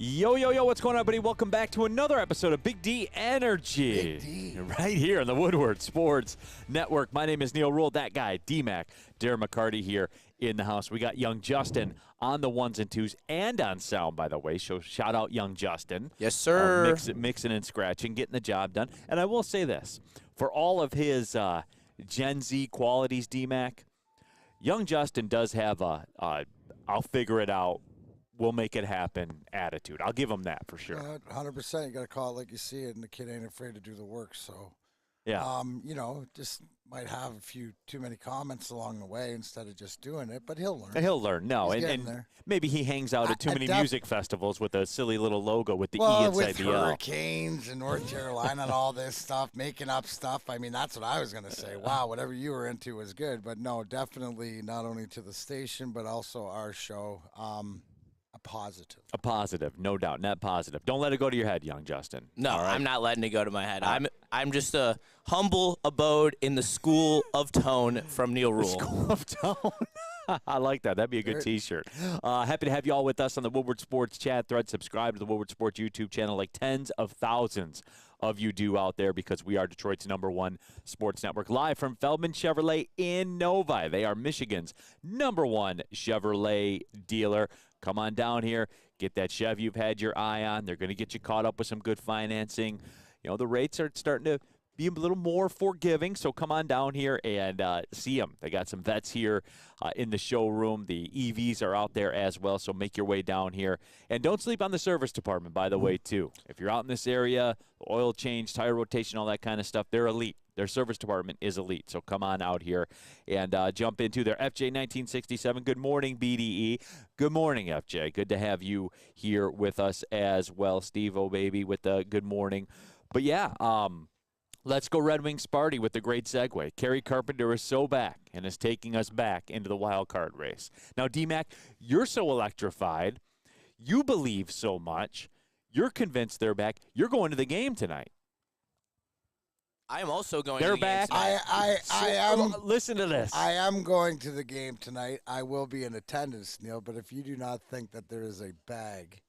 Yo, yo, yo, what's going on, everybody? Welcome back to another episode of Big D Energy. Big D. Right here on the Woodward Sports Network. My name is Neil Rule, that guy, D-Mac, Darren McCarty here in the house. We got young Justin on the ones and twos and on sound, by the way. So shout out young Justin. Yes, sir. Mixing and scratching, getting the job done. And I will say this, for all of his Gen Z qualities, D-Mac, young Justin does have a I'll figure it out, we'll make it happen attitude. I'll give him that for sure. 100%. You got to call it like you see it, and the kid ain't afraid to do the work. So, Yeah. just might have a few too many comments along the way instead of just doing it, but he'll learn. He'll learn. No, He's getting and there. maybe he hangs out at too many music festivals with a silly little logo with the E Well, inside with the L. hurricanes and North Carolina and all this stuff, making up stuff. I mean, that's what I was going to say. Wow, whatever you were into was good. But no, definitely not only to the station, but also our show. A positive. A positive, no doubt. Net positive. Don't let it go to your head, young Justin. No, All right? I'm not letting it go to my head. I'm just a humble abode in the school of tone from Neil Rule. School of Tone. I like that. That'd be a good T-shirt. Happy to have you all with us on the Woodward Sports chat thread. Subscribe to the Woodward Sports YouTube channel like tens of thousands of you do out there because we are Detroit's #1 sports network. Live from Feldman Chevrolet in Novi. They are Michigan's #1 Chevrolet dealer. Come on down here. Get that Chev you've had your eye on. They're going to get you caught up with some good financing. You know, the rates are starting to be a little more forgiving, so come on down here and see them. They got some vets here in the showroom. The EVs are out there as well, so make your way down here. And don't sleep on the service department, by the way, too. If you're out in this area, oil change, tire rotation, all that kind of stuff, they're elite. Their service department is elite, so come on out here and jump into their FJ 1967. Good morning, BDE. Good morning, FJ. Good to have you here with us as well. Steve-O, baby, with the good morning. But, yeah, let's go Red Wings Sparty with the great segue. Kerry Carpenter is so back and is taking us back into the wild card race. Now, D-Mac, you're so electrified. You believe so much. You're convinced they're back. You're going to the game tonight. I am also going They're to the game back. tonight. I am. Listen to this. I am going to the game tonight. I will be in attendance, Neil. But if you do not think that there is a bag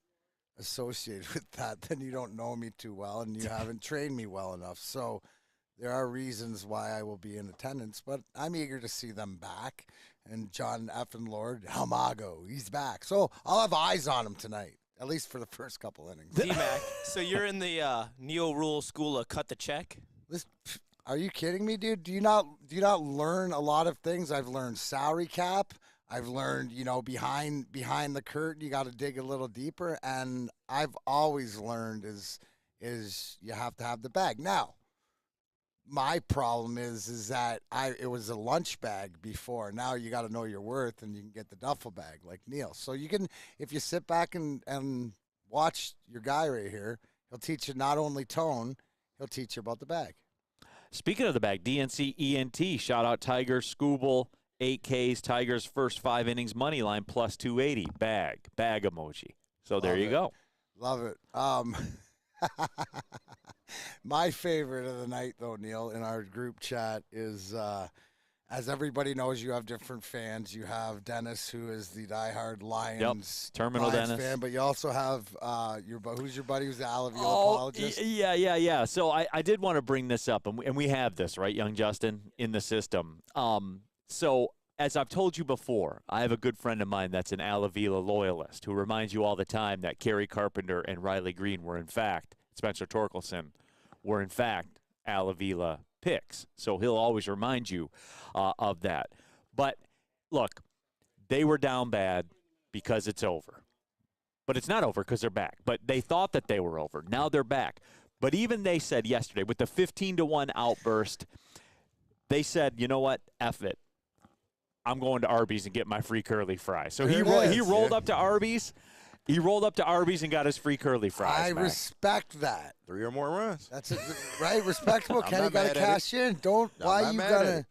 associated with that, then you don't know me too well and you haven't trained me well enough. So there are reasons why I will be in attendance, but I'm eager to see them back. And John effing Lord Almago, he's back. So I'll have eyes on him tonight, at least for the first couple innings. D-Mac, so you're in the Neil Rule school of cut the check? Are you kidding me, dude? Do you not learn a lot of things? I've learned salary cap. I've learned, behind the curtain, you got to dig a little deeper. And I've always learned is you have to have the bag. Now, my problem is that it was a lunch bag before. Now you got to know your worth, and you can get the duffel bag like Neil. So you can, if you sit back and watch your guy right here, he'll teach you not only tone, he'll teach you about the bag. Speaking of the bag, DNC ENT, shout out Tiger, Scooble, 8Ks, Tigers first 5 innings, money line plus 280, bag emoji. So there you go. Love it. My favorite of the night, though, Neil, in our group chat is, as everybody knows, you have different fans. You have Dennis, who is the diehard Lions, Terminal Lions Dennis fan, but you also have who's your buddy who's the Alavila apologist? Yeah. So I did want to bring this up, and we have this, right, young Justin, in the system. So as I've told you before, I have a good friend of mine that's an Alavila loyalist who reminds you all the time that Kerry Carpenter and Riley Green were, in fact, Spencer Torkelson were, in fact, Alavila picks. So he'll always remind you of that. But, look, they were down bad because it's over. But it's not over because they're back. But they thought that they were over. Now they're back. But even they said yesterday, with the 15-1 outburst, they said, you know what, F it. I'm going to Arby's and get my free curly fries. So he rolled up to Arby's. He rolled up to Arby's and got his free curly fries. I respect that. 3 or more runs. That's it, right? Respectable. Kenny got to cash in. Why you gonna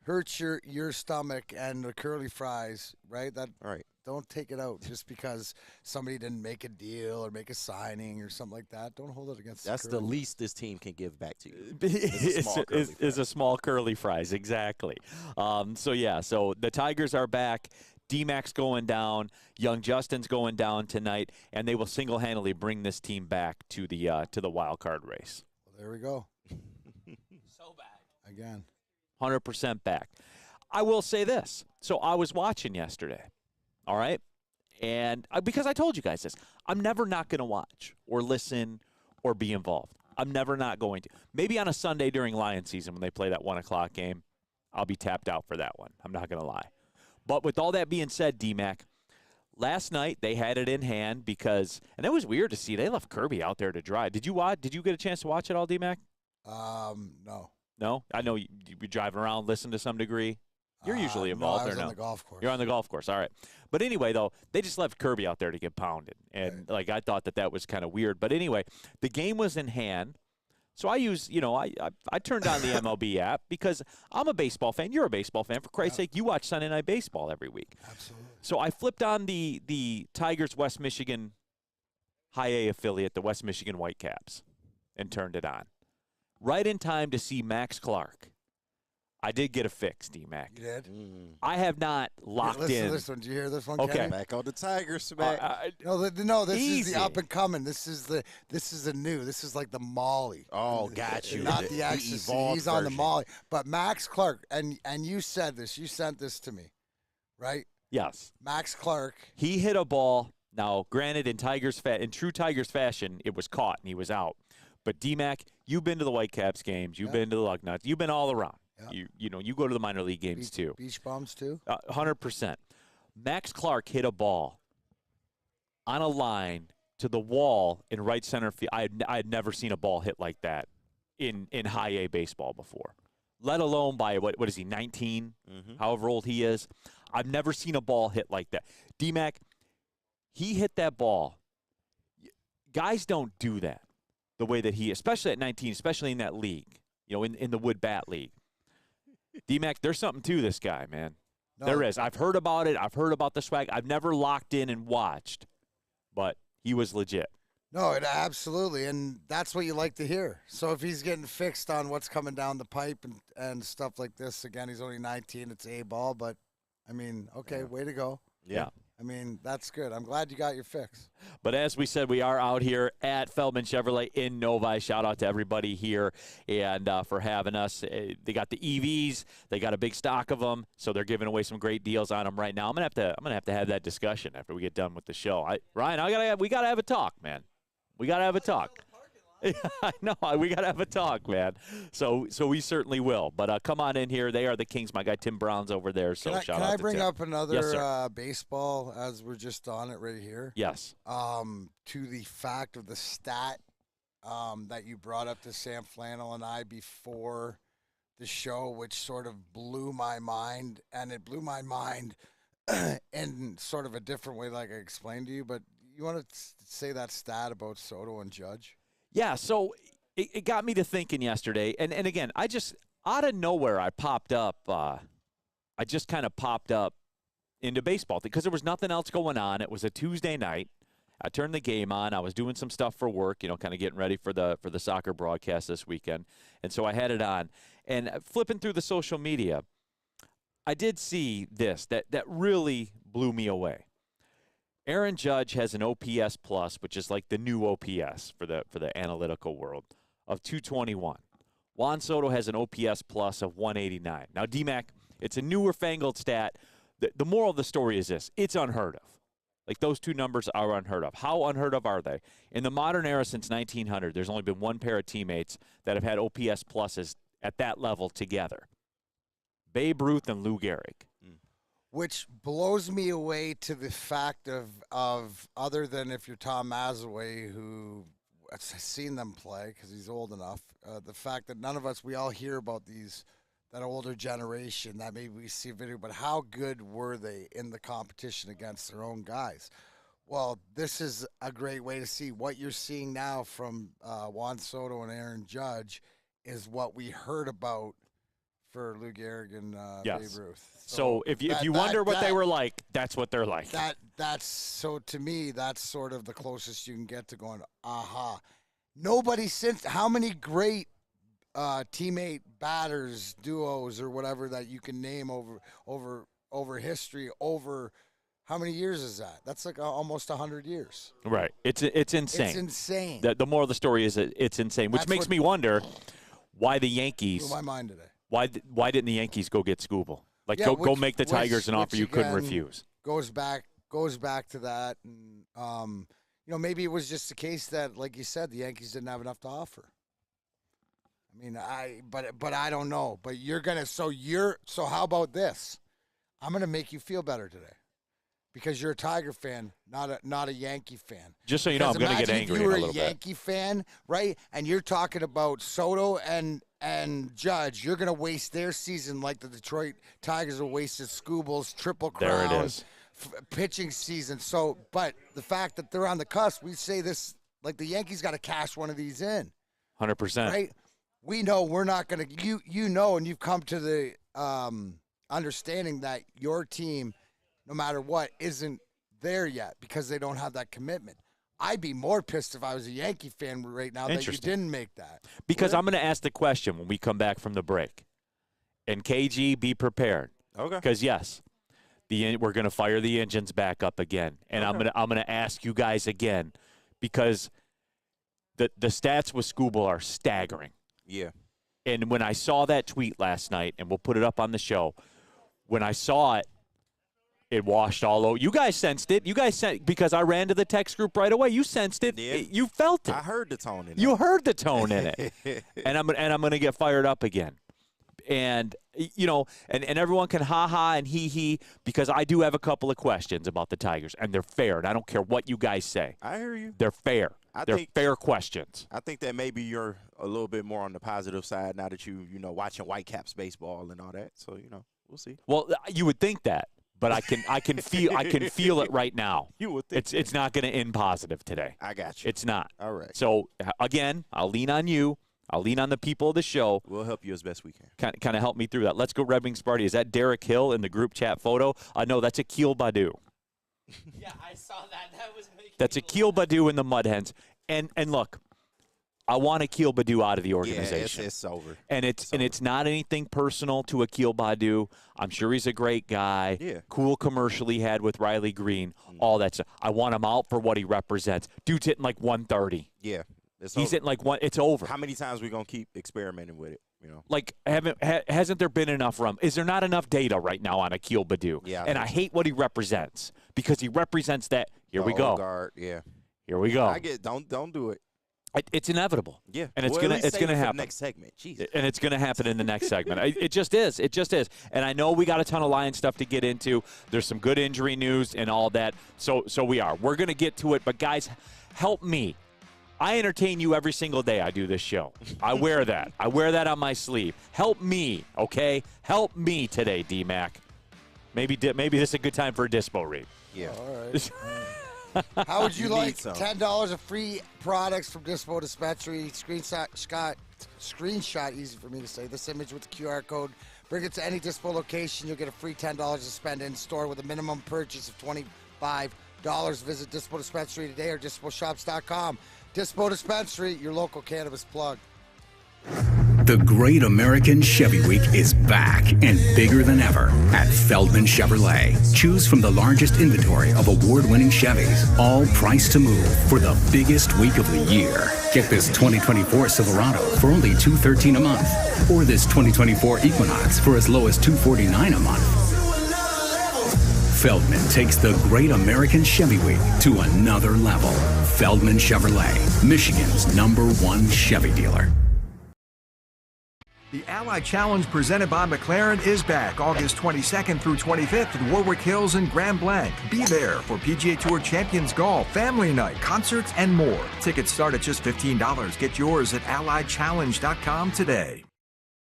hurt your stomach and the curly fries, right? All right. Don't take it out just because somebody didn't make a deal or make a signing or something like that. Don't hold it against. That's the least this team can give back to you. Is a small curly fries, exactly. So the Tigers are back. D-Mac's going down, young Justin's going down tonight, and they will single-handedly bring this team back to the wild card race. Well, there we go. So bad. Again. 100% back. I will say this. So I was watching yesterday, all right? And because I told you guys this, I'm never not going to watch or listen or be involved. I'm never not going to. Maybe on a Sunday during Lion season when they play that 1 o'clock game, I'll be tapped out for that one. I'm not going to lie. But with all that being said, D-Mac, last night they had it in hand because, and it was weird to see, they left Kirby out there to dry. Did you watch? Did you get a chance to watch it all, D-Mac? No. No? I know you're driving around, listen to some degree. You're usually involved, no, I was or no? on the golf course. You're on the golf course. All right. But anyway, though, they just left Kirby out there to get pounded. And, Right. I thought that was kind of weird. But anyway, the game was in hand. So I use, I turned on the MLB app because I'm a baseball fan. You're a baseball fan. For Christ's sake, you watch Sunday Night Baseball every week. Absolutely. So I flipped on the Tigers West Michigan High A affiliate, the West Michigan Whitecaps, and turned it on. Right in time to see Max Clark. I did get a fix, D-Mac. You did? I have not locked Listen in. to this one. Did you hear this one, Okay. Kenny? Back on the Tigers, back. No, this Easy. is the up and coming. This is the new. This is like the Molly. Oh, got you. Not The the ecstasy. evolved He's on the version. Molly. But Max Clark, and you said this. You sent this to me, right? Yes. Max Clark. He hit a ball. Now, granted, in true Tigers fashion, it was caught and he was out. But D-Mac, you've been to the Whitecaps games. You've been to the Lugnuts. You've been all around. Yeah. You go to the minor league games too. Beach bums too. 100%. Max Clark hit a ball on a line to the wall in right center field. I had never seen a ball hit like that in high A baseball before, let alone by, what is he, 19, however old he is. I've never seen a ball hit like that. D-Mac, he hit that ball. Guys don't do that the way that he, especially at 19, especially in that league, in the Wood Bat League. D-Mac, there's something to this guy, man. No, There is. I've heard about it. I've heard about the swag. I've never locked in and watched, but he was legit. No, absolutely, and that's what you like to hear. So if he's getting fixed on what's coming down the pipe and stuff like this, again, he's only 19. It's A ball, but I mean, okay, way to go. Yeah. I mean, that's good. I'm glad you got your fix. But as we said, we are out here at Feldman Chevrolet in Novi. Shout out to everybody here and for having us. They got the EVs. They got a big stock of them, so they're giving away some great deals on them right now. I'm gonna have to have that discussion after we get done with the show. Ryan, we gotta have a talk, man. We gotta have a talk. I know. We got to have a talk, man. So we certainly will. But come on in here. They are the Kings. My guy Tim Brown's over there. So shout out to Tim. Can I bring up another Yes, sir. baseball as we're just on it right here? Yes. To the fact of the stat that you brought up to Sam Flannel and I before the show, which sort of blew my mind. And it blew my mind in sort of a different way, like I explained to you. But you want to say that stat about Soto and Judge? Yeah, so it got me to thinking yesterday, and again, I just, out of nowhere, I just kind of popped up into baseball because there was nothing else going on. It was a Tuesday night. I turned the game on. I was doing some stuff for work, kind of getting ready for the soccer broadcast this weekend, and so I had it on. And flipping through the social media, I did see this that really blew me away. Aaron Judge has an OPS plus, which is like the new OPS for the analytical world, of 221. Juan Soto has an OPS plus of 189. Now, D-Mac, it's a newer fangled stat. The moral of the story is this. It's unheard of. Like, those two numbers are unheard of. How unheard of are they? In the modern era since 1900, there's only been one pair of teammates that have had OPS pluses at that level together. Babe Ruth and Lou Gehrig. Which blows me away to the fact of other than if you're Tom Mazaway, who I've seen them play because he's old enough, the fact that none of us, we all hear about that older generation, that maybe we see a video, but how good were they in the competition against their own guys? Well, this is a great way to see what you're seeing now from Juan Soto and Aaron Judge is what we heard about for Lou Gehrig and Babe Ruth. So if you wonder what they were like, that's what they're like. That's so to me, that's sort of the closest you can get to going, aha. Nobody since, how many great teammate batters, duos, or whatever that you can name over over history over how many years is that? That's like almost 100 years. Right. It's insane. It's insane. The moral of the story is that it's insane, which makes me wonder why the Yankees. Blew my mind today. Why didn't the Yankees go get Skubal? Like go make the Tigers an offer you couldn't refuse. Goes back to that, and maybe it was just the case that, like you said, the Yankees didn't have enough to offer. I mean, but I don't know. But so how about this? I'm gonna make you feel better today, because you're a Tiger fan, not a Yankee fan. Just so you know, I'm gonna get angry in a little bit. If you were a Yankee fan, right, and you're talking about Soto and Judge, you're gonna waste their season like the Detroit Tigers are wasted Skubal's Triple Crown. There it is. Pitching season. So, but the fact that they're on the cusp, we say this like the Yankees got to cash one of these in. 100%. Right? We know we're not going to. You know, and you've come to the understanding that your team, no matter what, isn't there yet because they don't have that commitment. I'd be more pissed if I was a Yankee fan right now that you didn't make that. Because I'm going to ask the question when we come back from the break. And KG, be prepared. Okay. Because yes. We're going to fire the engines back up again, and I'm going to ask you guys again, because the stats with Skubal are staggering. Yeah. And when I saw that tweet last night, and we'll put it up on the show, when I saw it, it washed all over. You guys sensed it. You guys sensed, because I ran to the text group right away. You sensed it. Yeah. You felt it. I heard the tone in it. You heard the tone in it. And I'm going to get fired up again. And, and everyone can ha-ha and he, because I do have a couple of questions about the Tigers, and they're fair, and I don't care what you guys say. I hear you. They're fair. They're fair questions. I think that maybe you're a little bit more on the positive side now that you watching Whitecaps baseball and all that. So, we'll see. Well, you would think that, but I can feel it right now. You would think it's not going to end positive today. I got you. It's not. All right. So, again, I'll lean on you. I'll lean on the people of the show. We'll help you as best we can. Kind of help me through that. Let's go, Red Wings Party. Is that Derek Hill in the group chat photo? No, that's Akil Badu. Yeah, I saw that. That was making That's Akil Badu in the Mud Hens. And look, I want Akil Badu out of the organization. Yeah, it's over. And it's not anything personal to Akil Badu. I'm sure he's a great guy. Yeah. Cool commercial he had with Riley Green. All that stuff. I want him out for what he represents. Dude's hitting like 130. Yeah. He's hitting like one. It's over. How many times are we going to keep experimenting with it? Like, hasn't there been enough rum? Is there not enough data right now on Akil Badu? Yeah. And I hate what he represents, because he represents that. Here we go. Guard, yeah. Here we go. I get. Don't do it. It's inevitable. Yeah. And it's gonna happen. Next segment. Jeez. And it's gonna happen in the next segment. It just is. It just is. And I know we got a ton of Lions stuff to get into. There's some good injury news and all that. So we're gonna get to it. But guys, help me. I entertain you every single day I do this show. I wear that. I wear that on my sleeve. Help me, okay? Help me today, D-Mac. Maybe this is a good time for a dispo read. Yeah. All right. How would you like $10 of free products from Dispo Dispensary? Screenshot, easy for me to say, this image with the QR code. Bring it to any Dispo location. You'll get a free $10 to spend in-store with a minimum purchase of $25. Visit Dispo Dispensary today or disposhops.com. Dispo Dispensary, your local cannabis plug. The Great American Chevy Week is back and bigger than ever at Feldman Chevrolet. Choose from the largest inventory of award-winning Chevys, all priced to move for the biggest week of the year. Get this 2024 Silverado for only $213 a month, or this 2024 Equinox for as low as $249 a month. Feldman takes the Great American Chevy Week to another level. Feldman Chevrolet, Michigan's #1 Chevy dealer. The Allied Challenge presented by McLaren is back August 22nd through 25th at Warwick Hills and Grand Blanc. Be there for PGA Tour Champions Golf, Family Night, concerts, and more. Tickets start at just $15. Get yours at alliedchallenge.com today.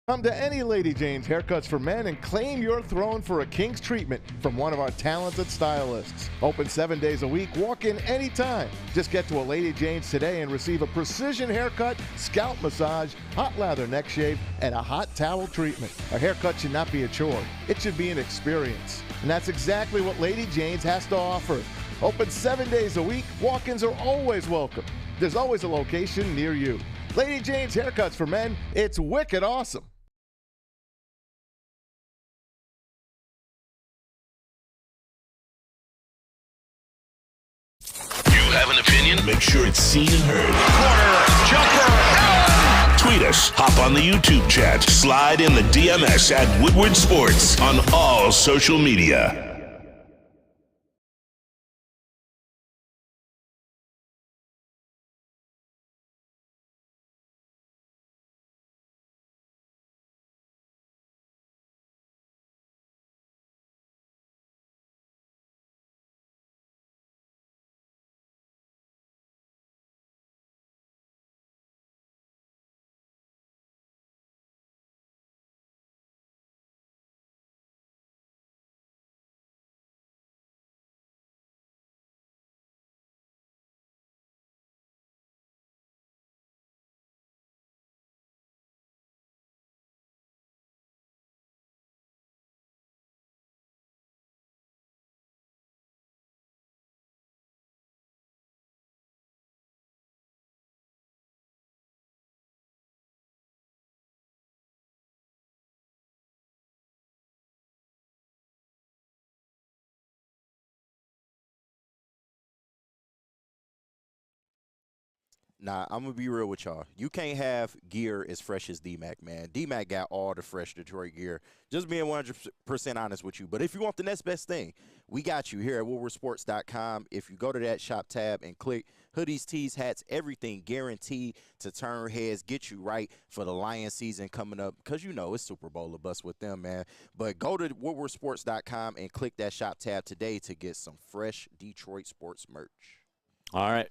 Come to any Lady Jane's Haircuts for Men and claim your throne for a king's treatment from one of our talented stylists. Open 7 days a week. Walk in anytime. Just get to a Lady Jane's today and receive a precision haircut, scalp massage, hot lather neck shave, and a hot towel treatment. A haircut should not be a chore. It should be an experience. And that's exactly what Lady Jane's has to offer. Open 7 days a week. Walk-ins are always welcome. There's always a location near you. Lady Jane's Haircuts for Men. It's wicked awesome. sure it's seen and heard. Corner, jumper, Tweet us, hop on the YouTube chat, slide in the DMS at Woodward Sports on all social media. Nah, I'm gonna be real with y'all. You can't have gear as fresh as D-Mac, man. D-Mac got all the fresh Detroit gear. Just being 100% honest with you. But if you want the next best thing, we got you here at WoodwardSports.com. If you go to that shop tab and click hoodies, tees, hats, everything guaranteed to turn heads, get you right for the Lions season coming up. Because you know it's Super Bowl or bust with them, man. But go to WoodwardSports.com and click that shop tab today to get some fresh Detroit sports merch. All right.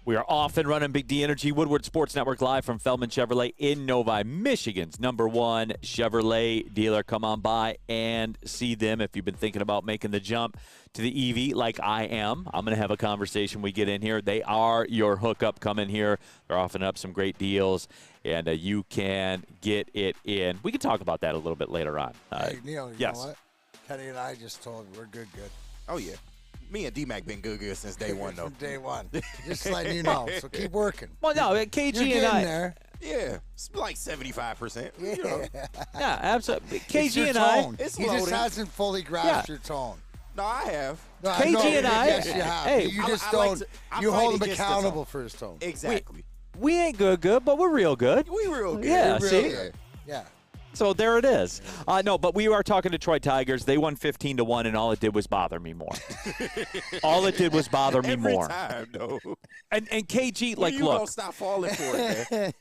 We are off and running. Big D Energy, Woodward Sports Network, live from Feldman Chevrolet in Novi, Michigan's #1 Chevrolet dealer. Come on by and see them if you've been thinking about making the jump to the EV like I am. I'm going to have a conversation we get in here. They are your hookup coming here. They're offering up some great deals, and you can get it in. We can talk about that a little bit later on. Hey, Neil, you yes. know what? Kenny and I just told we're good. Oh, yeah. Me and D-Mac been good since day one, though. From day one. Just letting you know. So keep working. Well, no, KG You're and I. there. Yeah, it's like 75%. Yeah. You know. Yeah, absolutely. It's KG your and tone. It's he just loaded. hasn't fully grasped your tone. No, I have. No, KG know, and I- Yes, you have. hey, you I- just I like don't. to- I you fight hold him against the accountable tone. for his tone. Exactly. We ain't good, but we're real good. We real good. Yeah, Really see? good. Yeah. So there it is. No, but we are talking Detroit Tigers. They won 15-1, and all it did was bother me more. All it did was bother me Every more. time, though. And KG, When like, you look. gonna stop falling for it, man?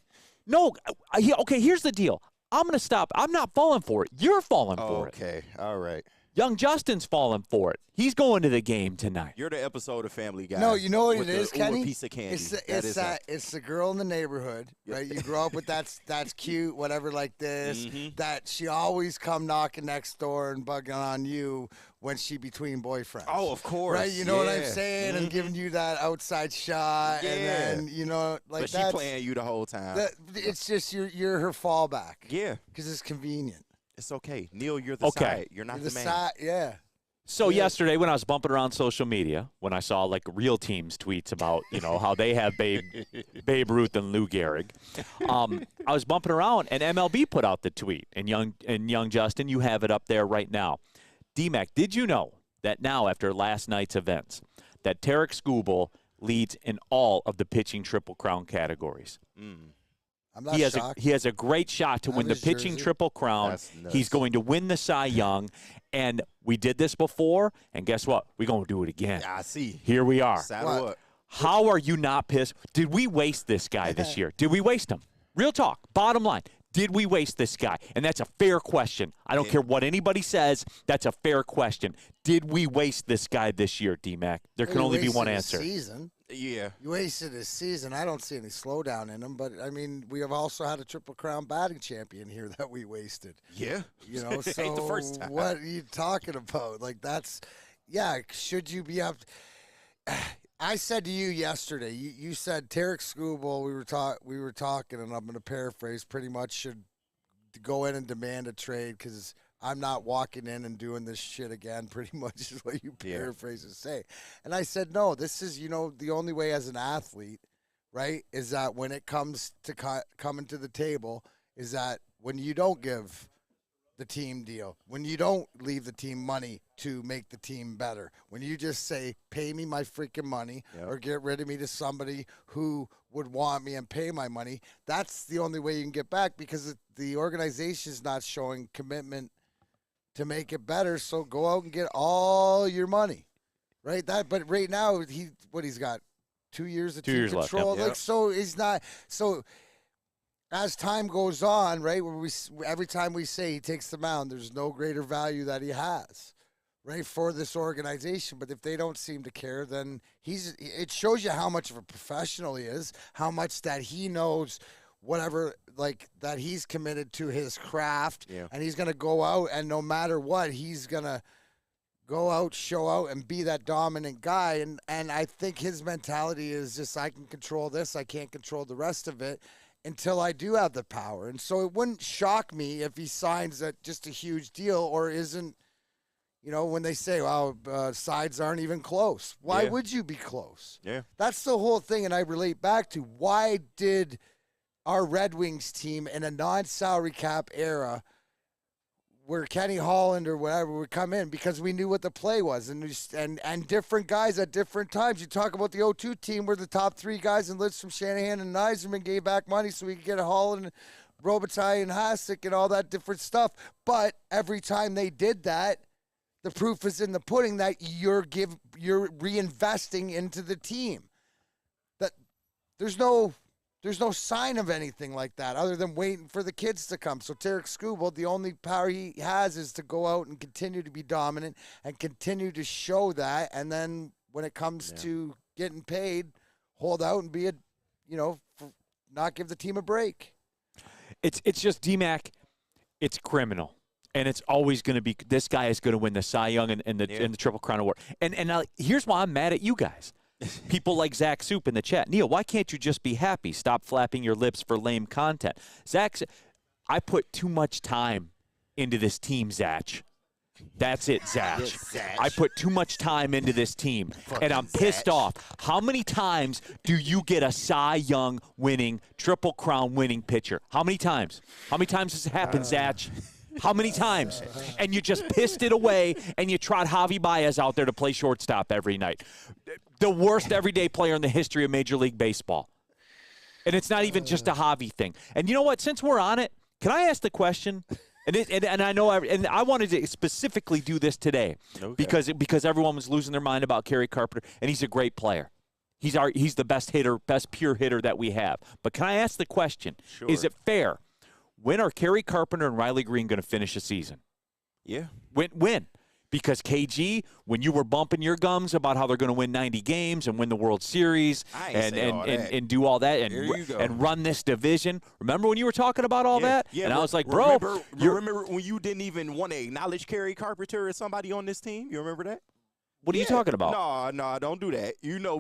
No, okay, here's the deal. I'm going to stop. I'm not falling for it. You're falling for it. Okay, all right. Young Justin's falling for it. He's going to the game tonight. You're the episode of Family Guy. No, you know what with it is, the Kenny? piece of candy. It's the girl in the neighborhood, right? You grow up with that's cute, whatever, like this. Mhm. That she always come knocking next door and bugging on you when she between boyfriends. Oh, of course. Right, you know what I'm yeah. saying, and Mhm. giving you that outside shot, Yeah. and then like But she that's playing you the whole time. it's just you're her fallback. Yeah, because it's convenient. it's okay. Neil, you're the Okay. side. You're not You're the man. side, yeah. So yesterday when I was bumping around social media, when I saw like real teams tweets about, how they have Babe Ruth and Lou Gehrig, I was bumping around and MLB put out the tweet. And young Justin, you have it up there right now. D-Mac, did you know that now after last night's events that Tarek Skubal leads in all of the pitching Triple Crown categories? I'm not He has shocked. he has a great shot to I win have the his pitching jersey. Triple Crown. That's nuts. He's going to win the Cy Young, and we did this before, and guess what? We're going to do it again. I see. Here we are. Saddle up. How are you not pissed? Did we waste this guy this year? Did we waste him? Real talk. Bottom line. Did we waste this guy? And that's a fair question. I don't care what anybody says. That's a fair question. Did we waste this guy this year, D-Mac? There can You only be one wasted his answer. Season. Yeah. You wasted his season. I don't see any slowdown in him, but I mean, we have also had a Triple Crown batting champion here that we wasted. Yeah. You know, so Ain't the first time. what are you talking about? Like should you be up? I said to you yesterday. You said Tarek Skubal. We were talking, and I'm going to paraphrase. Pretty much should go in and demand a trade because I'm not walking in and doing this shit again. Pretty much is what you paraphrase and say. And I said, no, this is, the only way as an athlete, right, is that when it comes to coming to the table, is that when you don't give the team deal, when you don't leave the team money to make the team better, when you just say, pay me my freaking money or get rid of me to somebody who would want me and pay my money, that's the only way you can get back, because the organization is not showing commitment to make it better. So go out and get all your money, right? But right now he's got 2 years of team control. Left, so he's not. So as time goes on, right, every time we say he takes the mound, there's no greater value that he has, right, for this organization. But if they don't seem to care, then it shows you how much of a professional he is, how much that he knows whatever, like, that he's committed to his craft, and he's going to go out, and no matter what, he's going to go out, show out, and be that dominant guy. And I think his mentality is just, I can control this, I can't control the rest of it until I do have the power. And so it wouldn't shock me if he signs just a huge deal or isn't, when they say, well, sides aren't even close. Why would you be close? Yeah. That's the whole thing, and I relate back to, why did our Red Wings team in a non-salary cap era where Kenny Holland or whatever would come in, because we knew what the play was, and different guys at different times. You talk about the 0-2 team where the top three guys in Lidstrom, Shanahan, and Yzerman gave back money so we could get a Holland, Robitaille, and Hasek and all that different stuff. But every time they did that, the proof is in the pudding that you're reinvesting into the team. That there's no sign of anything like that other than waiting for the kids to come. So Tarek Skubal, the only power he has is to go out and continue to be dominant and continue to show that. And then when it comes to getting paid, hold out and be not give the team a break. It's just DMAC. It's criminal. And it's always going to be, this guy is going to win the Cy Young and the Triple Crown Award. And now, here's why I'm mad at you guys. People like Zach Soup in the chat. Neil, why can't you just be happy? Stop flapping your lips for lame content. Zach, I put too much time into this team, Zach. That's it, Zach. I put too much time into this team, and I'm pissed off. How many times do you get a Cy Young winning, Triple Crown winning pitcher? How many times? How many times has it happened, Zach? How many times? And you just pissed it away, and you trot Javi Baez out there to play shortstop every night. The worst everyday player in the history of Major League Baseball. And it's not even just a Javi thing. And you know what? Since we're on it, can I ask the question? And I know, and I wanted to specifically do this today because everyone was losing their mind about Kerry Carpenter, and he's a great player. He's the best hitter, best pure hitter that we have. But can I ask the question? Sure. Is it fair? When are Kerry Carpenter and Riley Green going to finish a season? Yeah. When? Because KG, when you were bumping your gums about how they're going to win 90 games and win the World Series and do all that and run this division, remember when you were talking about all that? Yeah, and I was like, bro. Remember when you didn't even want to acknowledge Kerry Carpenter as somebody on this team? You remember that? What are you talking about? No, don't do that.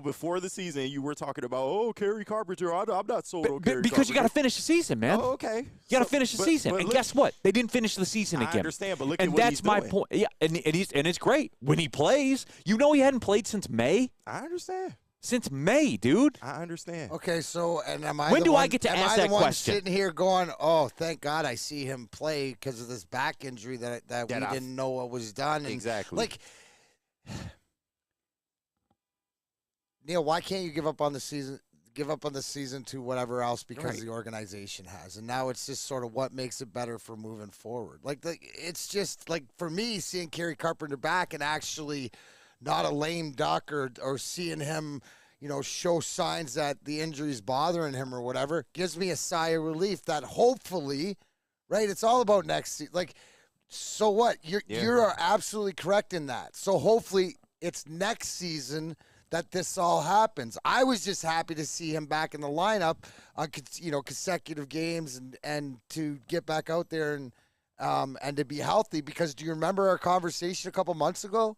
Before the season, you were talking about, Kerry Carpenter. I'm not sold on Kerry Carpenter. Because you got to finish the season, man. Oh, okay. You got to finish the season. And guess what? They didn't finish the season again. I understand, but look at what he's doing. And that's my point. Yeah, and it's great. When he plays, he hadn't played since May. I understand. Since May, dude. I understand. Okay, so am I when the do one, I get to am ask I that the one question? Sitting here going, oh, thank God I see him play because of this back injury that we didn't know what was done. And exactly. Like, Neil, why can't you give up on the season? Give up on the season to whatever else because the organization has, and now it's just sort of what makes it better for moving forward. Like it's just like for me, seeing Kerry Carpenter back and actually not a lame duck or seeing him, show signs that the injury's bothering him or whatever, gives me a sigh of relief that hopefully, right? It's all about next season. Like, so what? You're absolutely correct in that. So hopefully it's next season that this all happens. I was just happy to see him back in the lineup on consecutive games and to get back out there and to be healthy. Because do you remember our conversation a couple months ago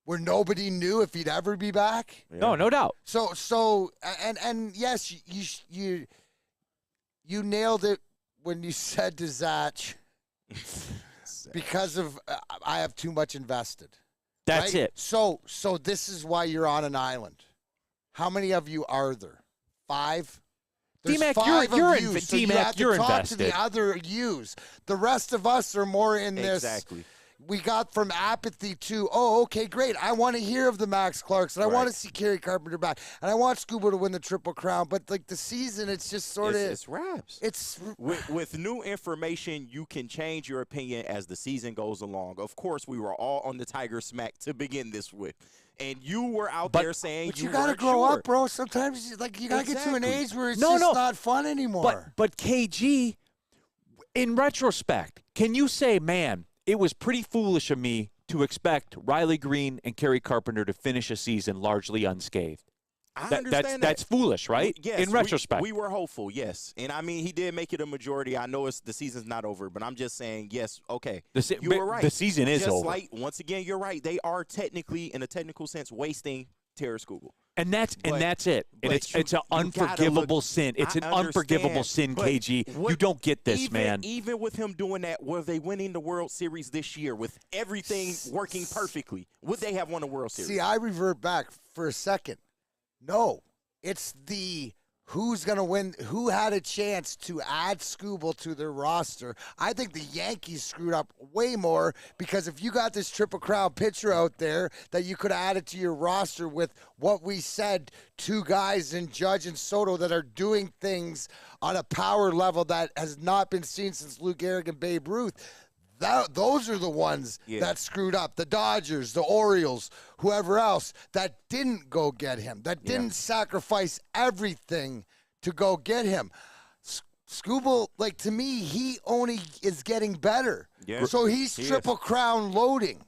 where nobody knew if he'd ever be back? Yeah. No doubt. So and yes, you nailed it when you said to Zach because of I have too much invested. That's it. So this is why you're on an island. How many of you are there? 5? There's D-Mac, five you're of you, so you D-Mac, have to you're talk to invested. the other yous. The rest of us are more in this. Exactly. We got from apathy to, oh, okay, great. I want to hear of the Max Clarks, and I want to see Kerry Carpenter back, and I want Scuba to win the Triple Crown. But like the season, it's just sort of it's wraps. It's with new information, you can change your opinion as the season goes along. Of course, we were all on the Tiger smack to begin this with. And you were out there saying But you got to grow up, bro. Sometimes you got to get to an age where it's not fun anymore. But KG, in retrospect, can you say, man, it was pretty foolish of me to expect Riley Green and Kerry Carpenter to finish a season largely unscathed? I understand that. That's foolish, right? Yes, in retrospect. we were hopeful, yes. And, I mean, he did make it a majority. I know the season's not over, but I'm just saying, yes, okay, you were right. The season is over. Like, once again, you're right. They are technically, in a technical sense, wasting Terry Skubal. And that's it. And it's an unforgivable sin. It's an unforgivable sin, KG. You don't get this, man. Even with him doing that, were they winning the World Series this year with everything working perfectly? Would they have won a World Series? See, I revert back for a second. No, it's the who's going to win, who had a chance to add Skubal to their roster. I think the Yankees screwed up way more because if you got this Triple Crown pitcher out there that you could add it to your roster with what we said, two guys in Judge and Soto that are doing things on a power level that has not been seen since Lou Gehrig and Babe Ruth. Those are the ones that screwed up. The Dodgers, the Orioles, whoever else that didn't go get him, that didn't sacrifice everything to go get him. Skubal, like, to me, he only is getting better. Yeah. So he's Triple Crown loading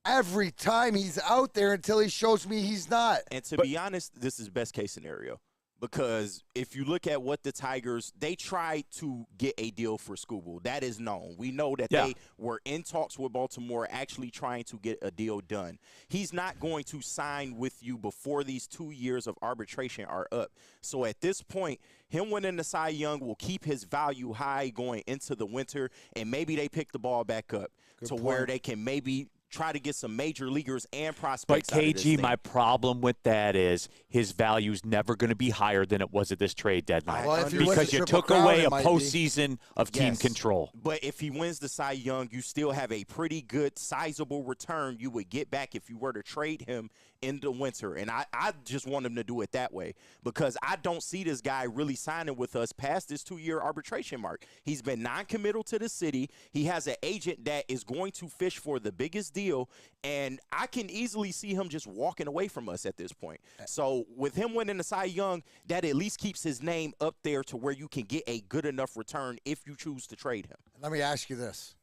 every time he's out there until he shows me he's not. And to be honest, this is best case scenario. Because if you look at what the Tigers, they tried to get a deal for Skubal. That is known. We know that they were in talks with Baltimore actually trying to get a deal done. He's not going to sign with you before these 2 years of arbitration are up. So at this point, him winning the Cy Young will keep his value high going into the winter, and maybe they pick the ball back up where they can maybe try to get some major leaguers and prospects. But KG, my problem with that is his value's never going to be higher than it was at this trade deadline because you took away a postseason of team control. But if he wins the Cy Young, you still have a pretty good, sizable return you would get back if you were to trade him in the winter. And I just want him to do it that way because I don't see this guy really signing with us past this 2-year arbitration mark. He's been non-committal to the city. He has an agent that is going to fish for the biggest deal, and I can easily see him just walking away from us at this point. So with him winning the Cy Young, that at least keeps his name up there to where you can get a good enough return if you choose to trade him. Let me ask you this.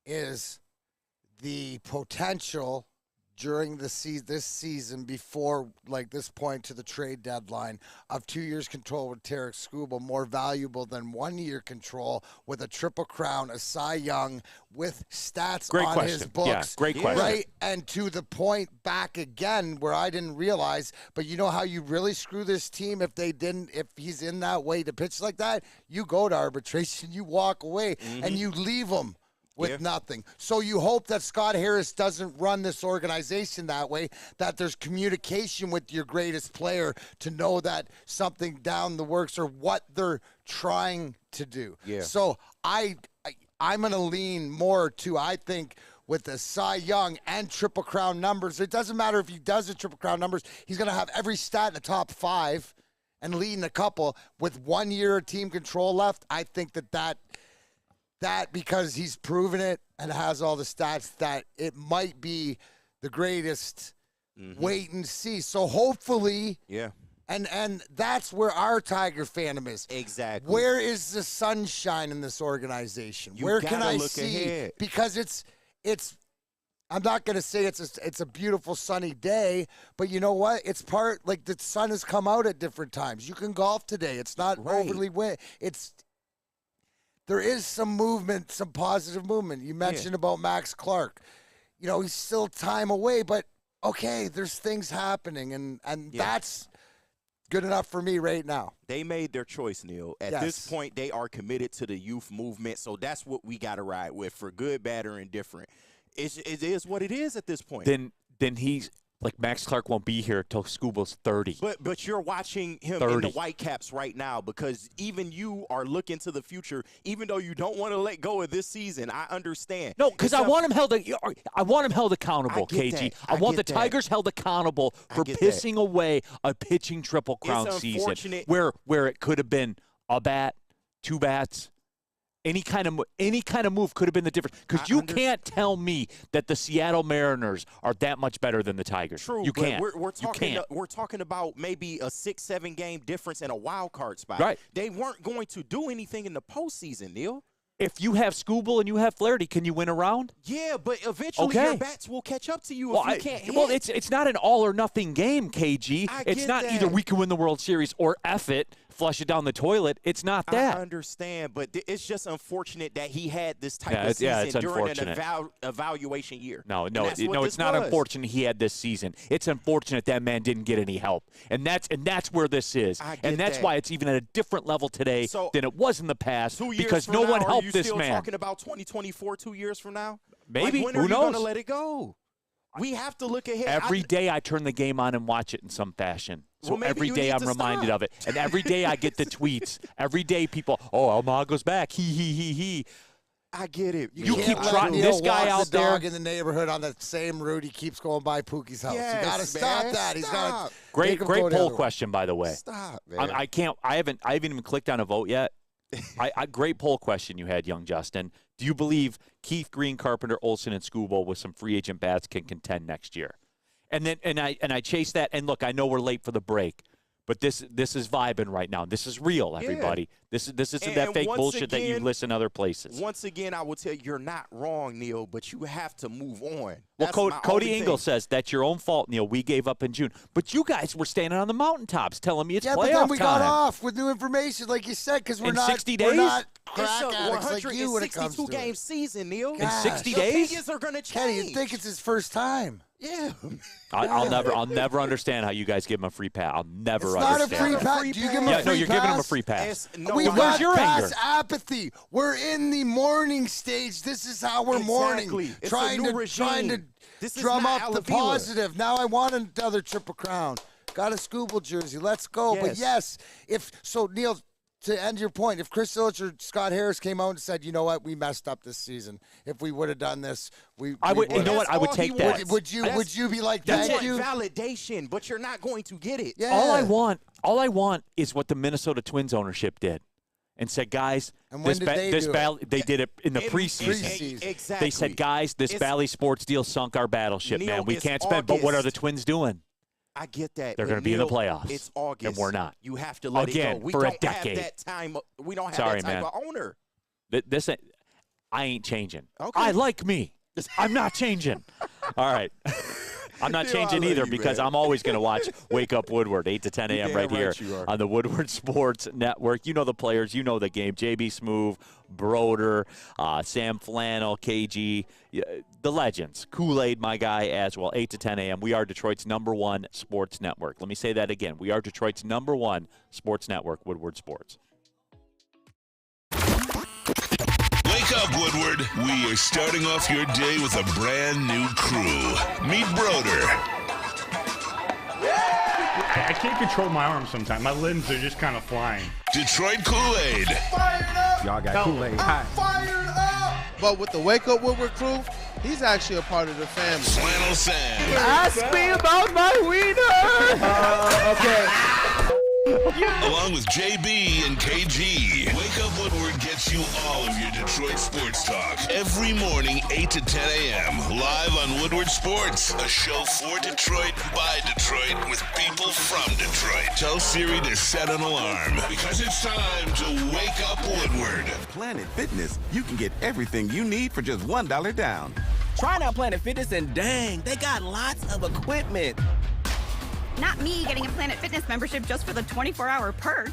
Is the potential during this season before like this point to the trade deadline of 2 years control with Tarek Skubal more valuable than 1 year control with a Triple Crown, a Cy Young with stats on his books? Yeah, great question. Right? And to the point back again where I didn't realize, but you know how you really screw this team if he's in that way to pitch like that? You go to arbitration, you walk away, and you leave him with nothing. So you hope that Scott Harris doesn't run this organization that way, that there's communication with your greatest player to know that something down the works or what they're trying to do. Yeah. So I'm going to lean more to, I think, with the Cy Young and Triple Crown numbers. It doesn't matter if he does the Triple Crown numbers. He's going to have every stat in the top 5 and leading a couple with 1 year of team control left. I think that because he's proven it and has all the stats, that it might be the greatest wait and see. So hopefully, and that's where our Tiger fandom is. Exactly. Where is the sunshine in this organization? Where can I see? Ahead. Because it's. I'm not going to say it's a beautiful sunny day, but you know what? It's like the sun has come out at different times. You can golf today. It's not overly wet. There is some movement, some positive movement. You mentioned about Max Clark. You know, he's still time away, but okay, there's things happening, and that's good enough for me right now. They made their choice, Neil. At this point, they are committed to the youth movement, so that's what we got to ride with, for good, bad, or indifferent. It is what it is at this point. Then he's Like Max Clark won't be here till Scuba's 30. But you're watching him 30. in the Whitecaps right now because even you are looking to the future. Even though you don't want to let go of this season, I understand. No, because I want him held accountable, KG. I want the Tigers held accountable for pissing away a pitching Triple Crown season where it could have been a bat, 2 bats. Any kind of move could have been the difference. Because you can't tell me that the Seattle Mariners are that much better than the Tigers. True, you can't. We're talking about maybe a 6-7 game difference in a wild card spot. Right. They weren't going to do anything in the postseason, Neil. If you have Scooble and you have Flaherty, can you win a round? Yeah, but eventually your bats will catch up to you if you can't hit. Well, it's not an all or nothing game, KG. It's not either we can win the World Series or F it, flush it down the toilet. It's not that. I understand, but it's just unfortunate that he had this type of season during an evaluation year. No, it's not unfortunate he had this season. It's unfortunate that man didn't get any help, and that's where this is, and that's why it's even at a different level today than it was in the past because no one helped this man. Are you still talking about 2024, 2 years from now? Maybe. When Who are you knows? going to let it go? We have to look ahead. Every day I turn the game on and watch it in some fashion. So every day I'm reminded of it. And every day I get the tweets. Every day people, Alma goes back. He. I get it. You keep trotting this guy out the there. Dog in the neighborhood on the same route. He keeps going by Pookie's house. Yes, you got to stop that. He's got to Great poll question, by the way. Stop, man. I haven't even clicked on a vote yet. Great poll question you had, young Justin. Do you believe Keith, Green, Carpenter, Olsen, and Scooble with some free agent bats can contend next year? And then I chase that. And look, I know we're late for the break, but this is vibing right now. This is real, everybody. This isn't that fake bullshit that you listen other places. Once again, I will tell you, you're not wrong, Neil, but you have to move on. Well, Cody Engel says that's your own fault, Neil. We gave up in June, but you guys were standing on the mountaintops telling me it's playoff time. Yeah, but then we got off with new information, like you said, because we're in not 60 days. We're not it's a crack addicts like you when it comes to 162 game season, Neil. In 60 days, opinions are going to change. Kenny, you think it's his first time? Yeah. I'll never understand how you guys give him a free pass. I'll never understand. It's not a free pass. Do you give him a free pass? No, you're giving him a free pass. We where's got your anger? past apathy. We're in the mourning stage. This is how we're mourning. It's trying to drum up the positive. Now I want another Triple Crown. Got a Scooble jersey. Let's go. Yes. But Neil, to end your point, if Chris Ilitch or Scott Harris came out and said, you know what, we messed up this season. If we would have done this, I would. You know what? I would take that. Would you be like, thank you? Validation, but you're not going to get it. Yeah. All I want is what the Minnesota Twins ownership did. And said, guys, they did it in the preseason. Exactly. They said, guys, this Bally Sports deal sunk our battleship, Neil, man. We can't spend. But what are the Twins doing? I get that. They're going to be in the playoffs. It's August. And we're not. You have to let it go. We for don't a decade. Have that time. We don't have that type of owner. I ain't changing. Okay. I like me. I'm not changing. All right. I'm not changing either because I'm always going to watch Wake Up Woodward, 8 to 10 a.m. right here on the Woodward Sports Network. You know the players. You know the game. JB Smoove, Broder, Sam Flannel, KG, the legends. Kool-Aid, my guy, as well. 8 to 10 a.m. We are Detroit's #1 sports network. Let me say that again. We are Detroit's #1 sports network, Woodward Sports. Wake up, Woodward. We are starting off your day with a brand new crew. Meet Broder. I can't control my arms sometimes. My limbs are just kind of flying. Detroit Kool-Aid. Fired up! Y'all got Kool-Aid. I'm fired up! But with the Wake Up Woodward crew, he's actually a part of the family. Flannel Sam. Ask me about my wiener. Okay. Along with JB and KG, Wake Up Woodward gets you all of your Detroit sports talk every morning, 8 to 10 a.m. live on Woodward Sports, a show for Detroit by Detroit with people from Detroit. Tell Siri to set an alarm because it's time to wake up Woodward. Planet Fitness, you can get everything you need for just $1 down. Try out Planet Fitness and dang, they got lots of equipment. Not me getting a Planet Fitness membership just for the 24-hour perk.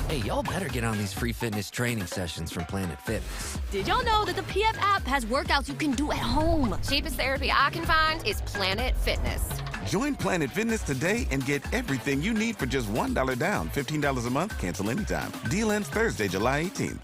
Hey, y'all better get on these free fitness training sessions from Planet Fitness. Did y'all know that the PF app has workouts you can do at home? Cheapest therapy I can find is Planet Fitness. Join Planet Fitness today and get everything you need for just $1 down. $15 a month, cancel anytime. Deal ends Thursday, July 18th.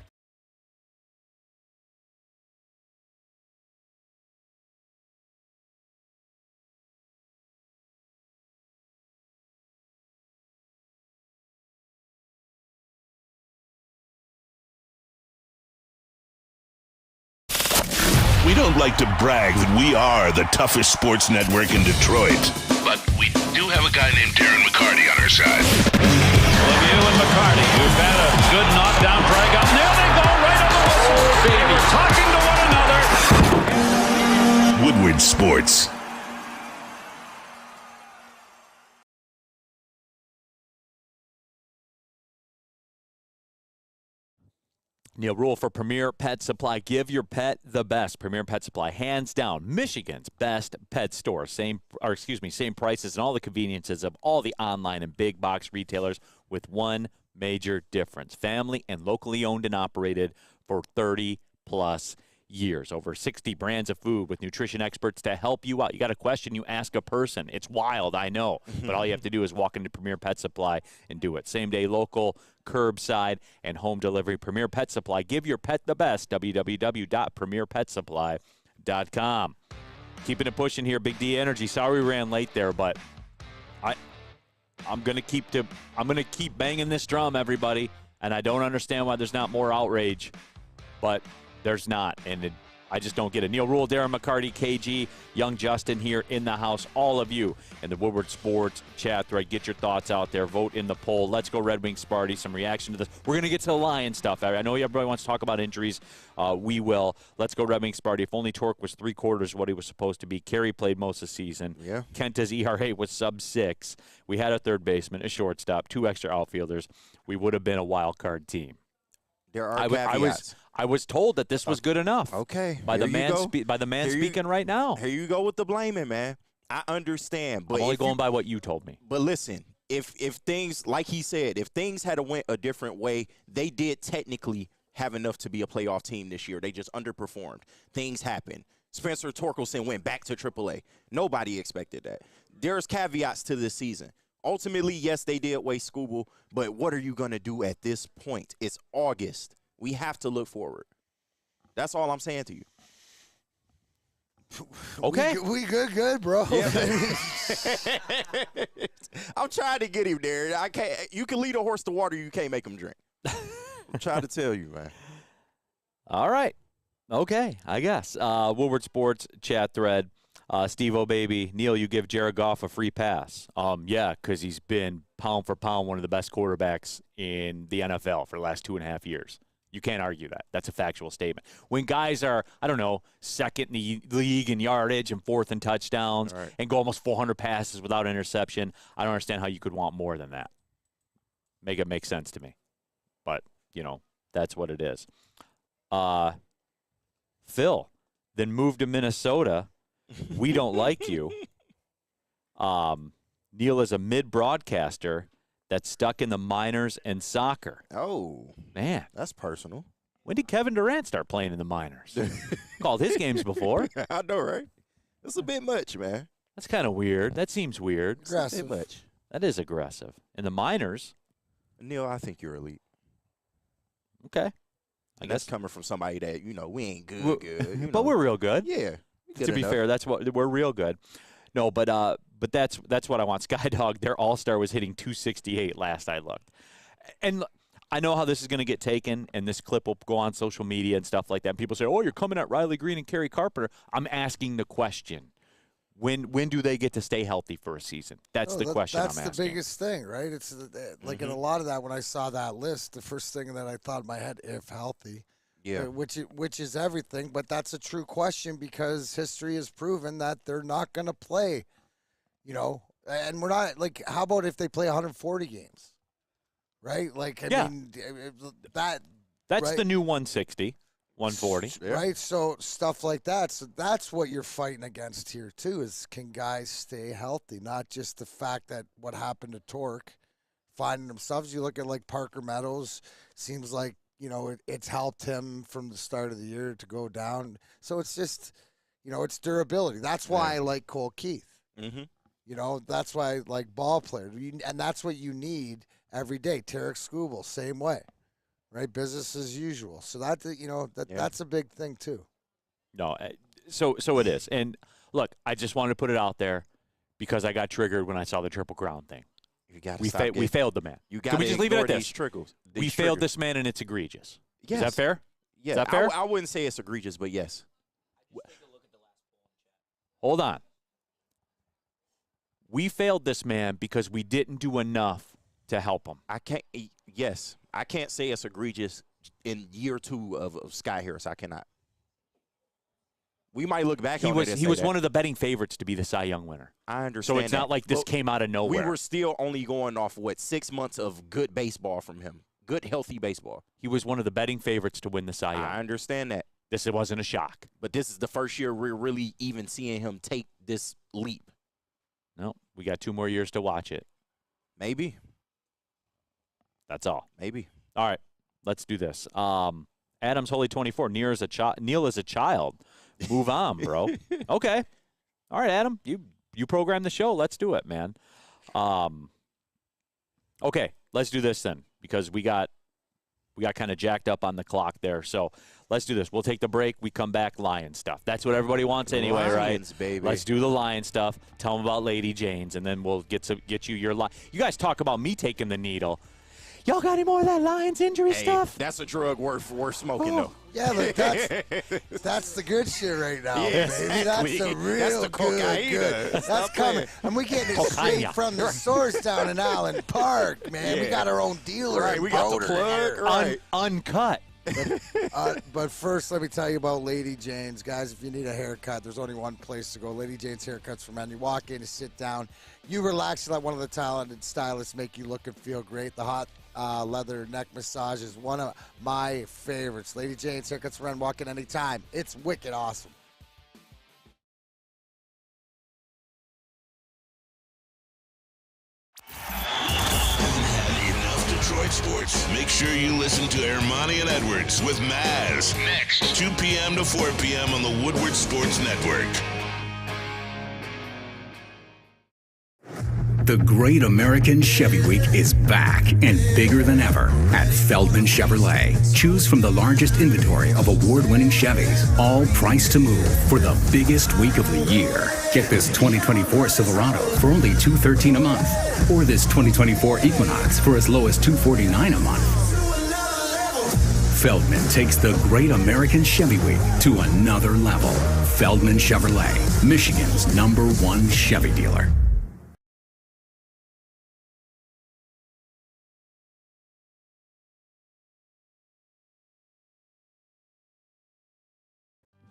don't like to brag that we are the toughest sports network in Detroit, but we do have a guy named Darren McCarty on our side. Lemieux and McCarty, who've had a good knockdown drag up. There they go, right on the whistle. They were talking to one another. Woodward Sports. Neil Rule for Premier Pet Supply. Give your pet the best. Premier Pet Supply, hands down, Michigan's best pet store. Same prices and all the conveniences of all the online and big box retailers, with one major difference: family and locally owned and operated for 30-plus years. Over 60 brands of food with nutrition experts to help you out. You got a question, you ask a person. It's wild, I know, but all you have to do is walk into Premier Pet Supply and do it. Same day, local, curbside, and home delivery. Premier Pet Supply. Give your pet the best. www.premierpetsupply.com. Keeping it pushing here, Big D Energy. Sorry we ran late there, but I'm gonna keep banging this drum, everybody. And I don't understand why there's not more outrage, but there's not, and I just don't get it. Neil Rule, Darren McCarty, KG, Young Justin here in the house. All of you in the Woodward Sports chat thread, get your thoughts out there. Vote in the poll. Let's go Red Wings Sparty. Some reaction to this. We're going to get to the Lions stuff. I know everybody wants to talk about injuries. We will. Let's go Red Wings Sparty. If only Torque was 3/4 what he was supposed to be. Kerry played most of the season. Yeah. Kenta's ERA was sub-6. We had a third baseman, a shortstop, 2 extra outfielders. We would have been a wild card team. There are caveats. I was told that this was good enough. Okay. By the man speaking right now. Here you go with the blaming, man. I understand, but I'm only going by what you told me. But listen, if things, like he said, if things had went a different way, they did technically have enough to be a playoff team this year. They just underperformed. Things happen. Spencer Torkelson went back to AAA. Nobody expected that. There's caveats to this season. Ultimately, yes, they did waste Scooble, but what are you going to do at this point? It's August. We have to look forward. That's all I'm saying to you. Okay. We good, bro. Yeah, I'm trying to get him there. I can't. You can lead a horse to water. You can't make him drink. I'm trying to tell you, man. All right. Okay, I guess. Woodward Sports chat thread. Steve-O baby, Neil, you give Jared Goff a free pass. Yeah, because he's been pound for pound one of the best quarterbacks in the NFL for the last 2.5 years. You can't argue that. That's a factual statement. When guys are, second in the league in yardage and fourth in touchdowns and go almost 400 passes without interception, I don't understand how you could want more than that. Make it make sense to me. But, that's what it is. Phil, then moved to Minnesota. We don't like you. Neil is a mid-broadcaster that's stuck in the minors and soccer. Oh. Man. That's personal. When did Kevin Durant start playing in the minors? Called his games before. I know, right? That's a bit much, man. That's kind of weird. That seems weird. Aggressive. A bit much. That is aggressive. In the minors. Neil, I think you're elite. Okay. I guess coming from somebody that, we ain't good. But we're real good. Yeah. To be fair, we're real good. No, but that's what I want. Skydog, their all-star was hitting 268 last I looked. And I know how this is going to get taken, and this clip will go on social media and stuff like that. And people say, "Oh, you're coming at Riley Green and Kerry Carpenter." I'm asking the question: When do they get to stay healthy for a season? That's the question I'm asking. That's the biggest thing, right? It's like in a lot of that. When I saw that list, the first thing that I thought in my head, if healthy. Yeah. Which is everything, but that's a true question because history has proven that they're not going to play, and we're not, like, how about if they play 140 games, right? Like, I mean, that's right? The new 160, 140. Right, so stuff like that. So that's what you're fighting against here, too, is can guys stay healthy, not just the fact that what happened to Torque, finding themselves. You look at, like, Parker Meadows, seems like, it's helped him from the start of the year to go down. So it's just, it's durability. That's why I like Cole Keith. Mm-hmm. That's why I like ball players. And that's what you need every day. Tarek Skubal, same way, right? Business as usual. So that's a big thing too. No, so it is. And look, I just wanted to put it out there because I got triggered when I saw the Triple Crown thing. We failed the man. Can we just leave it at this? We failed this man, and it's egregious. Yes. Is that fair? Yeah. Is that fair? I wouldn't say it's egregious, but yes. Hold on. We failed this man because we didn't do enough to help him. I can't say it's egregious in year 2 of Sky Harris. I cannot. We might look back on it and he was say one of the betting favorites to be the Cy Young winner. I understand. So it's not like this came out of nowhere. We were still only going off 6 months of good baseball from him. Good, healthy baseball. He was one of the betting favorites to win the Cy Young. I understand that. This wasn't a shock. But this is the first year we're really even seeing him take this leap. No, we got 2 more years to watch it. Maybe. That's all. Maybe. All right, let's do this. Adams Holy 24. Neil is a child. Move on, bro. Okay. All right, Adam. You program the show. Let's do it, man. Okay, let's do this then because we got kind of jacked up on the clock there. So let's do this. We'll take the break. We come back. Lion stuff. That's what everybody wants anyway, Lions, right? Baby. Let's do the Lion stuff. Tell them about Lady Jane's, and then we'll get you your line. You guys talk about me taking the needle. Y'all got any more of that Lions injury stuff? That's a drug worth smoking, though. Yeah, but that's the good shit right now, Yeah, baby. That's the real good. That's coming. And we getting it straight from the source down in Allen Park, man. Yeah. We got our own dealer. Right, we got the plug. Right. Uncut. But first, let me tell you about Lady Jane's. Guys, if you need a haircut, there's only one place to go. Lady Jane's Haircuts for Men. You walk in, you sit down, you relax, you let one of the talented stylists make you look and feel great. The hot leather neck massage is one of my favorites. Lady Jane's Haircuts for Men. Walk in anytime. It's wicked awesome. Detroit sports. Make sure you listen to Ermanni and Edwards with Maz next 2 p.m. to 4 p.m. on the Woodward Sports Network. The Great American Chevy Week is back and bigger than ever at Feldman Chevrolet. Choose from the largest inventory of award-winning Chevys, all priced to move for the biggest week of the year. Get this 2024 Silverado for only $213 a month, or this 2024 Equinox for as low as $249 a month. Feldman takes the Great American Chevy Week to another level. Feldman Chevrolet, Michigan's #1 Chevy dealer.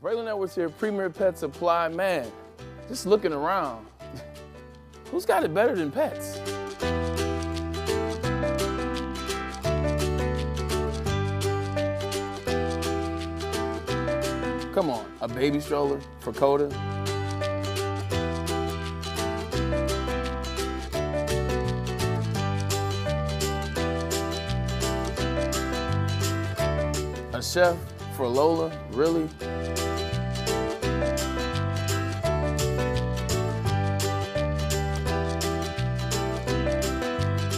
Braylon Edwards here, Premier Pet Supply. Man, just looking around, who's got it better than pets? Come on, a baby stroller for Coda? A chef for Lola? Really?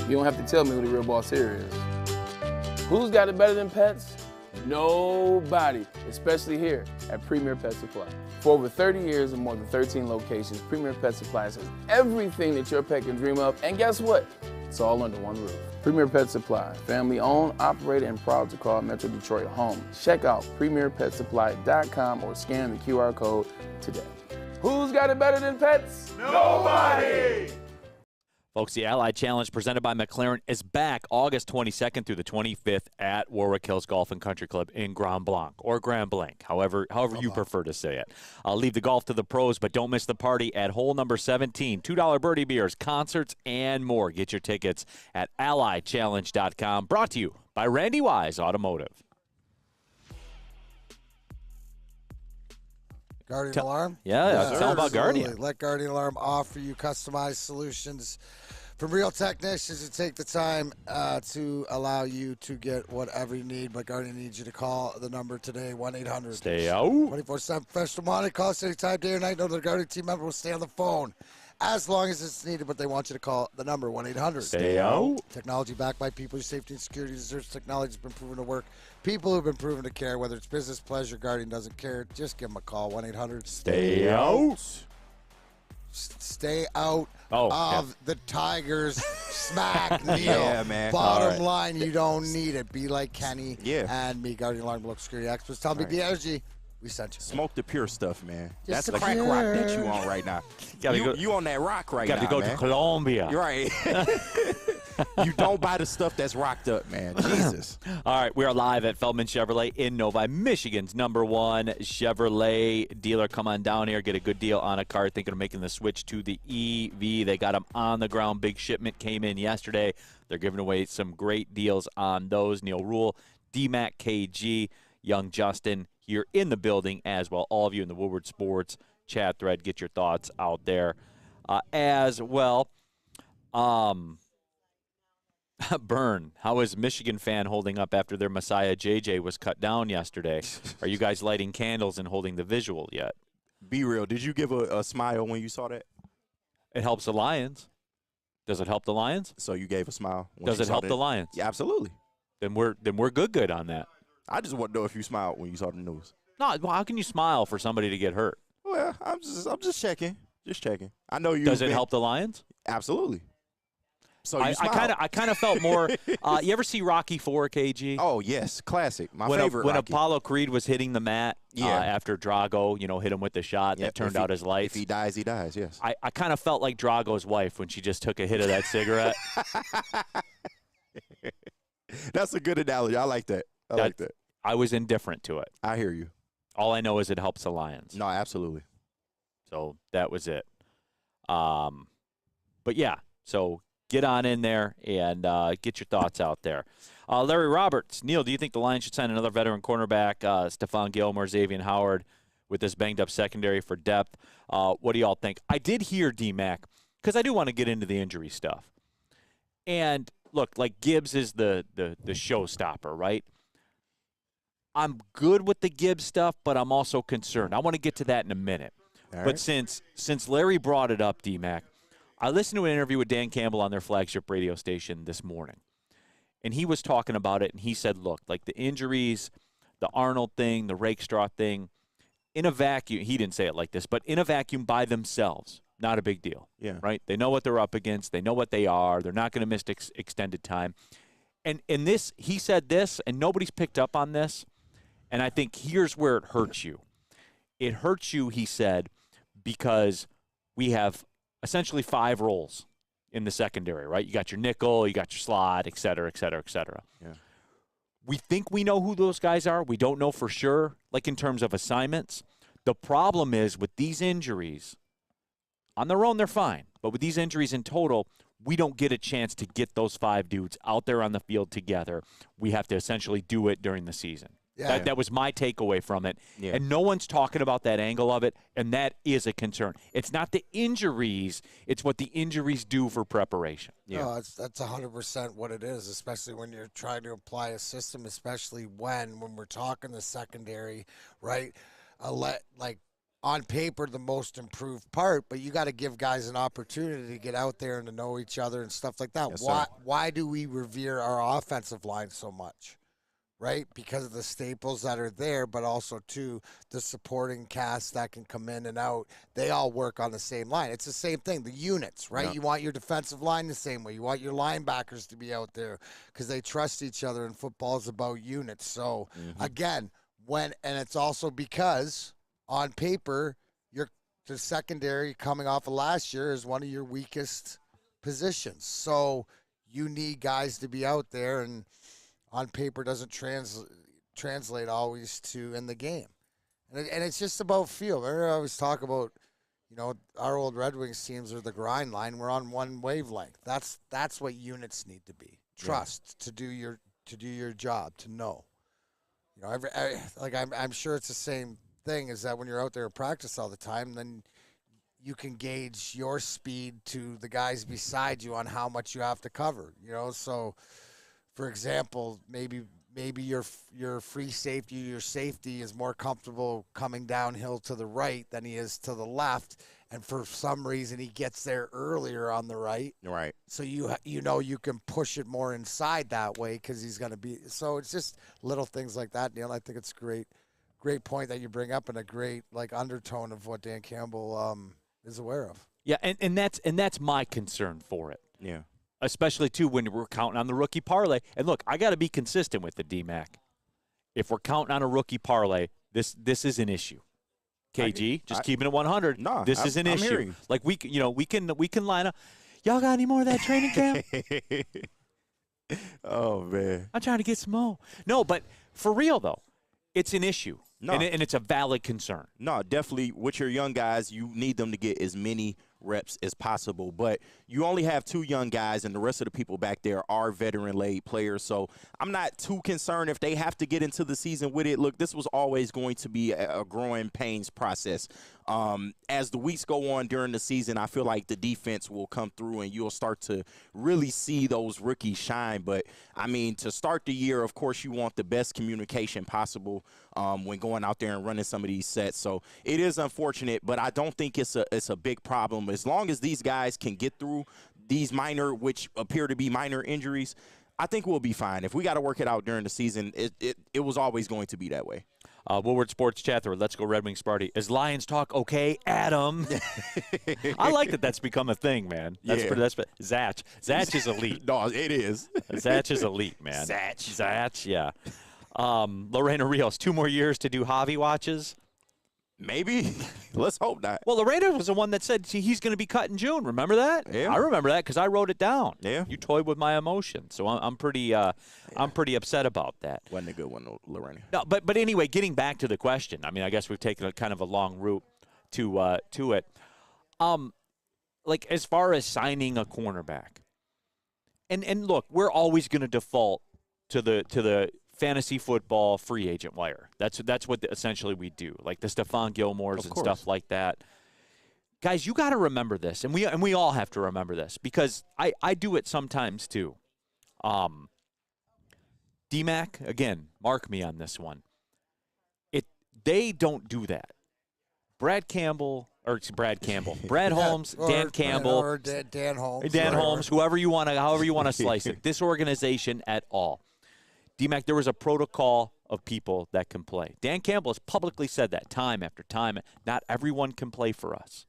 You don't have to tell me who the real boss here is. Who's got it better than pets? Nobody, especially here at Premier Pet Supply. For over 30 years and more than 13 locations, Premier Pet Supply has everything that your pet can dream of, and guess what? It's all under one roof. Premier Pet Supply, family owned, operated, and proud to call Metro Detroit home. Check out premierpetsupply.com or scan the QR code today. Who's got it better than pets? Nobody! Folks, the Allied Challenge presented by McLaren is back August 22nd through the 25th at Warwick Hills Golf and Country Club in Grand Blanc, or Grand Blanc, however you prefer to say it. Leave the golf to the pros, but don't miss the party at hole number 17. $2 birdie beers, concerts, and more. Get your tickets at alliedchallenge.com. Brought to you by Randy Wise Automotive. Guardian Alarm? Yeah, tell about Guardian. Let Guardian Alarm offer you customized solutions from real technicians who take the time to allow you to get whatever you need. But Guardian needs you to call the number today, 1-800. Stay out. 24/7 professional monitoring. Call us anytime, day or night. Know the Guardian team member will stay on the phone as long as it's needed, but they want you to call the number, 1-800. Stay out. Technology backed by people. Your safety and security deserves. Technology has been proven to work. People who've been proven to care, whether it's business, pleasure, Guardian doesn't care. Just give them a call, 1-800. Stay out. Stay out of the Tigers. Smack, Neil. Yeah, man. Bottom line, you don't need it. Be like Kenny and me, Guardian Alarm Local Security Experts. Tell me the energy. We sent you. Smoke the pure stuff, man. Just That's the crack rock that you on right now. You on that rock right now, Got to go man. to Colombia. You're right. You don't buy the stuff that's rocked up, man. Jesus. All right, we are live at Feldman Chevrolet in Novi, Michigan's #1 Chevrolet dealer. Come on down here, get a good deal on a car. Thinking of making the switch to the EV. They got them on the ground. Big shipment came in yesterday. They're giving away some great deals on those. Neil Rule, DMAC KG, young Justin here in the building as well. All of you in the Woodward Sports chat thread, get your thoughts out there as well. Burn, how is Michigan fan holding up after their Messiah JJ was cut down yesterday? Are you guys lighting candles and holding the visual yet? Be real. Did you give a smile when you saw that? It helps the Lions. Does it help the Lions? So you gave a smile. Does it help the Lions? Yeah, absolutely. Then we're good on that. I just want to know if you smiled when you saw the news. No, well, how can you smile for somebody to get hurt? Well, I'm just checking. Just checking. I know you. Does it help the Lions? Absolutely. So I kind of felt more. You ever see Rocky IV, KG? Oh yes, classic. My when favorite. When Rocky. Apollo Creed was hitting the mat after Drago, hit him with the shot that turned out his lights. If he dies, he dies. Yes. I kind of felt like Drago's wife when she just took a hit of that cigarette. That's a good analogy. I like that. I like that. I was indifferent to it. I hear you. All I know is it helps the Lions. No, absolutely. So that was it. But yeah, so get on in there and get your thoughts out there. Larry Roberts, Neil, do you think the Lions should sign another veteran cornerback, Stephon Gilmore, Xavier Howard, with this banged-up secondary for depth? What do y'all think? I did hear D-Mac, because I do want to get into the injury stuff. And, look, like Gibbs is the showstopper, right? I'm good with the Gibbs stuff, but I'm also concerned. I want to get to that in a minute. All But right. since Larry brought it up, D-Mac, I listened to an interview with Dan Campbell on their flagship radio station this morning. And he was talking about it, and he said, look, like the injuries, the Arnold thing, the Rakestraw thing, in a vacuum, he didn't say it like this, but in a vacuum by themselves, not a big deal. Yeah. Right? They know what they're up against. They know what they are. They're not going to miss extended time. And this, he said this, and nobody's picked up on this, and I think here's where it hurts you. It hurts you, he said, because we have essentially 5 roles in the secondary, right? You got your nickel, you got your slot, et cetera, et cetera, et cetera. Yeah. We think we know who those guys are. We don't know for sure, like in terms of assignments. The problem is with these injuries, on their own, they're fine. But with these injuries in total, we don't get a chance to get those 5 dudes out there on the field together. We have to essentially do it during the season. Yeah. That was my takeaway from it. Yeah. And no one's talking about that angle of it, and that is a concern. It's not the injuries, it's what the injuries do for preparation. Yeah. No, that's 100% what it is, especially when you're trying to apply a system, especially when we're talking the secondary, right? Like on paper, the most improved part, but you got to give guys an opportunity to get out there and to know each other and stuff like that. Yes, sir. Why do we revere our offensive line so much? Right? Because of the staples that are there, but also, too, the supporting cast that can come in and out. They all work on the same line. It's the same thing, the units, right? Yeah. You want your defensive line the same way. You want your linebackers to be out there because they trust each other, and football is about units. So, again, and it's also because, on paper, the secondary coming off of last year is one of your weakest positions. So, you need guys to be out there, and on paper doesn't translate always to in the game. And it's just about feel. I always talk about, our old Red Wings teams are the grind line. We're on one wavelength. That's what units need to be. Trust to do your job, to know. I'm sure it's the same thing, is that when you're out there in practice all the time, then you can gauge your speed to the guys beside you on how much you have to cover, so for example, maybe your free safety, your safety is more comfortable coming downhill to the right than he is to the left, and for some reason he gets there earlier on the right. Right. So you can push it more inside that way because he's going to be. So it's just little things like that, Neil. I think it's great point that you bring up, and a great undertone of what Dan Campbell is aware of. Yeah, and that's my concern for it. Yeah. Especially, too, when we're counting on the rookie parlay. And, look, I got to be consistent with the D-Mac. If we're counting on a rookie parlay, This is an issue. KG, just keeping it 100. No, this is an issue. Hearing. Like we can line up. Y'all got any more of that training camp? Oh man, I'm trying to get some more. No, but for real though, it's an issue. No. And it's a valid concern. No, definitely with your young guys, you need them to get as many reps as possible. But you only have 2 young guys, and the rest of the people back there are veteran-laid players. So I'm not too concerned if they have to get into the season with it. Look, this was always going to be a growing pains process. As the weeks go on during the season, I feel like the defense will come through and you'll start to really see those rookies shine. But, I mean, to start the year, of course, you want the best communication possible when going out there and running some of these sets. So it is unfortunate, but I don't think it's a big problem. As long as these guys can get through these minor, which appear to be minor injuries, I think we'll be fine. If we got to work it out during the season, it was always going to be that way. Woodward Sports Chat there. Let's go Red Wings Party. Is Lions talk okay, Adam? I like that. That's become a thing, man. That's Zach. Zach is elite. No, it is. Zach is elite, man. Zach, yeah. Lorena Rios, 2 more years to do Javi watches. Maybe. Let's hope not. Well, Lorena was the one that said he's going to be cut in June. Remember that? Yeah. I remember that because I wrote it down. Yeah. You toyed with my emotions, so I'm pretty upset about that. Wasn't a good one, Lorena. No, but anyway, getting back to the question. I mean, I guess we've taken a kind of a long route to it. Like as far as signing a cornerback, and look, we're always going to default to the fantasy football free agent wire. That's what essentially we do, like the Stephon Gilmores and stuff like that. Guys, you got to remember this, and we all have to remember this because I do it sometimes too. DMAC, again, mark me on this one. They don't do that. Brad Holmes, Dan Campbell, or Dan Holmes, Dan Holmes, however you want to slice it. This organization at all. DMAC, there was a protocol of people that can play. Dan Campbell has publicly said that time after time. Not everyone can play for us.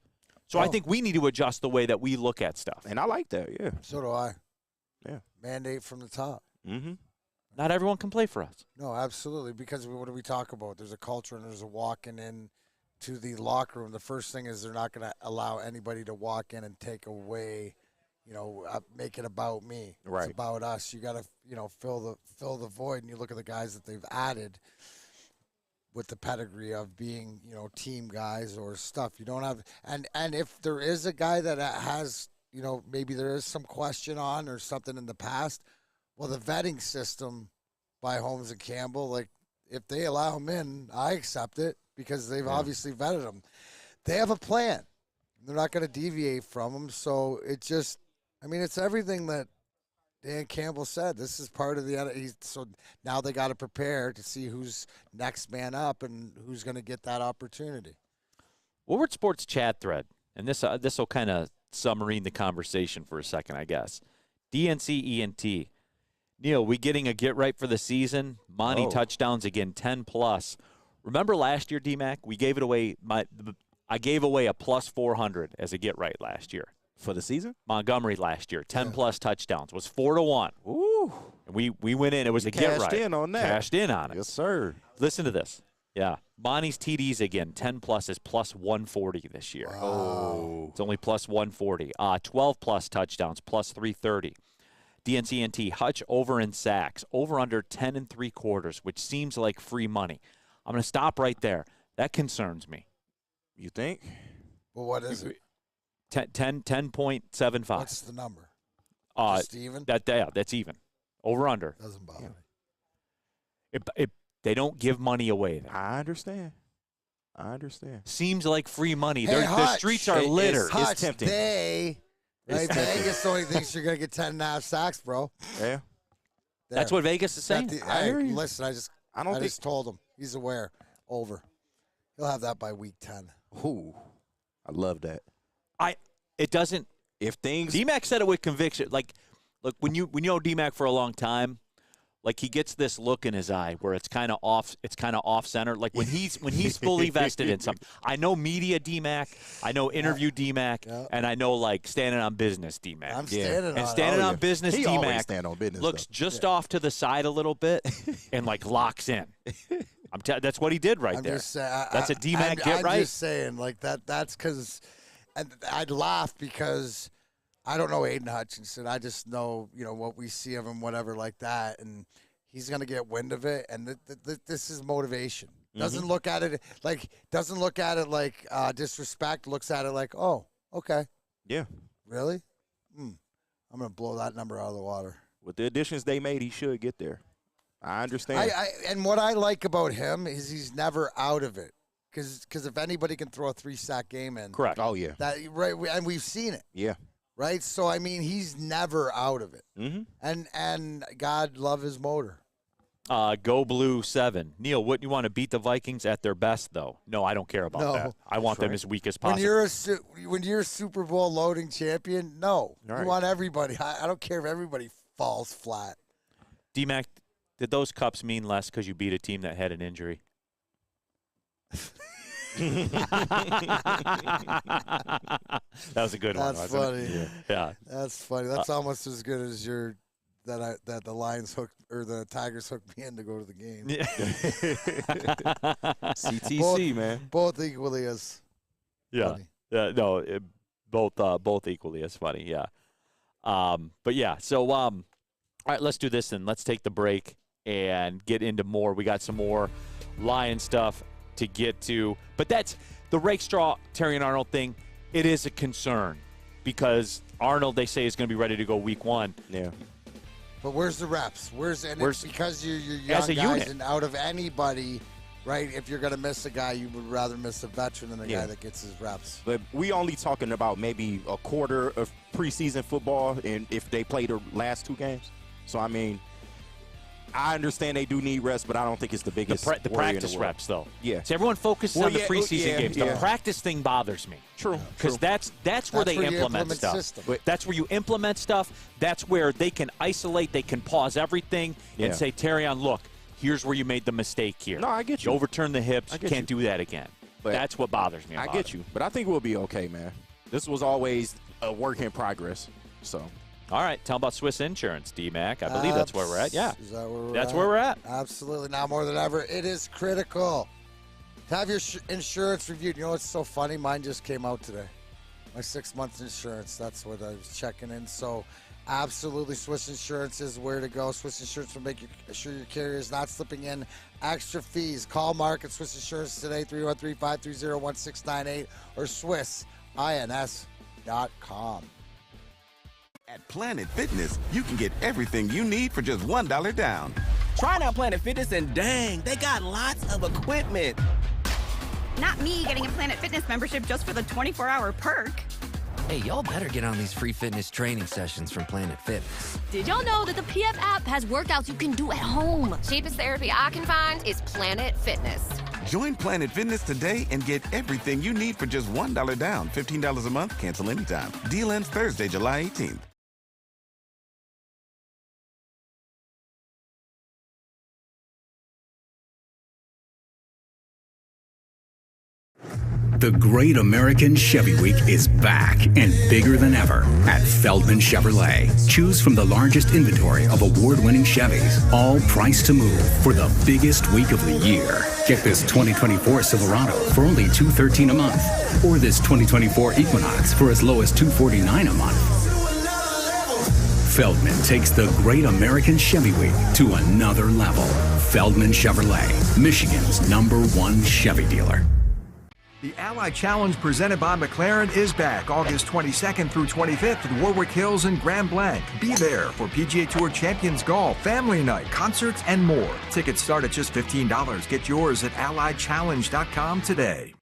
So I think we need to adjust the way that we look at stuff. And I like that, yeah. So do I. Yeah. Mandate from the top. Mm-hmm. Not everyone can play for us. No, absolutely. Because what do we talk about? There's a culture and there's a walking in to the locker room. The first thing is they're not going to allow anybody to walk in and take away, make it about me. Right. It's about us. You got to, fill the void. And you look at the guys that they've added with the pedigree of being, team guys or stuff. You don't have, and if there is a guy that has, maybe there is some question on or something in the past, well, the vetting system by Holmes and Campbell, like if they allow him in, I accept it because they've obviously vetted him. They have a plan. They're not going to deviate from him. So it's everything that Dan Campbell said. This is part of so now they got to prepare to see who's next man up and who's going to get that opportunity. Woodward Sports Chat thread, and this will kind of submarine the conversation for a second, I guess. DNC ENT. Neil, we getting a get right for the season? Monty touchdowns again, 10+. Remember last year, DMAC? We gave it away. I gave away a plus 400 as a get right last year. For the season? Montgomery last year, 10+ touchdowns. Was 4-1. Ooh. And we went in. It was a get right. Cashed in on that. Cashed in on it. Yes, sir. Listen to this. Yeah. Monty's TDs again, 10+ is plus 140 this year. Wow. Oh. It's only plus 140. 12+ touchdowns, plus 330. DNCNT, Hutch over in sacks, over under 10 3/4, which seems like free money. I'm going to stop right there. That concerns me. You think? Well, what is it? 10.75. What's the number? Just even? That's even. Over under. Doesn't bother me. They don't give money away there. I understand. Seems like free money. Hey, the streets are littered. It's tempting. Vegas only thinks you're going to get 10.5 sacks, bro. Yeah. There. That's what Vegas is saying. Listen, I just told him. He's aware. Over. He'll have that by week 10. Ooh. I love that. It doesn't. If things. DMAC said it with conviction. Like, look, when you know DMAC for a long time, like he gets this look in his eye where it's kind of off. It's kind of off center. Like when he's fully vested in something. I know media DMAC. I know interview DMAC, and I know like standing on business DMAC. I'm standing on. And standing on business he DMAC stand on business, looks just off to the side a little bit and like locks in. That's what he did right there. That's a D-Mac get right. I'm just saying, like, that's because I'd laugh because I don't know Aiden Hutchinson. I just know, what we see of him, whatever like that, and he's going to get wind of it, and this is motivation. Doesn't look at it like disrespect. Looks at it like, oh, okay. Yeah. Really? I'm going to blow that number out of the water. With the additions they made, he should get there. I understand. And what I like about him is he's never out of it. Because if anybody can throw a 3-sack game in. Correct. Oh, yeah. Right, and we've seen it. Yeah. Right? So, I mean, he's never out of it. Mm-hmm. And God love his motor. Go Blue 7. Neil, wouldn't you want to beat the Vikings at their best, though? No, I don't care about that. I want them as weak as possible. When you're a Super Bowl loading champion, no. Right. You want everybody. I don't care if everybody falls flat. D-Mac, did those cups mean less because you beat a team that had an injury? That was a good one. That's funny. Yeah. That's funny. That's almost as good as that the Lions hooked or the Tigers hooked me in to go to the game. Yeah. CTC, man. Both equally as funny. Both equally as funny. Yeah. But yeah. So all right, let's do this then. Let's take the break and get into more. We got some more Lion stuff to get to, but that's the Rakestraw Terrion Arnold thing. It is a concern because Arnold, they say, is going to be ready to go week 1. Yeah. But where's the reps? Because you're young as a guys, unit. And out of anybody, right? If you're going to miss a guy, you would rather miss a veteran than a guy that gets his reps. But we only talking about maybe a quarter of preseason football, and if they play the last 2 games. So I mean, I understand they do need rest, but I don't think it's the biggest. The practice reps, though. Yeah. So everyone focuses on the preseason games. The practice thing bothers me. True. Because that's where they implement stuff. System. That's where you implement stuff. That's where they can isolate. They can pause everything and say, Terrion, look, here's where you made the mistake here. No, I get you. You overturn the hips. You can't do that again. But that's what bothers me. I get you. But I think we'll be okay, man. This was always a work in progress. So. All right, tell them about Swiss Insurance, D-Mac. I believe that's where we're at. Yeah, is that where that's where we're at. Absolutely, now more than ever, it is critical to have your insurance reviewed. You know what's so funny? Mine just came out today. My 6 months insurance. That's what I was checking in. So, absolutely, Swiss Insurance is where to go. Swiss Insurance will make sure your carrier is not slipping in extra fees. Call Mark at Swiss Insurance today, 313-530-1698 or SwissINS.com. At Planet Fitness, you can get everything you need for just $1 down. Try out Planet Fitness and dang, they got lots of equipment. Not me getting a Planet Fitness membership just for the 24-hour perk. Hey, y'all better get on these free fitness training sessions from Planet Fitness. Did y'all know that the PF app has workouts you can do at home? Cheapest therapy I can find is Planet Fitness. Join Planet Fitness today and get everything you need for just $1 down. $15 a month, cancel anytime. Deal ends Thursday, July 18th. The Great American Chevy Week is back and bigger than ever at Feldman Chevrolet. Choose from the largest inventory of award-winning Chevys, all priced to move for the biggest week of the year. Get this 2024 Silverado for only $213 a month, or this 2024 Equinox for as low as $249 a month. Feldman takes the Great American Chevy Week to another level. Feldman Chevrolet, Michigan's #1 Chevy dealer. The Ally Challenge presented by McLaren is back August 22nd through 25th at Warwick Hills and Grand Blanc. Be there for PGA Tour Champions Golf, Family Night, concerts, and more. Tickets start at just $15. Get yours at allychallenge.com today.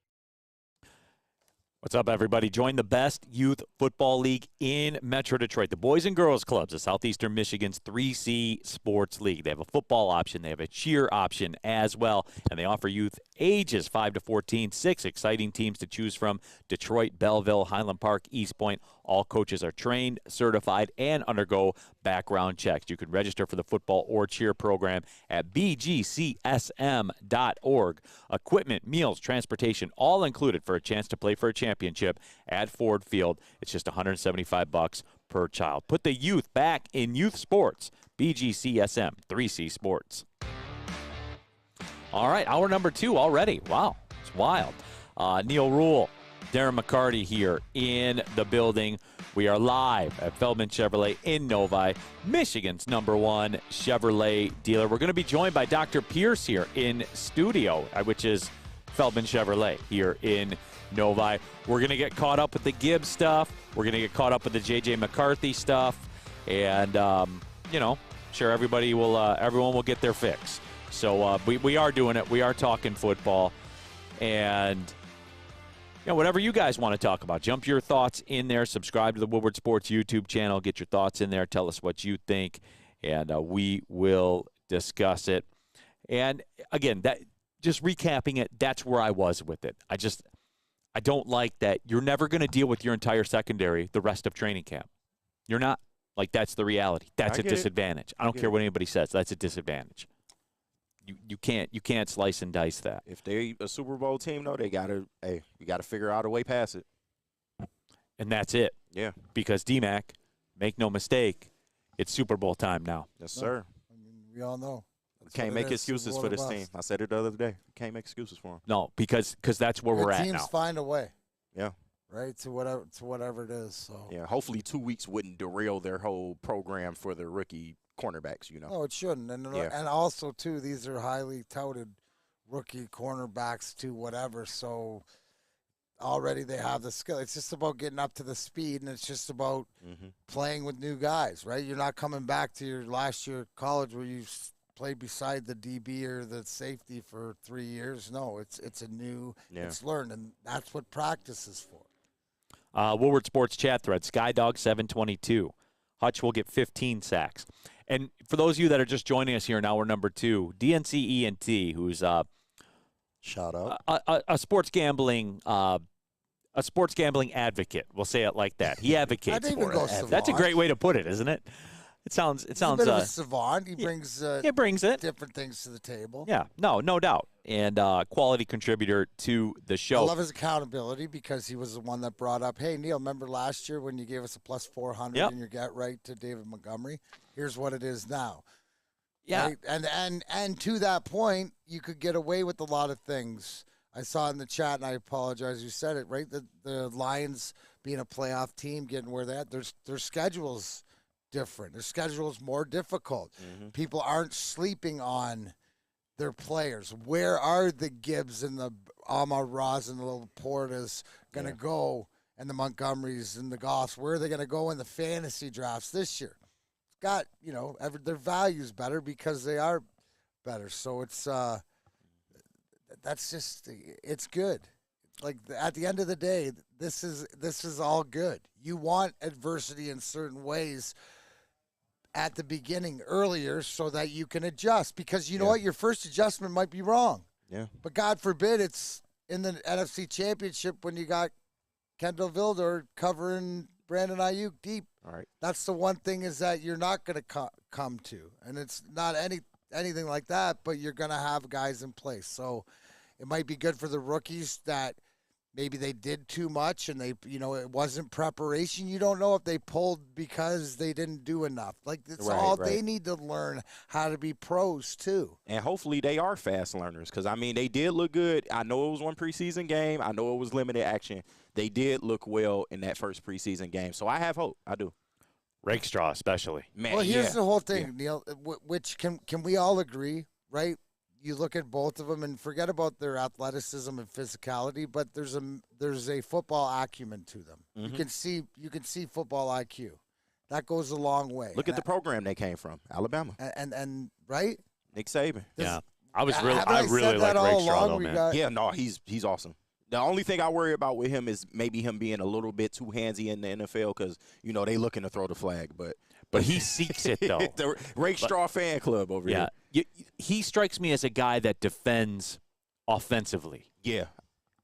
What's up, everybody? Join the best youth football league in Metro Detroit. The Boys and Girls Clubs of Southeastern Michigan's 3C Sports League. They have a football option. They have a cheer option as well. And they offer youth ages 5 to 14. 6 exciting teams to choose from. Detroit, Belleville, Highland Park, East Point. All coaches are trained, certified, and undergo background checks. You can register for the football or cheer program at bgcsm.org. Equipment, meals, transportation, all included for a chance to play for a championship at Ford Field. It's just $175 per child. Put the youth back in youth sports. BGCSM 3C Sports. All right, hour number 2 already. Wow, it's wild. Neil Rule, Darren McCarty here in the building. We are live at Feldman Chevrolet in Novi, Michigan's #1 Chevrolet dealer. We're going to be joined by Dr. Pierce here in studio, which is Feldman Chevrolet here in Novi. We're going to get caught up with the Gibbs stuff. We're going to get caught up with the J.J. McCarthy stuff. And, sure everyone will get their fix. So we are doing it. We are talking football. And whatever you guys want to talk about, jump your thoughts in there. Subscribe to the Woodward Sports YouTube channel. Get your thoughts in there. Tell us what you think, and we will discuss it. And, again, just recapping it, that's where I was with it. I don't like that you're never going to deal with your entire secondary the rest of training camp. You're not. Like, that's the reality. That's a disadvantage. I don't care what anybody says. That's a disadvantage. You can't slice and dice that. If they a Super Bowl team, though, you gotta figure out a way past it. And that's it. Yeah. Because D-Mac, make no mistake, it's Super Bowl time now. Yes, sir. I mean, we all know. Can't make excuses for this team. I said it the other day. Can't make excuses for them. No, because that's where we're at now. Teams find a way. Yeah. Right, to whatever it is. So yeah, hopefully 2 weeks wouldn't derail their whole program for the rookie cornerbacks, No, it shouldn't. And also, too, these are highly touted rookie cornerbacks to whatever. So already they have the skill. It's just about getting up to the speed, and it's just about playing with new guys, right? You're not coming back to your last year of college where you played beside the DB or the safety for 3 years. No, it's it's learned, and that's what practice is for. Woodward Sports chat thread, Skydog722. Hutch will get 15 sacks. And for those of you that are just joining us here in hour number 2, DNC ENT, who's shout out a sports gambling advocate. We'll say it like that. He advocates for it. That's a great way to put it, isn't it? It sounds. He's a bit of a savant. He brings different things to the table. Yeah, no doubt. And quality contributor to the show. I love his accountability because he was the one that brought up, hey, Neil, remember last year when you gave us a plus 400 in your get right to David Montgomery? Here's what it is now. Yeah. Right? And to that point, you could get away with a lot of things. I saw in the chat, and I apologize, you said it, right? The Lions being a playoff team, getting where they're at, their schedule's different. Their schedule's more difficult. People aren't sleeping on their players. Where are the Gibbs and the Amon-Ras and the Laportas going to go, and the Montgomerys and the Goffs? Where are they going to go in the fantasy drafts this year? It's got, their value's better because they are better. So it's it's good. Like, at the end of the day, this is all good. You want adversity in certain ways at the beginning earlier so that you can adjust, because you know what, your first adjustment might be wrong. Yeah. But God forbid it's in the NFC Championship when you got Kendall Vildor covering Brandon Ayuk deep. All right. That's the one thing is that you're not going to come to, and it's not anything like that, but you're going to have guys in place. So it might be good for the rookies that maybe they did too much and they, it wasn't preparation. You don't know if they pulled because they didn't do enough. Like, it's they need to learn how to be pros too. And hopefully they are fast learners, because, they did look good. I know it was one preseason game. I know it was limited action. They did look well in that first preseason game. So I have hope. I do. Rakestraw especially. Man, well, here's the whole thing, Neil, which can we all agree, right? You look at both of them and forget about their athleticism and physicality, but there's a football acumen to them. You can see football IQ. That goes a long way. Look at the program they came from, Alabama. And right? Nick Saban. Yeah. I really like Rakestraw though, man. He's awesome. The only thing I worry about with him is maybe him being a little bit too handsy in the NFL, because, they looking to throw the flag, but he seeks it, though. The Rakestraw fan club over here. He strikes me as a guy that defends offensively. Yeah.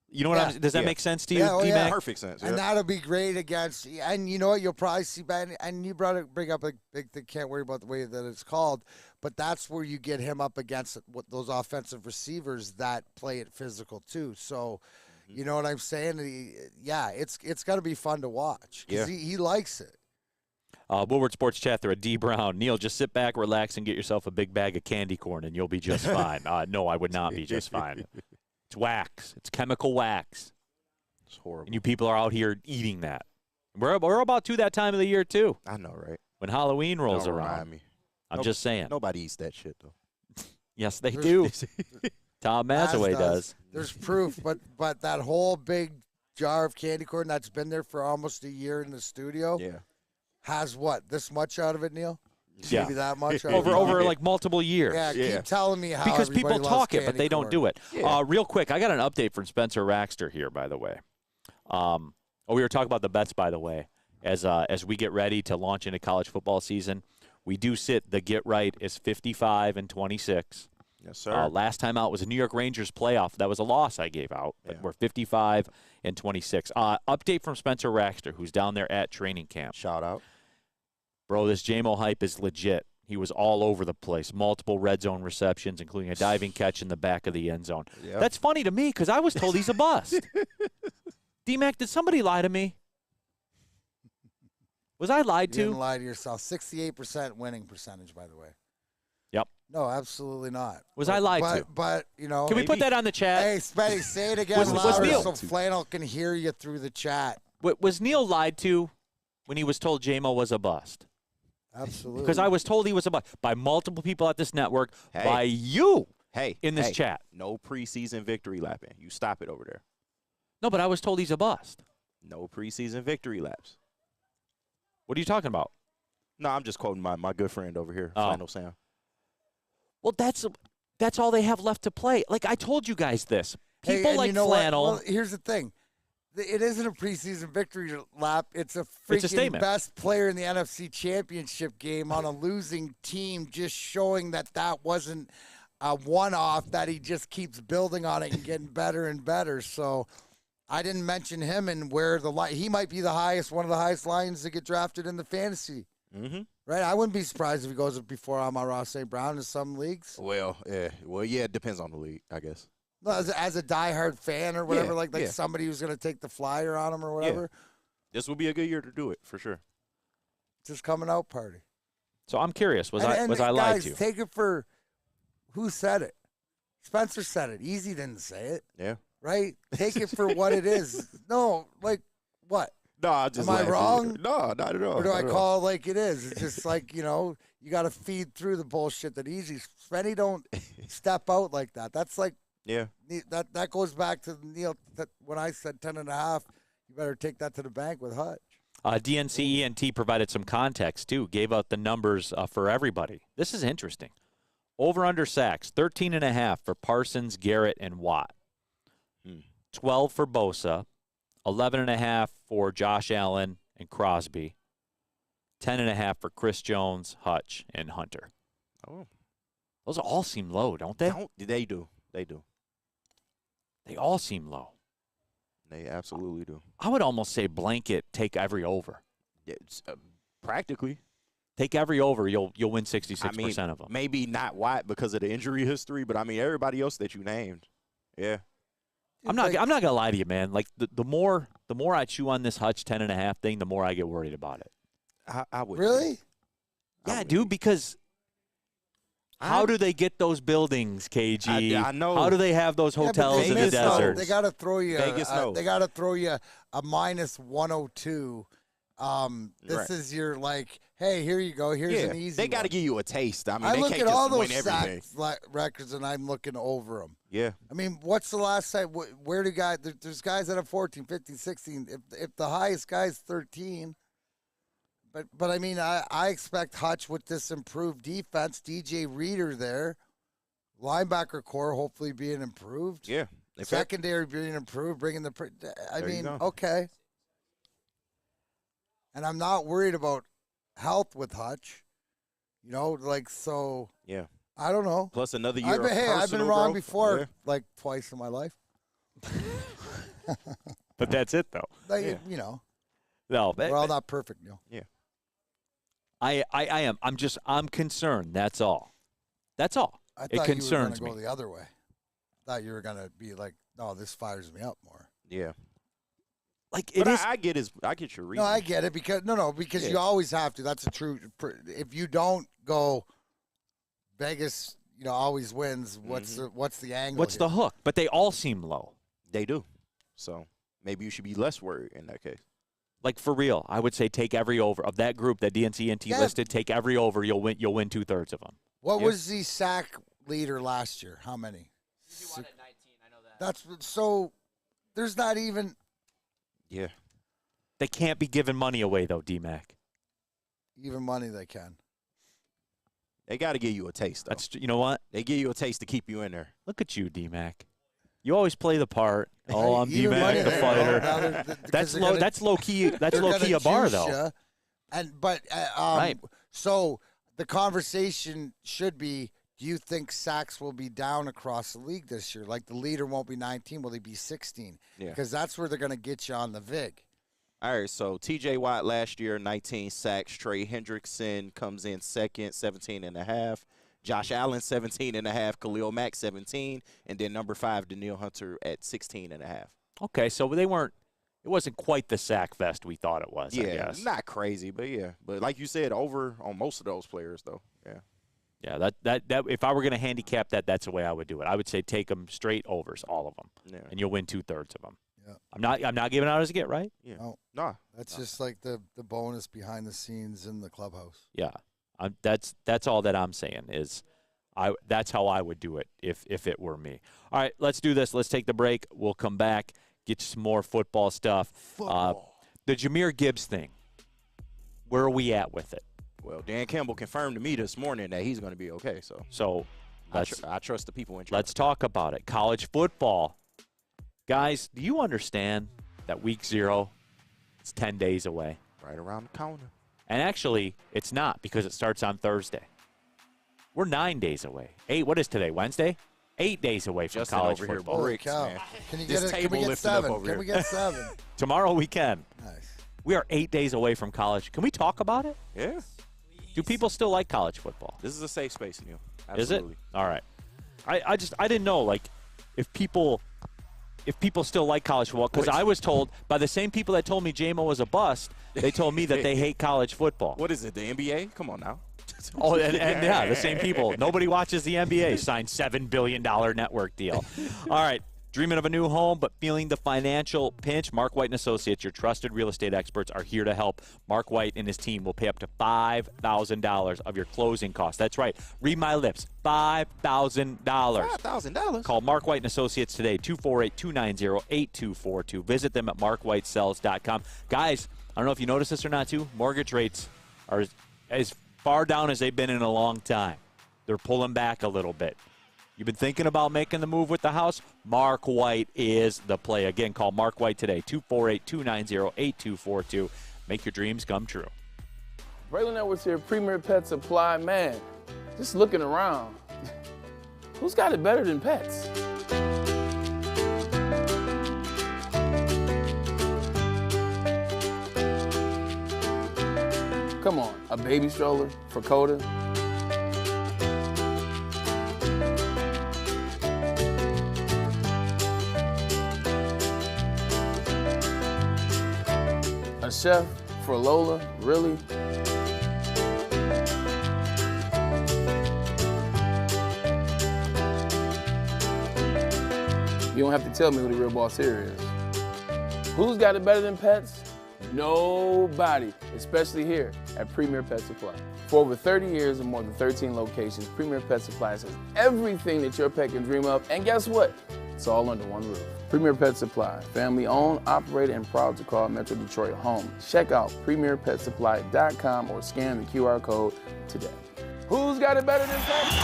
You know what does that make sense to you, D-Mac? Perfect sense. And that'll be great against, and you know what, you'll probably see, and you bring up a big thing, can't worry about the way that it's called, but that's where you get him up against those offensive receivers that play it physical too. So, you know what I'm saying? It's got to be fun to watch, because he likes it. Woodward Sports Chat there at D Brown. Neil, just sit back, relax, and get yourself a big bag of candy corn, and you'll be just fine. No, I would not be just fine. It's wax. It's chemical wax. It's horrible. And you people are out here eating that. We're about to that time of the year, too. I know, right? When Halloween rolls Don't around. remind me. I'm just saying. Nobody eats that shit, though. Yes, they do. Tom Mazaway does. There's proof, but that whole big jar of candy corn that's been there for almost a year in the studio has what? This much out of it, Neil? Yeah. Maybe that much out over like multiple years. Yeah, keep telling me how because everybody people loves talk it, but they don't corn. do it. Real quick, I got an update from Spencer Raxter here, by the way. We were talking about the bets, by the way, as we get ready to launch into college football season. We do sit the get right is 55-26. Yes, sir. Last time out was a New York Rangers playoff. That was a loss I gave out. But we're 55-26. Update from Spencer Raxter, who's down there at training camp. Shout out. Bro, this JMO hype is legit. He was all over the place. Multiple red zone receptions, including a diving catch in the back of the end zone. Yep. That's funny to me because I was told he's a bust. D-Mac, did somebody lie to me? Was I lied You to? didn't lie to yourself. 68% winning percentage, by the way. Yep. No, absolutely not. Was I lied to? But, you know. Can we put that on the chat? Hey, Spenny, say it again louder so Flannel can hear you through the chat. Was Neil lied to when he was told JMO was a bust? Absolutely. Because I was told he was a bust by multiple people at this network, by you in this chat. No preseason victory lapping. You stop it over there. No, but I was told he's a bust. No preseason victory laps. What are you talking about? No, I'm just quoting my good friend over here, Flannel Sam. Well, that's all they have left to play. Like, I told you guys this. People like you know Flannel. Well, here's the thing. It isn't a preseason victory lap. It's a freaking statement. best player in the NFC Championship game on a losing team, just showing that wasn't a one-off, that he just keeps building on it and getting better and better. So I didn't mention him and where he might be one of the highest Lions to get drafted in the fantasy. Mm-hmm. Right? I wouldn't be surprised if he goes before Amon-Ra St. Brown in some leagues. Well, yeah. It depends on the league, I guess. No, as a diehard fan or whatever, Yeah, somebody who's going to take the flyer on him or whatever. Yeah. This will be a good year to do it, for sure. Just coming out party. So I'm curious. Was I lied guys, to? Take it for who said it. Spencer said it. Easy didn't say it. Yeah. Right? Take it for what it is. No, like what? No, I just Am I wrong? No, not at all. Or do I call it like it is? It's just like, you got to feed through the bullshit that Easy. Spenny don't step out like that. That's like, yeah. That goes back to Neil when I said 10.5. You better take that to the bank with Hutch. DNCENT provided some context, too, gave out the numbers for everybody. This is interesting. Over-under sacks, 13.5 for Parsons, Garrett, and Watt. 12 for Bosa. 11.5 for Josh Allen and Crosby. 10.5 for Chris Jones, Hutch, and Hunter. Oh. Those all seem low, don't they? They do. They do. They all seem low. They absolutely do. I would almost say blanket, take every over. It's, practically. Take every over, you'll win 66% of them. Maybe not Watt because of the injury history, but everybody else that you named. Yeah. I'm not gonna lie to you, man. Like the more I chew on this Hutch 10.5 thing, the more I get worried about it. I would. Really? Yeah, dude, because how do they get those buildings, KG? I know. How do they have those hotels in the desert? They got to throw you. Vegas, no. They got to throw you a minus 102. This Right. is your hey, here you go. Here's an easy. They got to give you a taste. I mean, I they look can't at all just those win everything. records and I'm looking over them. Yeah. I mean, what's the last time? Where do guys? There's guys that have 14, 15, 16. If the highest guy's 13. But I mean, I expect Hutch with this improved defense, DJ Reader there, linebacker core hopefully being improved. Yeah. Secondary being improved, bringing the. Okay. And I'm not worried about health with Hutch. So. Yeah. I don't know. Plus another year. I've been wrong growth. before, twice in my life. But that's it, though. No, we're all not perfect, Neil. Yeah. I am. I'm concerned. That's all. That's all. It concerns me. Go the other way. I thought you were gonna be like, no, this fires me up more. Yeah. Like it but is. I get your reason. No, I get it because you always have to. That's a true. If you don't go, Vegas, always wins. What's the angle? What's the hook? But they all seem low. They do. So maybe you should be less worried in that case. Like for real, I would say take every over of that group that DNCNT listed. Take every over. You'll win 2/3 of them. What was the sack leader last year? How many? He won at 19. I know that. That's so. There's not even. Yeah. They can't be giving money away though, D-Mac. Even money they can. They got to give you a taste. Though. That's you know what? They give you a taste to keep you in there. Look at you, D-Mac. You always play the part. Oh, I'm D-Mac, the fighter. That's low key. That's low key a bar though. Right. So the conversation should be: do you think sacks will be down across the league this year? Like the leader won't be 19, will he be 16? Yeah. Because that's where they're going to get you on the VIG. All right, so T.J. Watt last year, 19 sacks. Trey Hendrickson comes in second, 17.5. Josh Allen, 17.5. Khalil Mack, 17. And then number 5, Daniil Hunter at 16.5. Okay, so it wasn't quite the sack fest we thought it was, I guess. Not crazy, but yeah. But like you said, over on most of those players, though. Yeah. Yeah, that if I were going to handicap that, that's the way I would do it. I would say take them straight overs, all of them, and you'll win 2/3 of them. Yeah. I'm not giving out as a get, right? Yeah. No. That's just like the bonus behind the scenes in the clubhouse. Yeah. That's all that I'm saying is that's how I would do it if it were me. All right, let's do this. Let's take the break. We'll come back, get some more football stuff. The Jahmyr Gibbs thing, where are we at with it? Well, Dan Campbell confirmed to me this morning that he's going to be okay. So I trust the people in charge. Let's talk about it. College football. Guys, do you understand that week 0, it's 10 days away? Right around the corner. And actually, it's not because it starts on Thursday. We're 9 days away. 8, what is today, Wednesday? 8 days away from Justin college over football. Here, bricks, man. Can we get 7? Can we get 7? Tomorrow we can. Nice. We are 8 days away from college. Can we talk about it? Yeah. Do people still like college football? This is a safe space, Neil. Is it? All right. I didn't know, like, if people still like college football, because I was told by the same people that told me J-Mo was a bust, they told me that they hate college football. What is it, the NBA? Come on now. Oh, and yeah, the same people. Nobody watches the NBA. Signed $7 billion network deal. All right. Dreaming of a new home but feeling the financial pinch? Mark White & Associates, your trusted real estate experts, are here to help. Mark White and his team will pay up to $5,000 of your closing costs. That's right. Read my lips. $5,000. $5,000? Call Mark White & Associates today, 248-290-8242. Visit them at markwhitesells.com. Guys, I don't know if you noticed this or not, too. Mortgage rates are as far down as they've been in a long time. They're pulling back a little bit. You've been thinking about making the move with the house? Mark White is the play. Again, call Mark White today, 248-290-8242. Make your dreams come true. Braylon Edwards here, Premier Pet Supply. Man, just looking around, who's got it better than pets? Come on, a baby stroller for Coda? A chef for Lola? Really? You don't have to tell me who the real boss here is. Who's got it better than pets? Nobody, especially here at Premier Pet Supply. For over 30 years and more than 13 locations, Premier Pet Supply has everything that your pet can dream of, and guess what? It's all under one roof. Premier Pet Supply, family owned, operated, and proud to call Metro Detroit home. Check out premierpetsupply.com or scan the QR code today. Who's got it better than pets?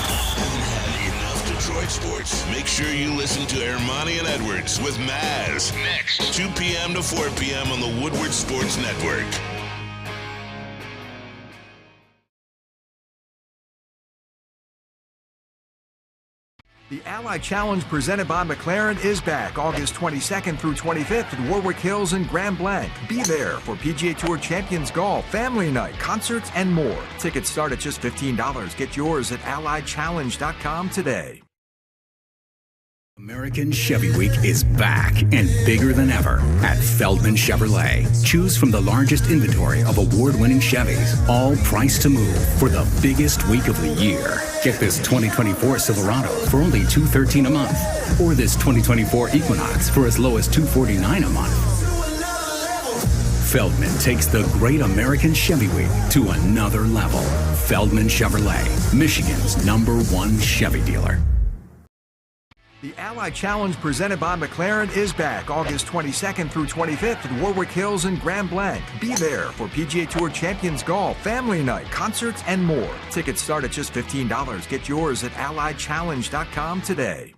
Enough Detroit sports. Make sure you listen to Ermanni and Edwards with Maz next, 2 p.m. to 4 p.m. on the Woodward Sports Network. The Ally Challenge presented by McLaren is back August 22nd through 25th at Warwick Hills and Grand Blanc. Be there for PGA Tour Champions Golf, Family Night, concerts, and more. Tickets start at just $15. Get yours at allychallenge.com today. American Chevy Week is back and bigger than ever at Feldman Chevrolet. Choose from the largest inventory of award-winning Chevys, all priced to move for the biggest week of the year. Get this 2024 Silverado for only $213 a month, or this 2024 Equinox for as low as $249 a month. Feldman takes the great American Chevy Week to another level. Feldman Chevrolet, Michigan's #1 Chevy dealer. The Ally Challenge presented by McLaren is back August 22nd through 25th at Warwick Hills and Grand Blanc. Be there for PGA Tour Champions Golf, Family Night, concerts, and more. Tickets start at just $15. Get yours at allychallenge.com today.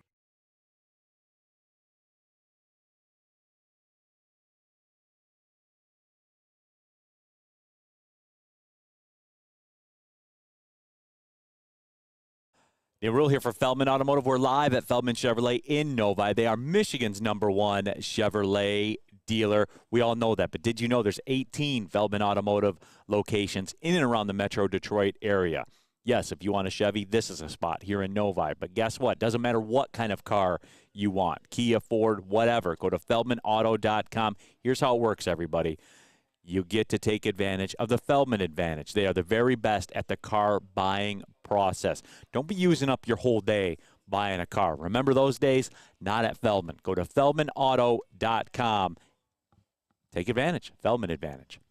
We're here for Feldman Automotive. We're live at Feldman Chevrolet in Novi. They are Michigan's #1 Chevrolet dealer. We all know that, but did you know there's 18 Feldman Automotive locations in and around the Metro Detroit area? Yes, if you want a Chevy, this is a spot here in Novi. But guess what? Doesn't matter what kind of car you want. Kia, Ford, whatever. Go to feldmanauto.com. Here's how it works, everybody. You get to take advantage of the Feldman advantage. They are the very best at the car buying process. Don't be using up your whole day buying a car. Remember those days? Not at Feldman. Go to feldmanauto.com. Take advantage. Feldman advantage.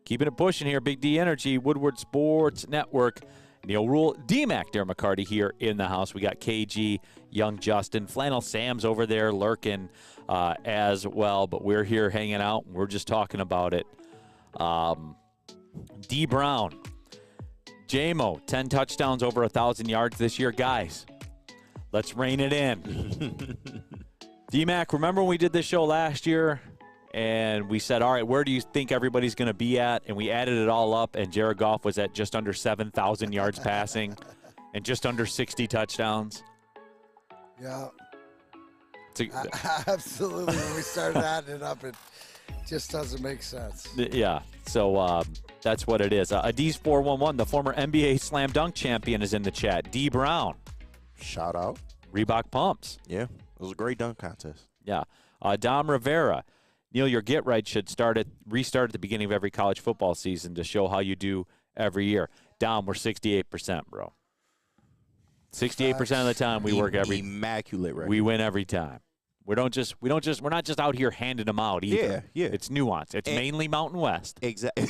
Keeping it pushing here. Big D Energy, Woodward Sports Network. Neil Rule, D-Mac, Darren McCarty here in the house. We got KG, Young Justin, Flannel Sam's over there lurking as well. But we're here hanging out. We're just talking about it. D. Brown, J-Mo, 10 touchdowns, over 1,000 yards this year. Guys, let's rein it in. D-Mac, remember when we did this show last year? And we said, all right, where do you think everybody's going to be at? And we added it all up, and Jared Goff was at just under 7,000 yards passing and just under 60 touchdowns. Yeah. Absolutely. When we started adding it up, it just doesn't make sense. Yeah. So that's what it is. Adiz 411, the former NBA Slam Dunk champion, is in the chat. D. Brown. Shout out. Reebok pumps. Yeah. It was a great dunk contest. Yeah. Dom Rivera. Neil, your Get Right should restart at the beginning of every college football season to show how you do every year. Dom, we're 68%, bro. 68% of the time we work every immaculate record. We win every time. We're not just out here handing them out either. Yeah. It's nuance. It's mainly Mountain West. Exactly.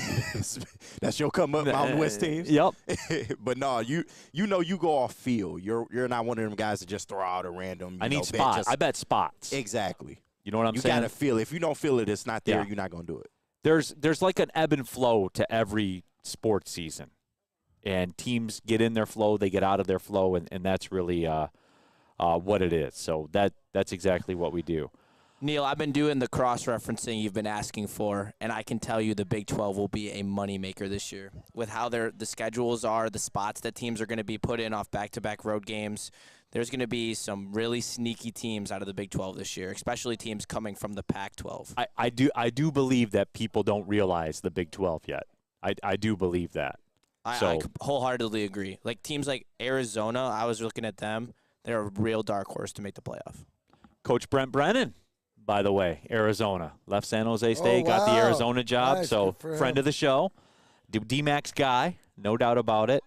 That's your come up Mountain West teams. Yep. But no, you go off field. You're not one of them guys that just throw out a random. I need spots. I bet spots. Exactly. You know what I'm saying? You got to feel it. If you don't feel it, it's not there. You're not going to do it. There's like an ebb and flow to every sports season. And teams get in their flow, they get out of their flow, and that's really what it is. So that's exactly what we do. Neil, I've been doing the cross-referencing you've been asking for, and I can tell you the Big 12 will be a moneymaker this year. With how the schedules are, the spots that teams are going to be put in off back-to-back road games, there's going to be some really sneaky teams out of the Big 12 this year, especially teams coming from the Pac-12. I do believe that people don't realize the Big 12 yet. I do believe that. I wholeheartedly agree. Like teams like Arizona, I was looking at them. They're a real dark horse to make the playoff. Coach Brent Brennan, by the way, Arizona. Left San Jose State, got the Arizona job. Nice, so friend of the show. D-Mac's guy, no doubt about it.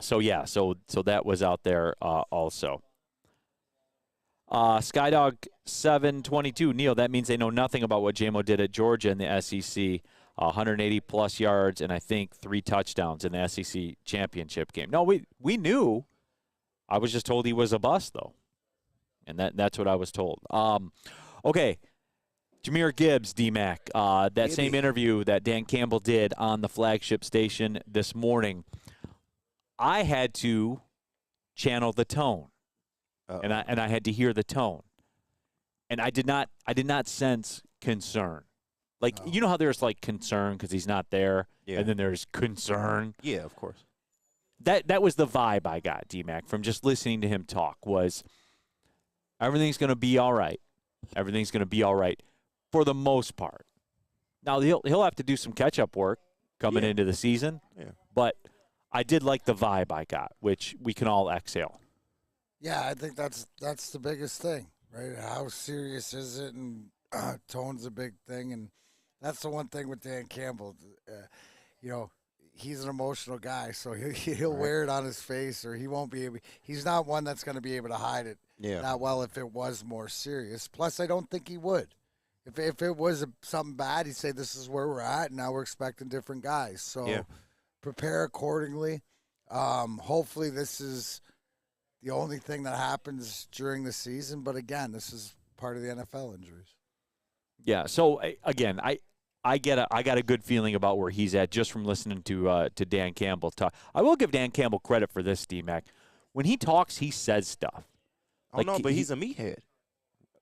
So that was out there also. Skydog 722, Neil, that means they know nothing about what JMO did at Georgia in the SEC. 180-plus yards and I think 3 touchdowns in the SEC championship game. No, we knew. I was just told he was a bust, though. And that's what I was told. Okay, Jahmyr Gibbs, D-Mac, that same interview that Dan Campbell did on the flagship station this morning, I had to channel the tone. And I had to hear the tone. And I did not sense concern. Like, you know how there's, like, concern because he's not there, and then there's concern? Yeah, of course. That was the vibe I got, D-Mac, from just listening to him talk, was everything's going to be all right. Everything's going to be all right for the most part. Now, he'll have to do some catch-up work coming into the season, but I did like the vibe I got, which we can all exhale. Yeah, I think that's the biggest thing, right? How serious is it? And tone's a big thing, and that's the one thing with Dan Campbell. You know, he's an emotional guy, so he'll wear it on his face, or he won't be able. He's not one that's going to be able to hide it that well if it was more serious. Plus, I don't think he would. If it was something bad, he'd say, "This is where we're at, and now we're expecting different guys." So prepare accordingly. Hopefully, this is the only thing that happens during the season. But again, this is part of the NFL injuries. Yeah. So again, I got a good feeling about where he's at just from listening to Dan Campbell talk. I will give Dan Campbell credit for this, D-Mac. When he talks, he says stuff. Oh, no, but he's a meathead.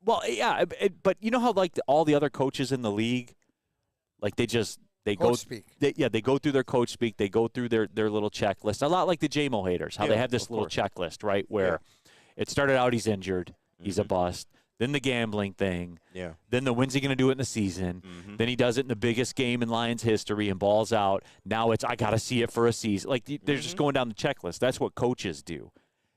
Well, yeah, but you know how like all the other coaches in the league, like they go speak. They go through their coach speak. They go through their little checklist. A lot like the JMO haters, how they have this little checklist, right? Where it started out he's injured, he's a bust. Then the gambling thing. Yeah. Then the when's he going to do it in the season? Then he does it in the biggest game in Lions history and balls out. Now it's I got to see it for a season. Like they're just going down the checklist. That's what coaches do.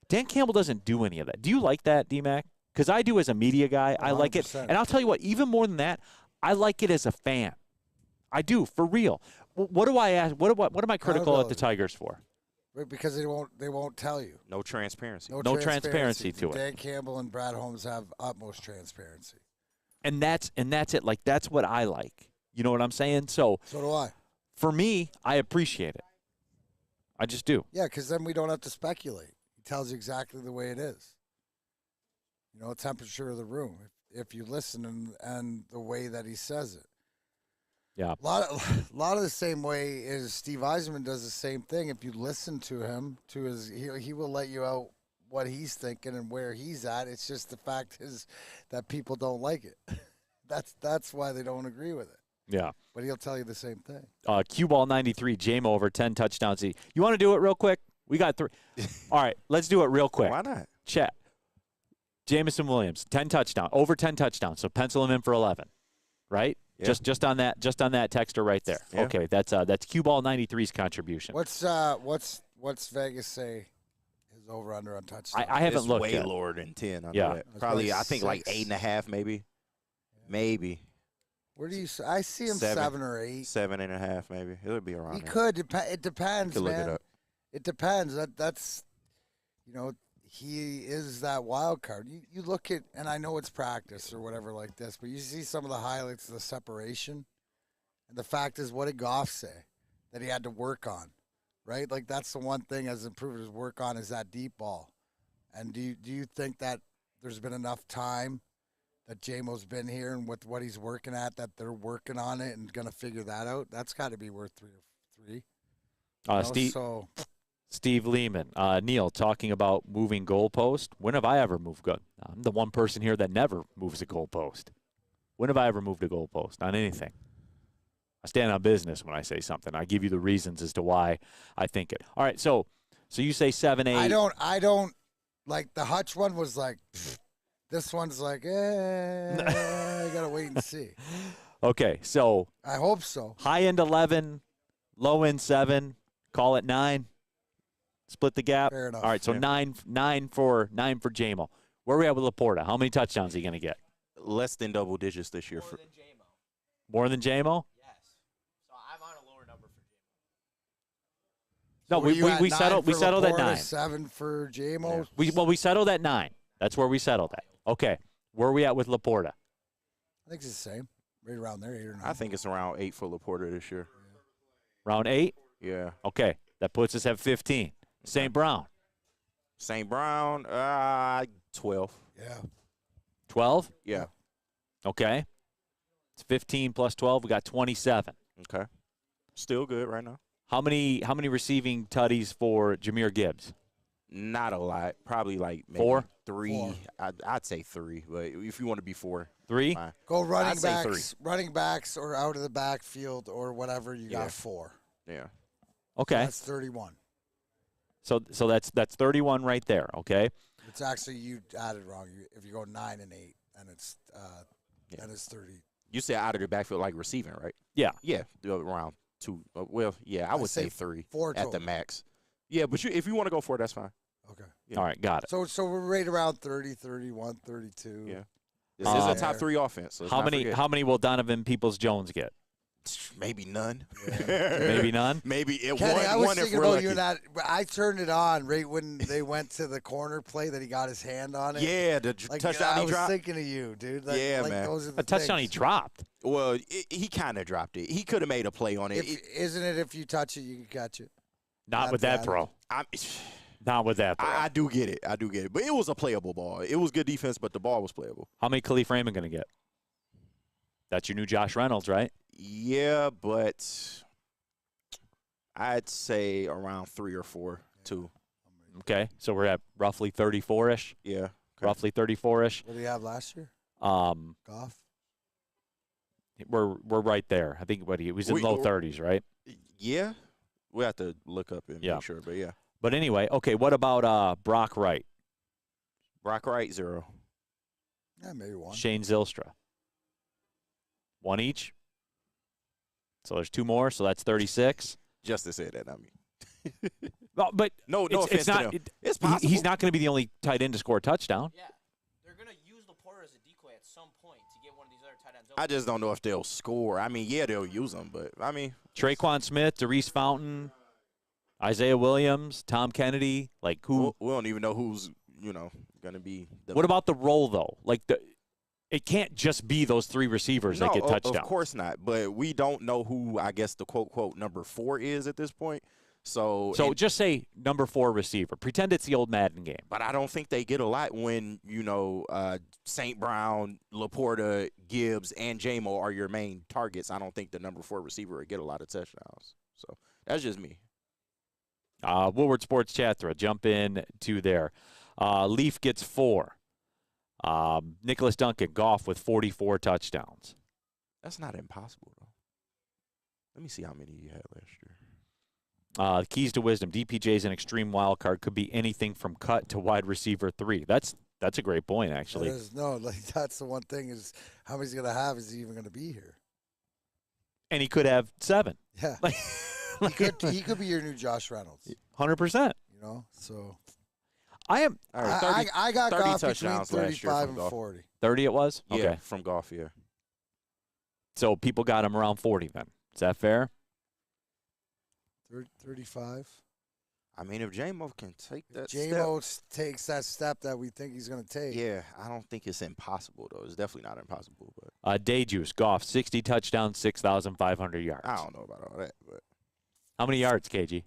Dan Campbell doesn't do any of that. Do you like that, D-Mac? Because I do as a media guy. 100%. I like it. And I'll tell you what, even more than that, I like it as a fan. I do, for real. What do I ask? What am I critical at the Tigers for? Because they won't tell you. No transparency. No transparency to it. Dan Campbell and Brad Holmes have utmost transparency. And that's it. Like that's what I like. You know what I'm saying? So do I. For me, I appreciate it. I just do. Yeah, because then we don't have to speculate. He tells you exactly the way it is. You know, temperature of the room. If you listen and the way that he says it. Yeah. A lot of the same way is Steve Eisman does the same thing. If you listen to him, he will let you out what he's thinking and where he's at. It's just the fact is that people don't like it. That's why they don't agree with it. Yeah. But he'll tell you the same thing. Q-Ball 93, JMO over 10 touchdowns. You want to do it real quick? We got 3. All right, let's do it real quick. Why not? Chat. Jamison Williams, 10 touchdowns, over 10 touchdowns. So pencil him in for 11, right? Yeah. Just on that texter right there. Yeah. Okay, that's Q-Ball 93's contribution. What's Vegas say his over under on touchdowns? I haven't looked way yet. lower than 10. Yeah, probably I think like 8.5 maybe. Maybe. Where do you? I see him 7 or 8. 7.5 maybe. It'll be around. He there. could. It depends, man. Look it up. It depends. That's he is that wild card. You look at, and I know it's practice or whatever like this, but you see some of the highlights of the separation. And the fact is, what did Goff say that he had to work on, right? Like that's the one thing as improvers work on is that deep ball. And do you think that there's been enough time that JMO's been here and with what he's working at that they're working on it and going to figure that out? That's got to be worth 3 or 3. Steve Lehman, Neil, talking about moving goalpost. When have I ever moved good? I'm the one person here that never moves a goalpost. When have I ever moved a goalpost on anything? I stand on business when I say something. I give you the reasons as to why I think it. All right, so you say 7, 8. I don't like the Hutch one was like, this one's like, I gotta wait and see. Okay, so I hope so. High end 11, low end 7. Call it 9. Split the gap. Fair enough. All right, so 9 for JMO. Where are we at with Laporta? How many touchdowns is he going to get? Less than double digits this year. More than JMO? Yes. So I'm on a lower number for JMO. No, we settled at 9. 7 for JMO. We settled at 9. That's where we settled at. Okay, where are we at with Laporta? I think it's the same, right around there, 8 or 9. I think it's around 8 for Laporta this year. Round 8? Yeah. Okay, that puts us at 15. St. Brown. 12. Yeah. 12? Yeah. Okay. It's 15 plus 12. We got 27. Okay. Still good right now. How many receiving tutties for Jahmyr Gibbs? Not a lot. Probably like maybe 4? 3. I'd say 3, but if you want to be 4. 3? Fine. Go running backs or out of the backfield or whatever, you got 4. Yeah. Okay. So that's 31. So that's 31 right there, okay? It's actually you added wrong. If you go 9 and 8, and it's 30. You said out of the backfield like receiving, right? Yeah. Yeah, around 2. I would say 3 4 at the max. Yeah, but if you want to go for it, that's fine. Okay. Yeah. All right, got it. So we're right around 30, 31, 32. Yeah. This is a top 3 offense. So how many will Donovan Peoples-Jones get? Maybe none. Maybe none? Maybe it Kenny, I was one if thinking we're about lucky. you and that. I turned it on right when they went to the corner play that he got his hand on it. Yeah, the touchdown he dropped. I was thinking of you, dude. Yeah, man. Those are the A touchdown he things. dropped. Well, he kind of dropped it. He could have made a play on it. Isn't it if you touch it, you can catch it? Not with that throw. Not with that throw. I do get it. But it was a playable ball. It was good defense, but the ball was playable. How many Khalif Raymond going to get? That's your new Josh Reynolds, right? Yeah, but I'd say around 3 or 4, too. Okay, so we're at roughly 34-ish. Yeah. Okay. Roughly 34-ish. What did he have last year? Goff? We're right there. I think he was in low 30s, right? Yeah. We have to look up and make sure, but yeah. But anyway, okay, what about Brock Wright? Brock Wright, 0. Yeah, maybe 1. Shane Zylstra. 1 each. So there's 2 more, so that's 36. Just to say that, I mean. Well, but no offense to them. It's possible. He's not going to be the only tight end to score a touchdown. Yeah, they're going to use Laporta as a decoy at some point to get one of these other tight ends open. I just don't know if they'll score. I mean, yeah, they'll use them, but, I mean. Traquan Smith, Darius Fountain, Isaiah Williams, Tom Kennedy. Like, who? We don't even know who's, going to be. What about the role, though? Like, it can't just be those 3 receivers that get touchdowns. Of course not. But we don't know who, I guess, the quote number 4 is at this point. So just say number 4 receiver. Pretend it's the old Madden game. But I don't think they get a lot when, St. Brown, Laporta, Gibbs, and J-Mo are your main targets. I don't think the number 4 receiver would get a lot of touchdowns. So that's just me. Woodward Sports Chat thread. Jump in to there. Leaf gets 4. Nicholas Duncan, Goff with 44 touchdowns. That's not impossible, though. Let me see how many you had last year. Keys to wisdom. DPJ is an extreme wild card. Could be anything from cut to wide receiver 3. That's a great point, actually. That's the one thing is how many he's going to have. Is he even going to be here? And he could have 7. Yeah. He could be your new Josh Reynolds. 100%. So. I am. All right, 30, I got 30 Goff touchdowns between last year 35 from and Goff. 40. 30 it was? Yeah, okay. from Goff, yeah. So people got him around 40 then. Is that fair? 35. I mean, if J-Mo can take that J-Mo takes that step that we think he's going to take. Yeah, I don't think it's impossible, though. It's definitely not impossible. But Day Juice, Goff, 60 touchdowns, 6,500 yards. I don't know about all that. But how many yards, KG?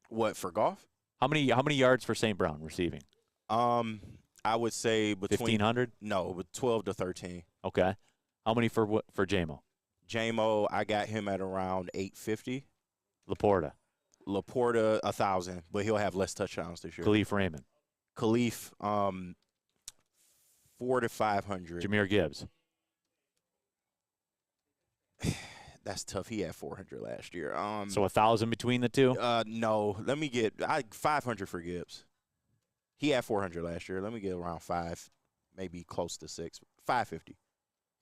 What, for Goff? How many yards for St. Brown receiving? I would say between 1,500? No, with 12 to 13. Okay. How many for J-Mo? J-Mo, I got him at around 850. Laporta, 1,000, but he'll have less touchdowns this year. Khalif Raymond, 400 to 500. Jahmyr Gibbs. That's tough. He had 400 last year. So 1,000 between the two? No. Let me get 500 for Gibbs. He had 400 last year. Let me get around 5, maybe close to 6. 550.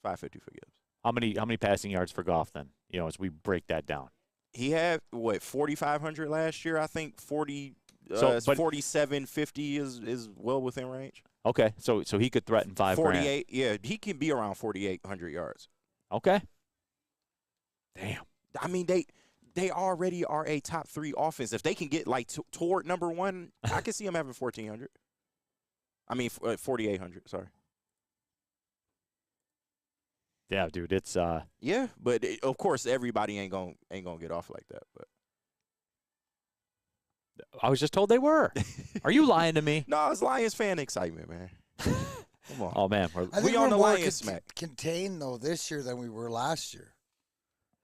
550 for Gibbs. How many passing yards for Goff then? As we break that down. He had 4,500 last year. I think 4750 is well within range. Okay, so he could threaten 5 grand. 48. Yeah, he can be around 4,800 yards. Okay. Damn. I mean, they already are a top 3 offense. If they can get toward number 1, I can see them having 1,400. I mean 4,800. Sorry. Yeah, dude, it's yeah, but of course everybody ain't gonna get off like that. But I was just told they were. Are you lying to me? No, it's Lions fan excitement, man. Come on. Oh man, we on the Lions smack. Contained though this year than we were last year,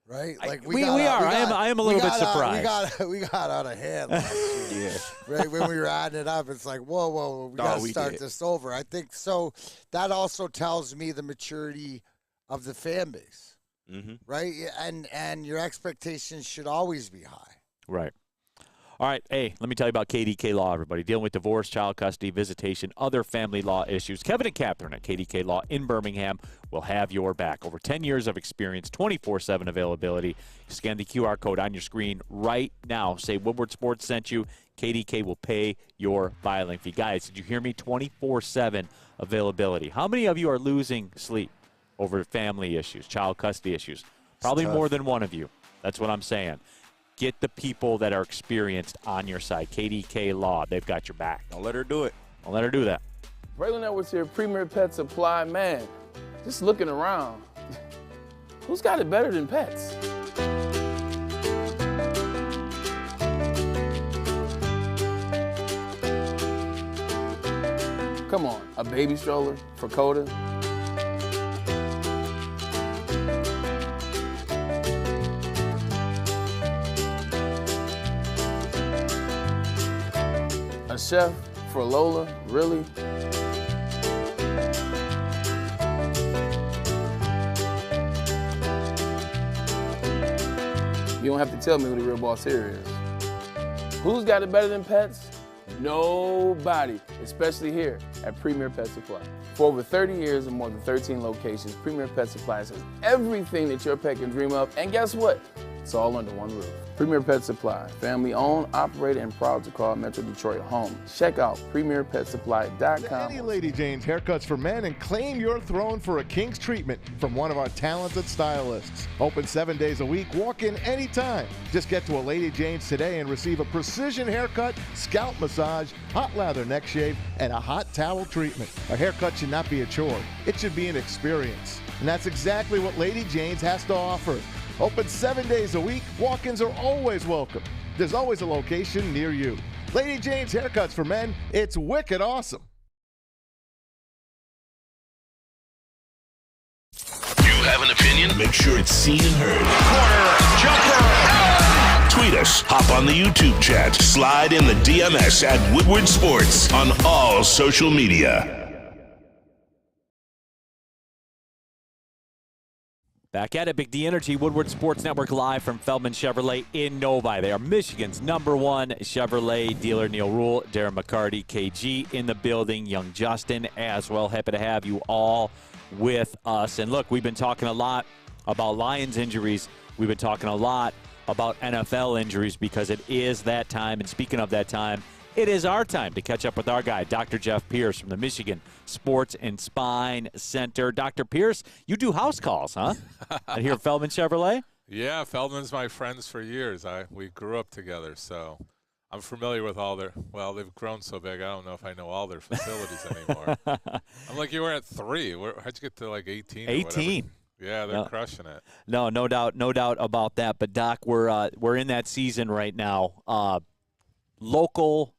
right? Like we are. I am a little bit surprised. We got out of hand last year. Yeah. Right when we were adding it up, it's like whoa, we got to start this over. I think so. That also tells me the maturity of the fan base, right? And your expectations should always be high. Right. All right, hey, let me tell you about KDK Law, everybody. Dealing with divorce, child custody, visitation, other family law issues. Kevin and Catherine at KDK Law in Birmingham will have your back. Over 10 years of experience, 24/7 availability. Scan the QR code on your screen right now. Say Woodward Sports sent you. KDK will pay your filing fee. Guys, did you hear me? 24/7 availability. How many of you are losing sleep over family issues, child custody issues? Probably more than one of you. That's what I'm saying. Get the people that are experienced on your side. KDK Law, they've got your back. Don't let her do it. Don't let her do that. Braylon Edwards here, Premier Pet Supply. Man, just looking around, who's got it better than pets? Come on, a baby stroller for Coda? A chef for Lola? Really? You don't have to tell me who the real boss here is. Who's got it better than pets? Nobody, especially here at Premier Pet Supply. For over 30 years and more than 13 locations, Premier Pet Supply has everything that your pet can dream of, and guess what? It's all under one roof. Premier Pet Supply, family owned, operated, and proud to call Metro Detroit home. Check out premierpetsupply.com. Any Lady Jane's Haircuts for Men and claim your throne for a king's treatment from one of our talented stylists. Open 7 days a week, walk in anytime. Just get to a Lady Jane's today and receive a precision haircut, scalp massage, hot lather neck shave, and a hot towel treatment. A haircut should not be a chore. It should be an experience. And that's exactly what Lady Jane's has to offer. Open 7 days a week. Walk-ins are always welcome. There's always a location near you. Lady Jane's Haircuts for Men. It's wicked awesome. You have an opinion? Make sure it's seen and heard. Corner, jumper! Tweet us, hop on the YouTube chat, slide in the DMS at Woodward Sports on all social media. Back at it, Big D Energy, Woodward Sports Network, live from Feldman Chevrolet in Novi. They are Michigan's #1 Chevrolet dealer. Neil Rule, Darren McCarty, KG in the building, young Justin as well. Happy to have you all with us. And look, we've been talking a lot about Lions injuries. We've been talking a lot about NFL injuries because it is that time. And speaking of that time, it is our time to catch up with our guy, Dr. Jeff Pierce from the Michigan Sports and Spine Center. Dr. Pierce, you do house calls, huh? Here at Feldman Chevrolet? Yeah, Feldman's my friends for years. We grew up together, so I'm familiar with all their, well, they've grown so big, I don't know if I know all their facilities anymore. I'm like, you were at 3. How'd you get to like 18? 18. Yeah, they're crushing it. No doubt about that. But, Doc, we're in that season right now. Local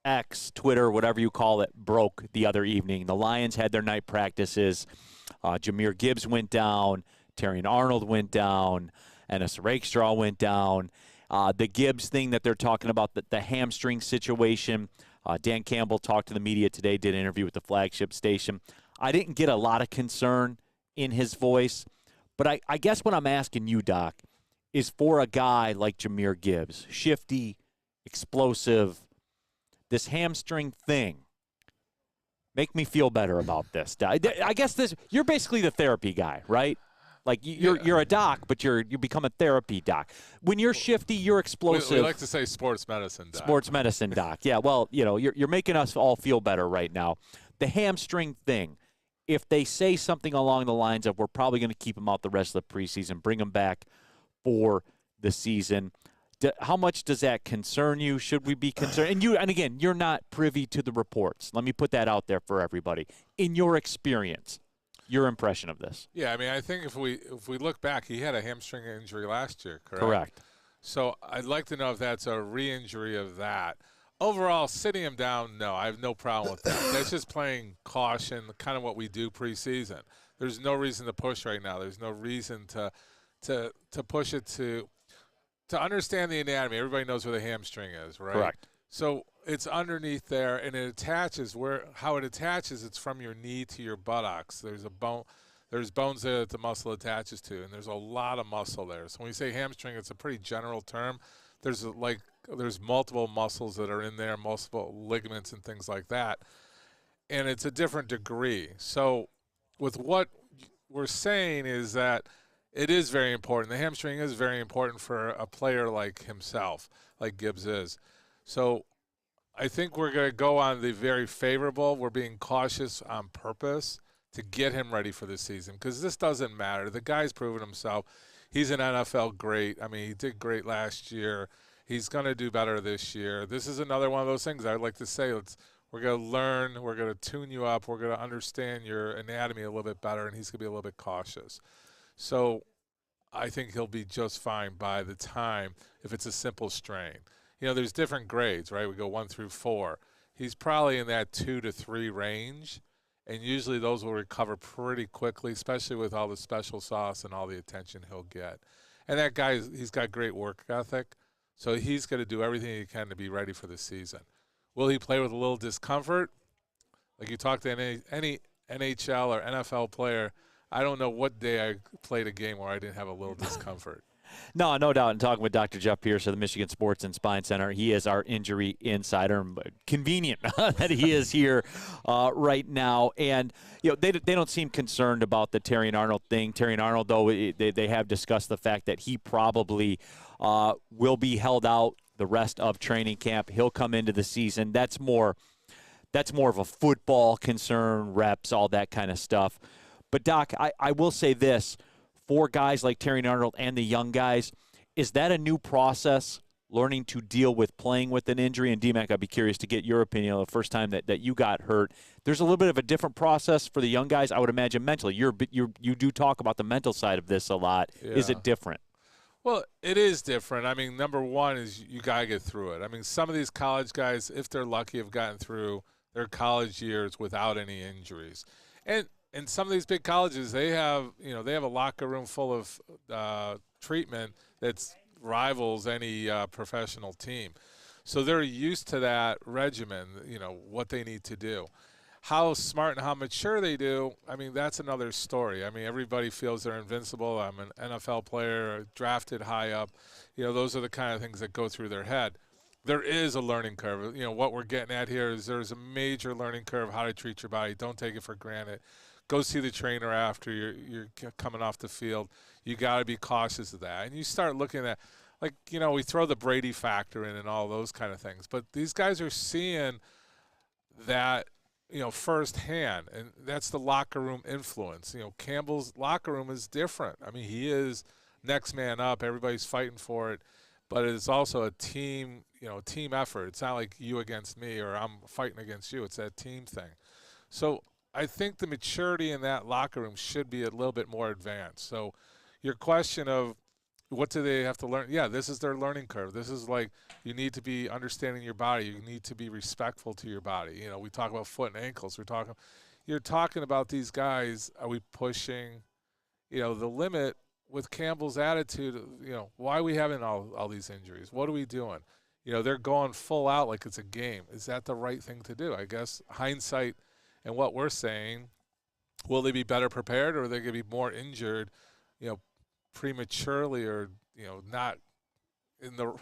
X, Twitter, whatever you call it, broke the other evening. The Lions had their night practices. Jahmyr Gibbs went down. Terrion Arnold went down. Ennis Rakestraw went down. The Gibbs thing that they're talking about, the hamstring situation, Dan Campbell talked to the media today, did an interview with the flagship station. I didn't get a lot of concern in his voice, but I guess what I'm asking you, Doc, is for a guy like Jahmyr Gibbs, shifty, explosive, this hamstring thing, make me feel better about this. I guess you're basically the therapy guy, right? Like you're a doc, but you become a therapy doc. When you're shifty, you're explosive. We like to say sports medicine doc. Sports medicine doc. Yeah, well, you're making us all feel better right now. The hamstring thing, if they say something along the lines of we're probably going to keep him out the rest of the preseason, bring him back for the season, how much does that concern you? Should we be concerned? And again, you're not privy to the reports. Let me put that out there for everybody. In your experience, your impression of this. Yeah, I mean, I think if we look back, he had a hamstring injury last year, correct? Correct. So I'd like to know if that's a re-injury of that. Overall, sitting him down, no, I have no problem with that. That's just playing caution, kind of what we do preseason. There's no reason to push right now. There's no reason to push it to understand the anatomy. Everybody knows where the hamstring is, right? Correct. So it's underneath there, and it attaches. How it attaches, it's from your knee to your buttocks. There's a bone. There's bones there that the muscle attaches to, and there's a lot of muscle there. So when we say hamstring, it's a pretty general term. There's multiple muscles that are in there, multiple ligaments and things like that, and it's a different degree. So with what we're saying is that it is very important. The hamstring is very important for a player like himself, like Gibbs is. So I think we're going to go on the very favorable. We're being cautious on purpose to get him ready for the season because this doesn't matter. The guy's proven himself. He's an NFL great. I mean, he did great last year. He's going to do better this year. This is another one of those things I'd like to say. We're going to learn. We're going to tune you up. We're going to understand your anatomy a little bit better, and he's going to be a little bit cautious. So I think he'll be just fine by the time if it's a simple strain. You know, there's different grades, right? We go 1 through 4. He's probably in that 2 to 3 range, and usually those will recover pretty quickly, especially with all the special sauce and all the attention he'll get. And that guy, he's got great work ethic, so he's going to do everything he can to be ready for the season. Will he play with a little discomfort? Like you talk to any NHL or NFL player, I don't know what day I played a game where I didn't have a little discomfort. No doubt. And talking with Dr. Jeff Pierce of the Michigan Sports and Spine Center, he is our injury insider. Convenient that he is here right now. And you know they don't seem concerned about the Terrion Arnold thing. Terrion Arnold, though, they have discussed the fact that he probably will be held out the rest of training camp. He'll come into the season. That's more of a football concern, reps, all that kind of stuff. But Doc, I will say this. For guys like Terrion Arnold and the young guys, is that a new process, learning to deal with playing with an injury? And D-Mac, I'd be curious to get your opinion on the first time that you got hurt. There's a little bit of a different process for the young guys, I would imagine, mentally. You do talk about the mental side of this a lot. Yeah. Is it different? Well, it is different. I mean, number one is you got to get through it. I mean, some of these college guys, if they're lucky, have gotten through their college years without any injuries. And some of these big colleges, they have a locker room full of treatment that rivals any professional team. So they're used to that regimen, what they need to do. How smart and how mature they do, I mean, that's another story. I mean, everybody feels they're invincible. I'm an NFL player, drafted high up. Those are the kind of things that go through their head. There is a learning curve. What we're getting at here is there's a major learning curve how to treat your body. Don't take it for granted. Go see the trainer after you're coming off the field. You got to be cautious of that. And you start looking at, we throw the Brady factor in and all those kind of things. But these guys are seeing that, firsthand, and that's the locker room influence. Campbell's locker room is different. I mean, he is next man up. Everybody's fighting for it. But it's also a team, team effort. It's not like you against me or I'm fighting against you. It's that team thing. So I think the maturity in that locker room should be a little bit more advanced. So your question of what do they have to learn? Yeah, this is their learning curve. This is like you need to be understanding your body. You need to be respectful to your body. We talk about foot and ankles. You're talking about these guys. Are we pushing, the limit with Campbell's attitude? Why are we having all these injuries? What are we doing? They're going full out like it's a game. Is that the right thing to do? I guess hindsight. And what we're saying, will they be better prepared or are they going to be more injured, prematurely or, not in the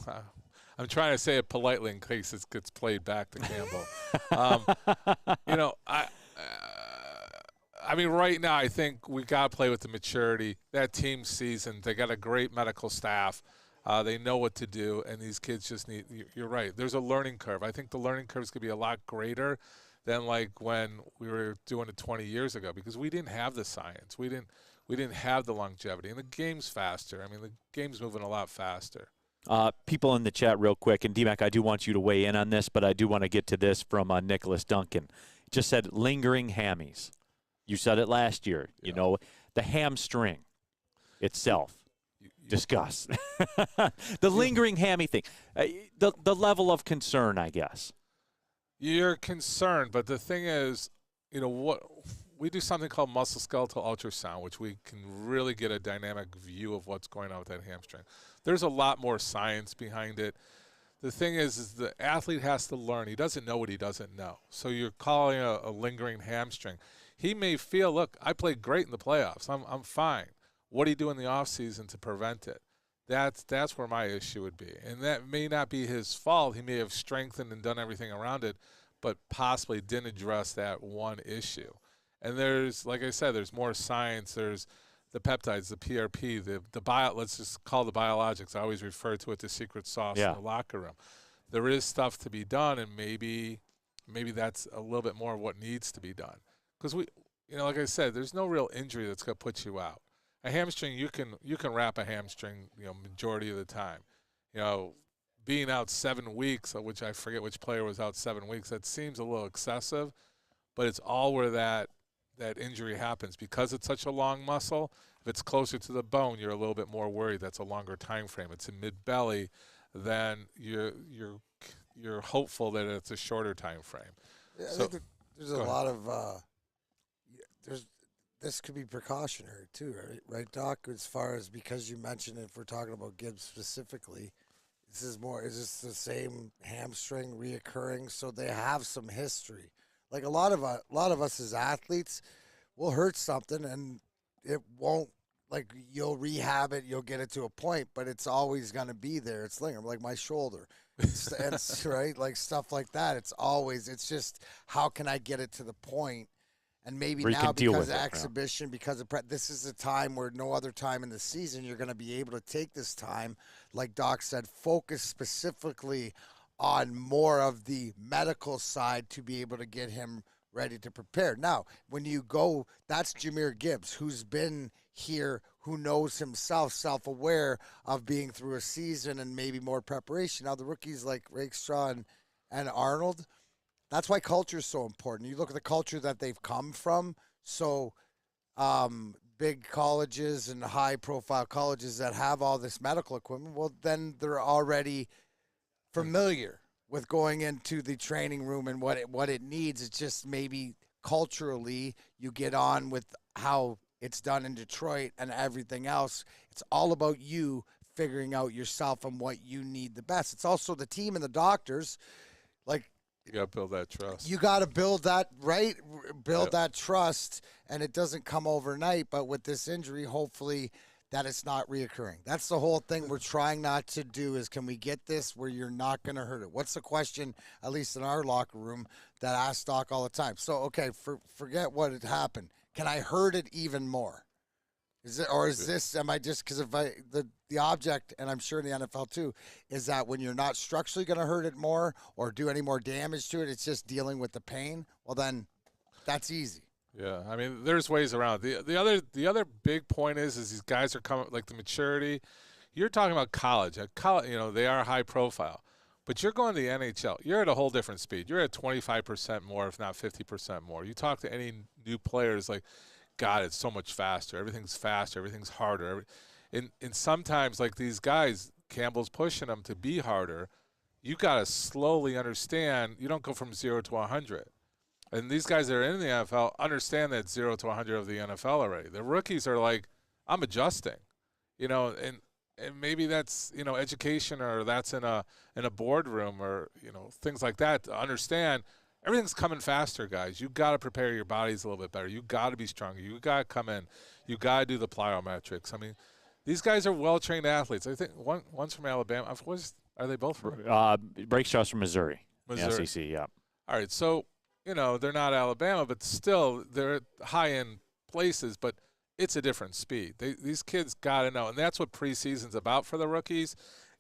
I'm trying to say it politely in case it gets played back to Campbell. I mean, right now I think we got to play with the maturity. That team seasoned. They got a great medical staff. They know what to do, and these kids just need – you're right. There's a learning curve. I think the learning curve is going to be a lot greater than like when we were doing it 20 years ago because we didn't have the science. We didn't have the longevity. And the game's faster. I mean, the game's moving a lot faster. People in the chat real quick, and D-Mac, I do want you to weigh in on this, but I do want to get to this from Nicholas Duncan. Just said lingering hammies. You said it last year. Yeah. The hamstring itself. Discuss. The lingering hammy thing. The level of concern, I guess. You're concerned, but the thing is, what we do something called musculoskeletal ultrasound, which we can really get a dynamic view of what's going on with that hamstring. There's a lot more science behind it. The thing is the athlete has to learn. He doesn't know what he doesn't know. So you're calling a lingering hamstring. He may feel, look, I played great in the playoffs. I'm fine. What do you do in the offseason to prevent it? That's where my issue would be. And that may not be his fault. He may have strengthened and done everything around it, but possibly didn't address that one issue. And there's, like I said, there's more science. There's the peptides, the PRP, let's just call the biologics. I always refer to it the secret sauce in the locker room. there is stuff to be done, and maybe that's a little bit more of what needs to be done. Because like I said, there's no real injury that's going to put you out. A hamstring, you can wrap a hamstring, majority of the time. Being out 7 weeks, which I forget which player was out 7 weeks, that seems a little excessive, but it's all where that injury happens. Because it's such a long muscle, if it's closer to the bone, you're a little bit more worried. That's a longer time frame. It's in mid-belly, then you're hopeful that it's a shorter time frame. Yeah, I think there's a lot of this could be precautionary too, right, Doc? As far as, because you mentioned, if we're talking about Gibbs specifically, is this the same hamstring reoccurring? So they have some history. Like a lot of us as athletes, will hurt something and it won't, like, you'll rehab it, you'll get it to a point, but it's always going to be there. It's like my shoulder, it's right, like stuff like that. It's just, how can I get it to the point? And maybe now, because of exhibition, because of this is a time where no other time in the season you're going to be able to take this time, like Doc said, focus specifically on more of the medical side to be able to get him ready to prepare. Now, when you go, that's Jahmyr Gibbs, who's been here, who knows himself, self-aware of being through a season and maybe more preparation. Now, the rookies like Rakestraw and Arnold, that's why culture is so important. You look at the culture that they've come from. So big colleges and high-profile colleges that have all this medical equipment, well, then they're already familiar with going into the training room and what it needs. It's just maybe culturally you get on with how it's done in Detroit and everything else. It's all about you figuring out yourself and what you need the best. It's also the team and the doctors. Like, you got to build that trust. You got to build that, right? Build that trust, and it doesn't come overnight. But with this injury, hopefully that it's not reoccurring. That's the whole thing we're trying not to do, is can we get this where you're not going to hurt it? What's the question, at least in our locker room, that I ask Doc all the time? So, okay, forget what had happened. Can I hurt it even more? Am I just, because if the object, and I'm sure in the NFL too, is that when you're not structurally going to hurt it more or do any more damage to it, it's just dealing with the pain. Well, then that's easy. Yeah, I mean, there's ways around it. The other big point is these guys are coming, like the maturity. You're talking about college. At college, they are high profile, but you're going to the NHL. You're at a whole different speed. You're at 25% more, if not 50% more. You talk to any new players, like, God, it's so much faster. Everything's faster. Everything's harder. And sometimes, like these guys, Campbell's pushing them to be harder. You got to slowly understand. You don't go from 0 to 100. And these guys that are in the NFL understand that 0 to 100 of the NFL already. The rookies are like, I'm adjusting, and maybe that's, education, or that's in a boardroom, or, things like that, to understand everything's coming faster, guys. You got to prepare your bodies a little bit better. You got to be stronger. You got to come in. You got to do the plyometrics. I mean, these guys are well-trained athletes. I think one's from Alabama. Are they both from? Breakstraw's from Missouri. Missouri. SEC, yeah. All right, so, they're not Alabama, but still they're high-end places, but it's a different speed. These kids got to know, and that's what preseason's about for the rookies.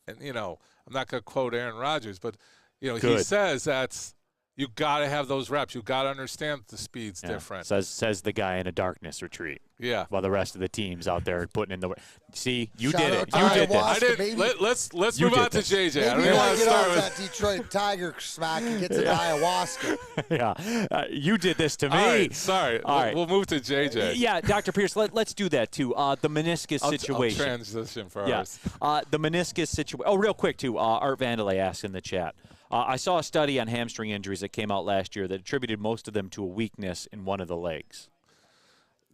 And, I'm not going to quote Aaron Rodgers, but, he says that's – you got to have those reps. You got to understand that the speed's different. Says the guy in a darkness retreat. Yeah. While the rest of the team's out there putting in the work. See, you Shout did out it. to You did Ayahuasca, this. baby. Let's move on to JJ. Maybe I don't even want to get start off with that Detroit Tiger smack and get to the ayahuasca. Yeah. You did this to me. All right, sorry. All right. We'll move to JJ. Yeah, Dr. Pierce, let's do that too. The meniscus situation. I'll transition for ours. The meniscus situation. Oh, real quick too. Art Vandalay asked in the chat. I saw a study on hamstring injuries that came out last year that attributed most of them to a weakness in one of the legs.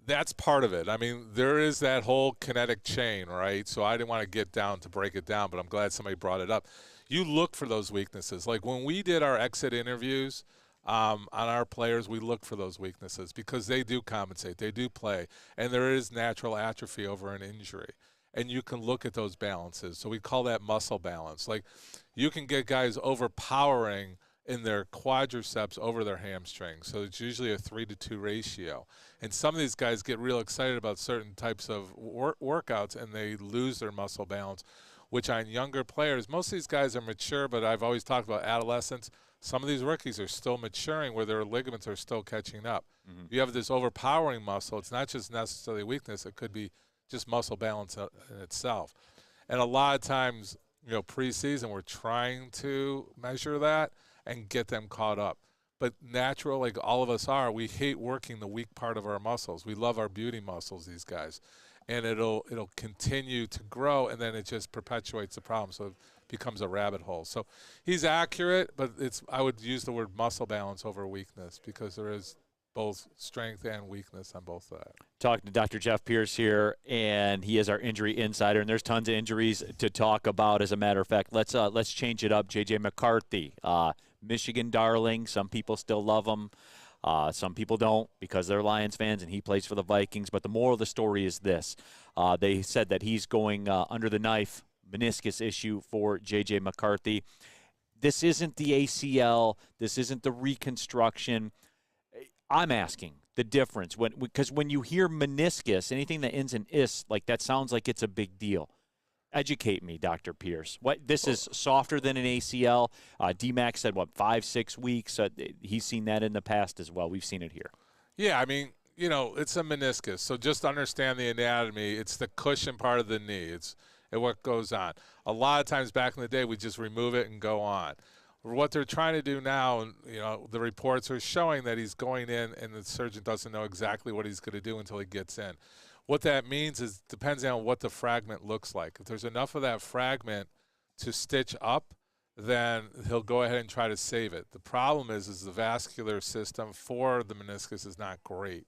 That's part of it. I mean, there is that whole kinetic chain, right? So I didn't want to get down to break it down, but I'm glad somebody brought it up. You look for those weaknesses. Like when we did our exit interviews on our players, we look for those weaknesses because they do compensate. They do play. And there is natural atrophy over an injury. And you can look at those balances. So we call that muscle balance. Like you can get guys overpowering in their quadriceps over their hamstrings. So it's usually a 3-to-2 ratio. And some of these guys get real excited about certain types of workouts and they lose their muscle balance. which on younger players, most of these guys are mature, but I've always talked about adolescents. Some of these rookies are still maturing where their ligaments are still catching up. You have this overpowering muscle. It's not just necessarily weakness. It could be just muscle balance in itself. And a lot of times, preseason, we're trying to measure that and get them caught up. But natural, like all of us are, we hate working the weak part of our muscles. We love our beauty muscles, these guys. And it'll continue to grow, and then it just perpetuates the problem. So it becomes a rabbit hole. So he's accurate, but I would use the word muscle balance over weakness because there is both strength and weakness on both sides. Talking to Dr. Jeff Pierce here, and he is our injury insider, and there's tons of injuries to talk about. As a matter of fact, let's change it up. J.J. McCarthy, Michigan darling. Some people still love him. Some people don't because they're Lions fans, and he plays for the Vikings. But the moral of the story is this. They said that he's going under the knife, meniscus issue for J.J. McCarthy. This isn't the ACL. This isn't the reconstruction. I'm asking the difference because when you hear meniscus, anything that ends in "is," like that sounds like it's a big deal. Educate me, Dr. Pierce. This is softer than an ACL. D-Mac said 5-6 weeks. He's seen that in the past as well. We've seen it here. Yeah, I mean, it's a meniscus. So just understand the anatomy. It's the cushion part of the knee. It's what goes on. A lot of times back in the day, we just remove it and go on. What they're trying to do now, the reports are showing that he's going in and the surgeon doesn't know exactly what he's going to do until he gets in. What that means is depends on what the fragment looks like. If there's enough of that fragment to stitch up, then he'll go ahead and try to save it. The problem is the vascular system for the meniscus is not great.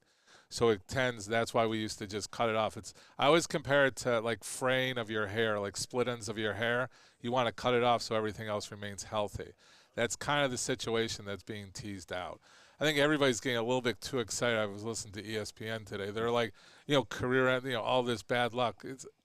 So that's why we used to just cut it off. I always compare it to like fraying of your hair, like split ends of your hair. You want to cut it off so everything else remains healthy. That's kind of the situation that's being teased out. I think everybody's getting a little bit too excited. I was listening to ESPN today. They're like, career end, all this bad luck.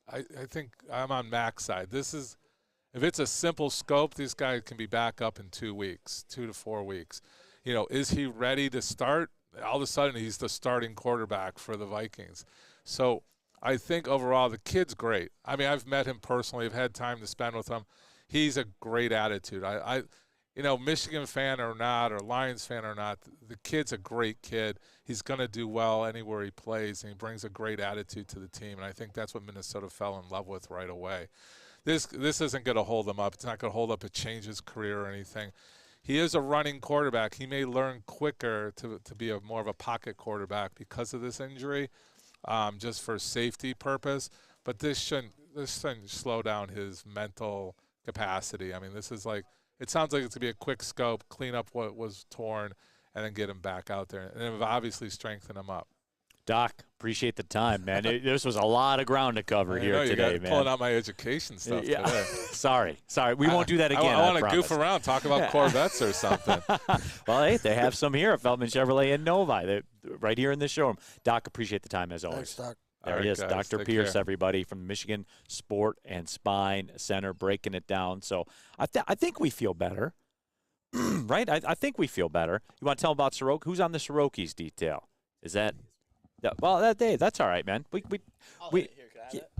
I think I'm on Mac's side. If it's a simple scope, this guy can be back up in 2 weeks, 2 to 4 weeks. Is he ready to start? All of a sudden, he's the starting quarterback for the Vikings. So I think overall the kid's great. I mean, I've met him personally. I've had time to spend with him. He's a great attitude. Michigan fan or not, or Lions fan or not, the kid's a great kid. He's going to do well anywhere he plays, and he brings a great attitude to the team. And I think that's what Minnesota fell in love with right away. This isn't going to hold him up. It's not going to hold up a change his career or anything. He is a running quarterback. He may learn quicker to be more of a pocket quarterback because of this injury, just for safety purpose. But this shouldn't slow down his mental capacity. I mean, it sounds like it's going to be a quick scope, clean up what was torn, and then get him back out there. And then obviously strengthen him up. Doc, appreciate the time, man. This was a lot of ground to cover here today, man. Pulling out my education stuff today. Sorry. We won't do that again. I want to goof around, talk about Corvettes or something. Well, hey, they have some here at Feldman Chevrolet in Novi, right here in the showroom. Doc, appreciate the time as always. Thanks, Doc. There he is, guys, Dr. Pierce, everybody, from the Michigan Sport and Spine Center, breaking it down. So I think we feel better, right? I think we feel better. You want to tell about Soroka? Who's on the Soroki's detail? Is that – well, that day, that's all right, man.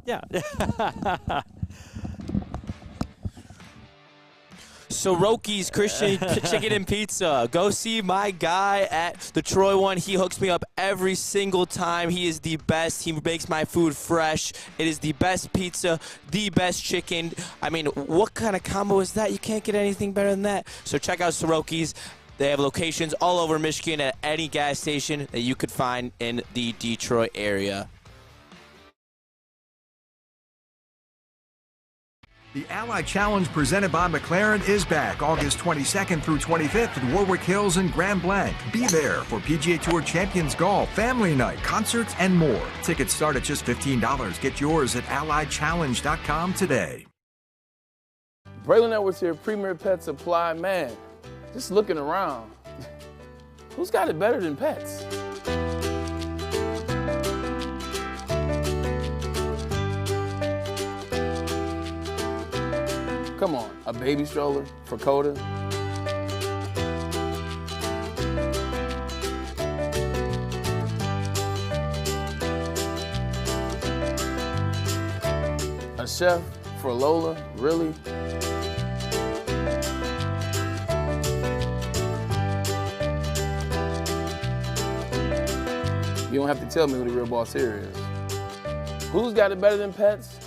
Yeah. Soroki's Christian Chicken and Pizza. Go see my guy at the Troy one. He hooks me up every single time. He is the best. He makes my food fresh. It is the best pizza, the best chicken. I mean, what kind of combo is that? You can't get anything better than that. So check out Soroki's. They have locations all over Michigan at any gas station that you could find in the Detroit area. The Ally Challenge presented by McLaren is back August 22nd through 25th at Warwick Hills and Grand Blanc. Be there for PGA Tour Champions Golf, Family Night, concerts, and more. Tickets start at just $15. Get yours at allychallenge.com today. Braylon Edwards here, Premier Pet Supply. Man, just looking around, who's got it better than pets? Come on, a baby stroller for Coda? A chef For Lola, really? You don't have to tell me who the real boss here is. Who's got it better than pets?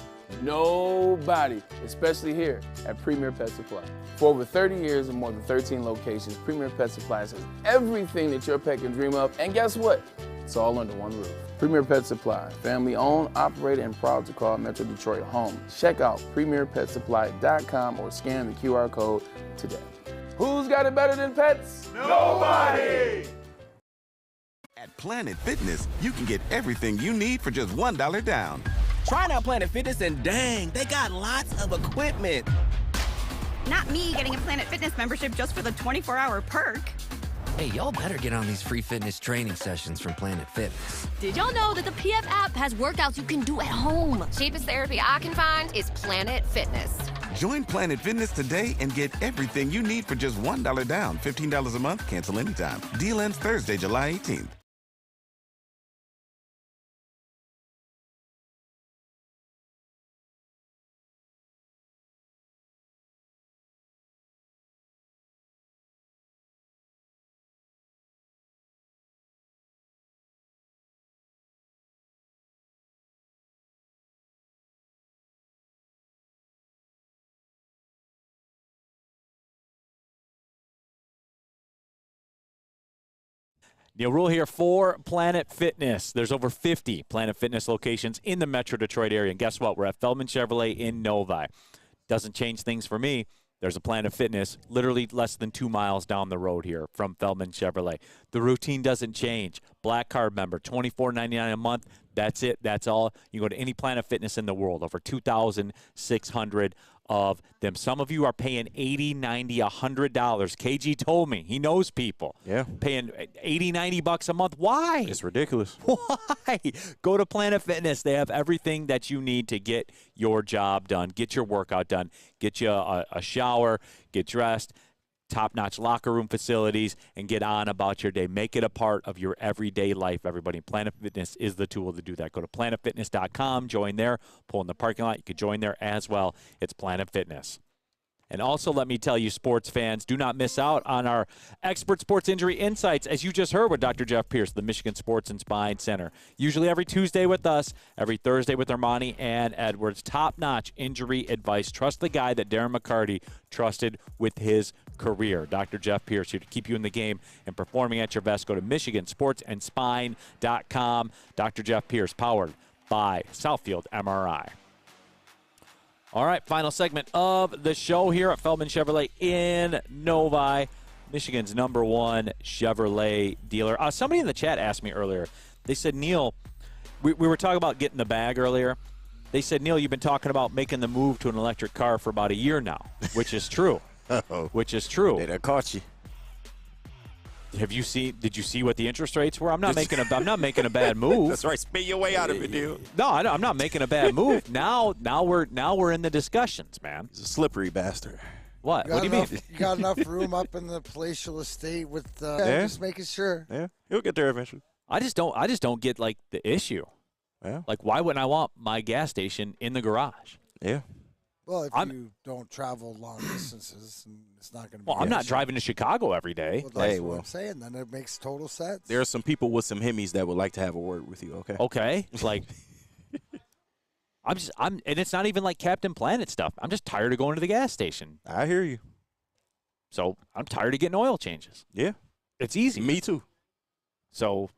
Nobody, especially here at Premier Pet Supply. For over 30 years and more than 13 locations, Premier Pet Supply has everything that your pet can dream of. And guess what? It's all under one roof. Premier Pet Supply, family owned, operated, and proud to call Metro Detroit home. Check out premierpetsupply.com or scan the QR code today. Who's got it better than pets? Nobody! At Planet Fitness, you can get everything you need for just $1 down. Try out Planet Fitness and dang, they got lots of equipment. Not me getting a Planet Fitness membership just for the 24-hour perk. Hey, y'all better get on these free fitness training sessions from Planet Fitness. Did y'all know that the PF app has workouts you can do at home? Cheapest therapy I can find is Planet Fitness. Join Planet Fitness today and get everything you need for just $1 down. $15 a month, cancel anytime. Deal ends Thursday, July 18th. Neil Rule here for Planet Fitness. There's over 50 Planet Fitness locations in the Metro Detroit area. And guess what? We're at Feldman Chevrolet in Novi. Doesn't change things for me. There's a Planet Fitness literally less than 2 miles down the road here from Feldman Chevrolet. The routine doesn't change. Black Card member, $24.99 a month. That's it. That's all. You go to any Planet Fitness in the world. Over 2,600 of them. Some of you are paying $80, $90, $100. KG told me. He knows people. Yeah. Paying $80, $90 a month. Why? It's ridiculous. Why? Go to Planet Fitness. They have everything that you need to get your job done, get your workout done, get you a shower, get dressed, top-notch locker room facilities, and get on about your day. Make it a part of your everyday life, everybody. Planet Fitness is the tool to do that. Go to planetfitness.com, join there, pull in the parking lot. You can join there as well. It's Planet Fitness. And also, let me tell you, sports fans, do not miss out on our expert sports injury insights, as you just heard with Dr. Jeff Pierce, the Michigan Sports and Spine Center. Usually every Tuesday with us, every Thursday with Ermanni and Edwards. Top-notch injury advice. Trust the guy that Darren McCarty trusted with his career. Dr. Jeff Pierce here to keep you in the game and performing at your best. Go to michigansportsandspine.com. Dr. Jeff Pierce, powered by Southfield MRI. All right, final segment of the show here at Feldman Chevrolet in Novi, Michigan's #1 Chevrolet dealer. Somebody in the chat asked me earlier. They said, Neil, we were talking about getting the bag earlier. They said, Neil, you've been talking about making the move to an electric car for about a year now, which is true. Which is true. They done caught you. Did you see what the interest rates were? I'm not making a bad move. That's right. Spin your way out of it, dude. No, I'm not making a bad move. Now we're in the discussions, man. He's a slippery bastard. What? What do you mean? You got enough room up in the palatial estate with just making sure. Yeah, he'll get there eventually. I just don't get like the issue. Yeah. Like, why wouldn't I want my gas station in the garage? Yeah. Well, if you don't travel long distances, it's not going to be. Well, I'm not driving to Chicago every day. Well, that's what I'm saying. Then it makes total sense. There are some people with some Hemis that would like to have a word with you. Okay. Okay. Like, and it's not even like Captain Planet stuff. I'm just tired of going to the gas station. I hear you. So I'm tired of getting oil changes. Yeah. It's easy. Me too. So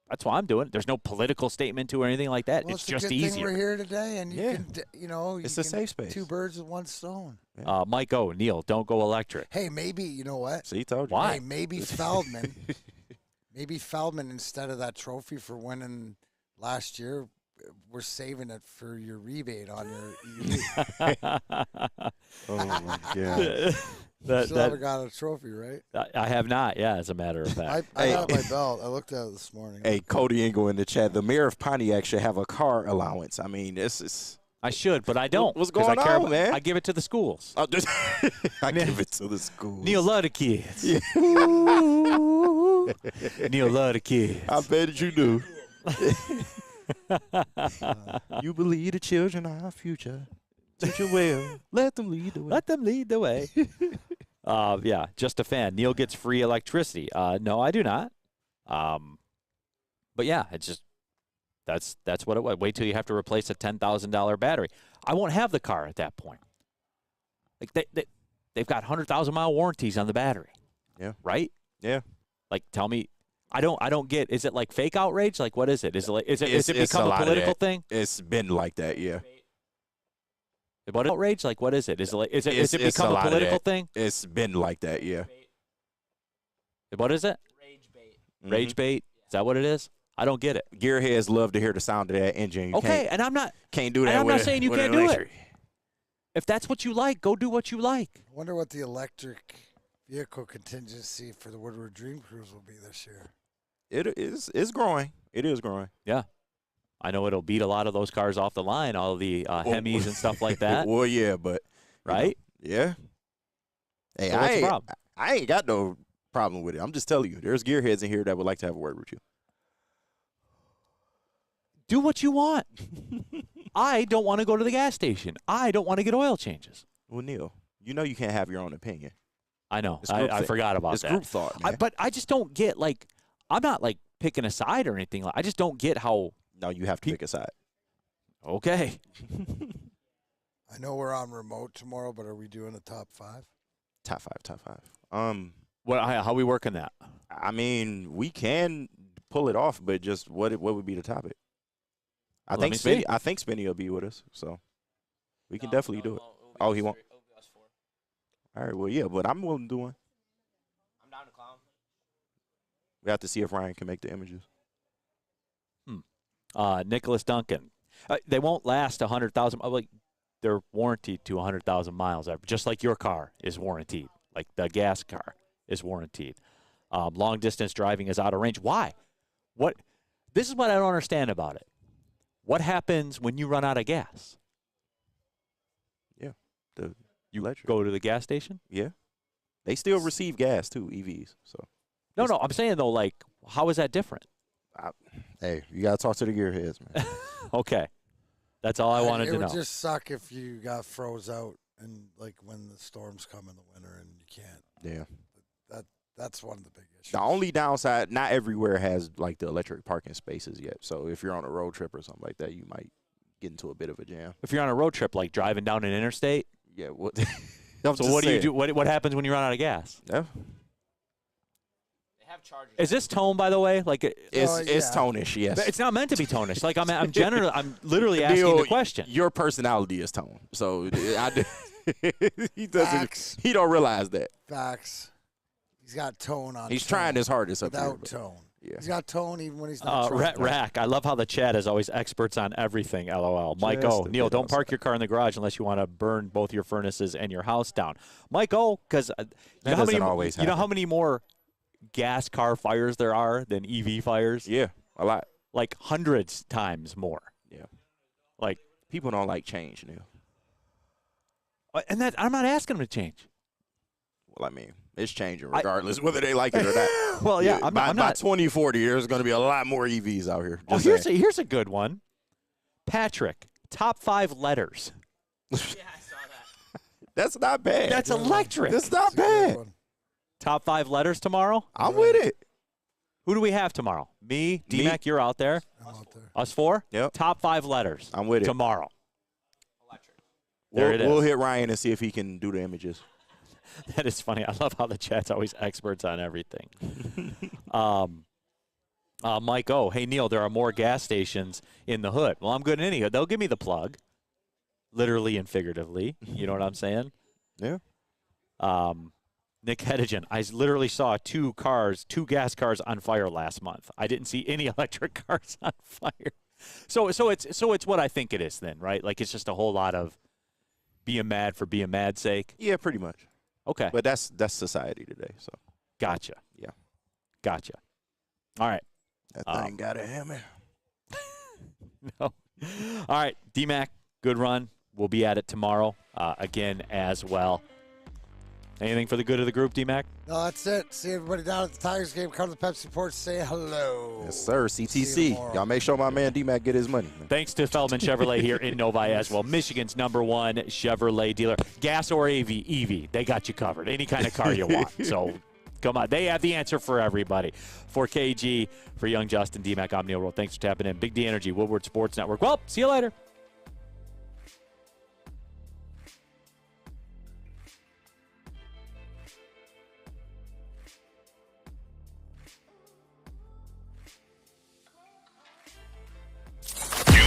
that's why I'm doing it. There's no political statement to it or anything like that. Well, it's a just good easier. thing we're here today, and you can, it's a safe space. 2 birds with 1 stone. Yeah. Mike Neil, don't go electric. Hey, maybe you know what? See, told you. Why? Hey, maybe Feldman. Instead of that trophy for winning last year, we're saving it for your rebate on your EV. Oh my God. Still haven't got a trophy, right? I have not, as a matter of fact. I got my belt. I looked at it this morning. Hey, Cody Engel in the chat. The mayor of Pontiac should have a car allowance. I mean, this is. I should, but I don't. What's going on, man? I give it to the schools. I give it to the schools. Neil love the kids. Yeah. Neil love the kids. I bet you do. You believe the children are our future. Teach them well. Let them lead the way. Let them lead the way. Yeah, just a fan. Neil gets free electricity. No, I do not. But yeah, it's just that's what it was. Wait till you have to replace a $10,000 battery. I won't have the car at that point. Like they've got 100,000-mile warranties on the battery. Yeah. Right? Yeah. Like, tell me, I don't get. Is it like fake outrage? Like, what is it? Is it become a political thing? It's been like that. Yeah. What outrage? Like, what is it? Is it become a political thing? It's been like that. Yeah. What is it? Rage bait. Rage bait. Is that what it is? I don't get it. Gearheads love to hear the sound of that engine. You and I'm not can't do that. And I'm with not saying you can't do it. If that's what you like, go do what you like. I wonder what the electric vehicle contingency for the Woodward Dream Cruise will be this year. It's growing. It is growing. Yeah. I know it'll beat a lot of those cars off the line, all the Hemis and stuff like that. Well, yeah, but right? Yeah. Hey, So what's the problem? I ain't got no problem with it. I'm just telling you, there's gearheads in here that would like to have a word with you. Do what you want. I don't want to go to the gas station. I don't want to get oil changes. Well, Neil, you know you can't have your own opinion. I know. I forgot about it's that. It's group thought, man. But I just don't get, like, I'm not, like, picking a side or anything. I just don't get how. No, you have to pick a side. Okay. I know we're on remote tomorrow, but are we doing a top 5? Top five. How we working that? I mean, we can pull it off, but just what would be the topic? I think Spinny will be with us, so we can definitely do it. Oh, he won't. All right, well, yeah, but I'm willing to do one. I'm down to clown. We have to see if Ryan can make the images. Nicholas Duncan. They won't last 100,000. Like, they're warranted to 100,000 miles, just like your car is warranted. Like the gas car is warranted. Long distance driving is out of range. Why? What? This is what I don't understand about it. What happens when you run out of gas? Yeah, you go to the gas station. Yeah, they still receive gas too, EVs. So no, I'm saying though, like, how is that different? Hey, you gotta talk to the gearheads, man. Okay, that's all I wanted to know. It would just suck if you got froze out and like when the storms come in the winter and you can't. Yeah, that's one of the big issues. The only downside, not everywhere has like the electric parking spaces yet. So if you're on a road trip or something like that, you might get into a bit of a jam. If you're on a road trip, like driving down an interstate. Yeah. What? So what do you do? What happens when you run out of gas? Yeah. They have chargers. Is this tone, by the way? Like it's tonish, yes. But it's not meant to be tonish. Like I'm literally asking the question. Your personality is tone, so he doesn't. He don't realize that. Facts. He's got tone on. He's trying his hardest up without here, tone. Yeah. He's got tone even when he's not. Rack. I love how the chat is always experts on everything. LOL. Mike O. Neil, don't park your car in the garage unless you want to burn both your furnaces and your house down. Mike O. Because you know how many more gas car fires there are than EV fires? Yeah, a lot. Like hundreds times more. Yeah. Like people don't like change, Neil. And that I'm not asking them to change. Well, I mean, it's changing regardless whether they like it or not. Well, yeah, by 2040, there's going to be a lot more EVs out here. Here's a good one. Patrick, top 5 letters. Yeah, I saw that. That's not bad. That's electric. That's not bad. Top 5 letters tomorrow? I'm with it. Who do we have tomorrow? Me, D-Mac, you're out there. I'm out there. Us 4? Yep. Top 5 letters. I'm with it. Tomorrow. Electric. There it is. We'll hit Ryan and see if he can do the images. That is funny. I love how the chat's always experts on everything. Mike O. Hey, Neil, there are more gas stations in the hood. Well, I'm good in any hood. They'll give me the plug, literally and figuratively. You know what I'm saying? Yeah. Nick Hedigan, I literally saw two gas cars on fire last month. I didn't see any electric cars on fire. So it's what I think it is then, right? Like it's just a whole lot of being mad for being mad's sake. Yeah, pretty much. Okay. But that's society today. So. Gotcha. Yeah. Gotcha. All right. That thing got a hammer. No. All right, D-Mac, good run. We'll be at it tomorrow again as well. Anything for the good of the group, D-Mac? No, that's it. See everybody down at the Tigers game. Come to the Pepsi Port. Say hello. Yes, sir. CTC. Y'all make sure my man D-Mac get his money. Man. Thanks to Feldman Chevrolet here in Novi as well. Michigan's #1 Chevrolet dealer. Gas or EV, they got you covered. Any kind of car you want. So come on. They have the answer for everybody. For KG, for Young Justin, D-Mac, I'm Neil Rowe. Thanks for tapping in. Big D Energy, Woodward Sports Network. Well, see you later.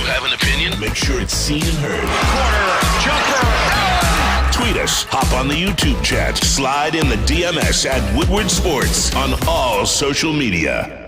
Have an opinion? Make sure it's seen and heard. Corner, jumper, tweet us, hop on the YouTube chat, slide in the DMS at Woodward Sports on all social media.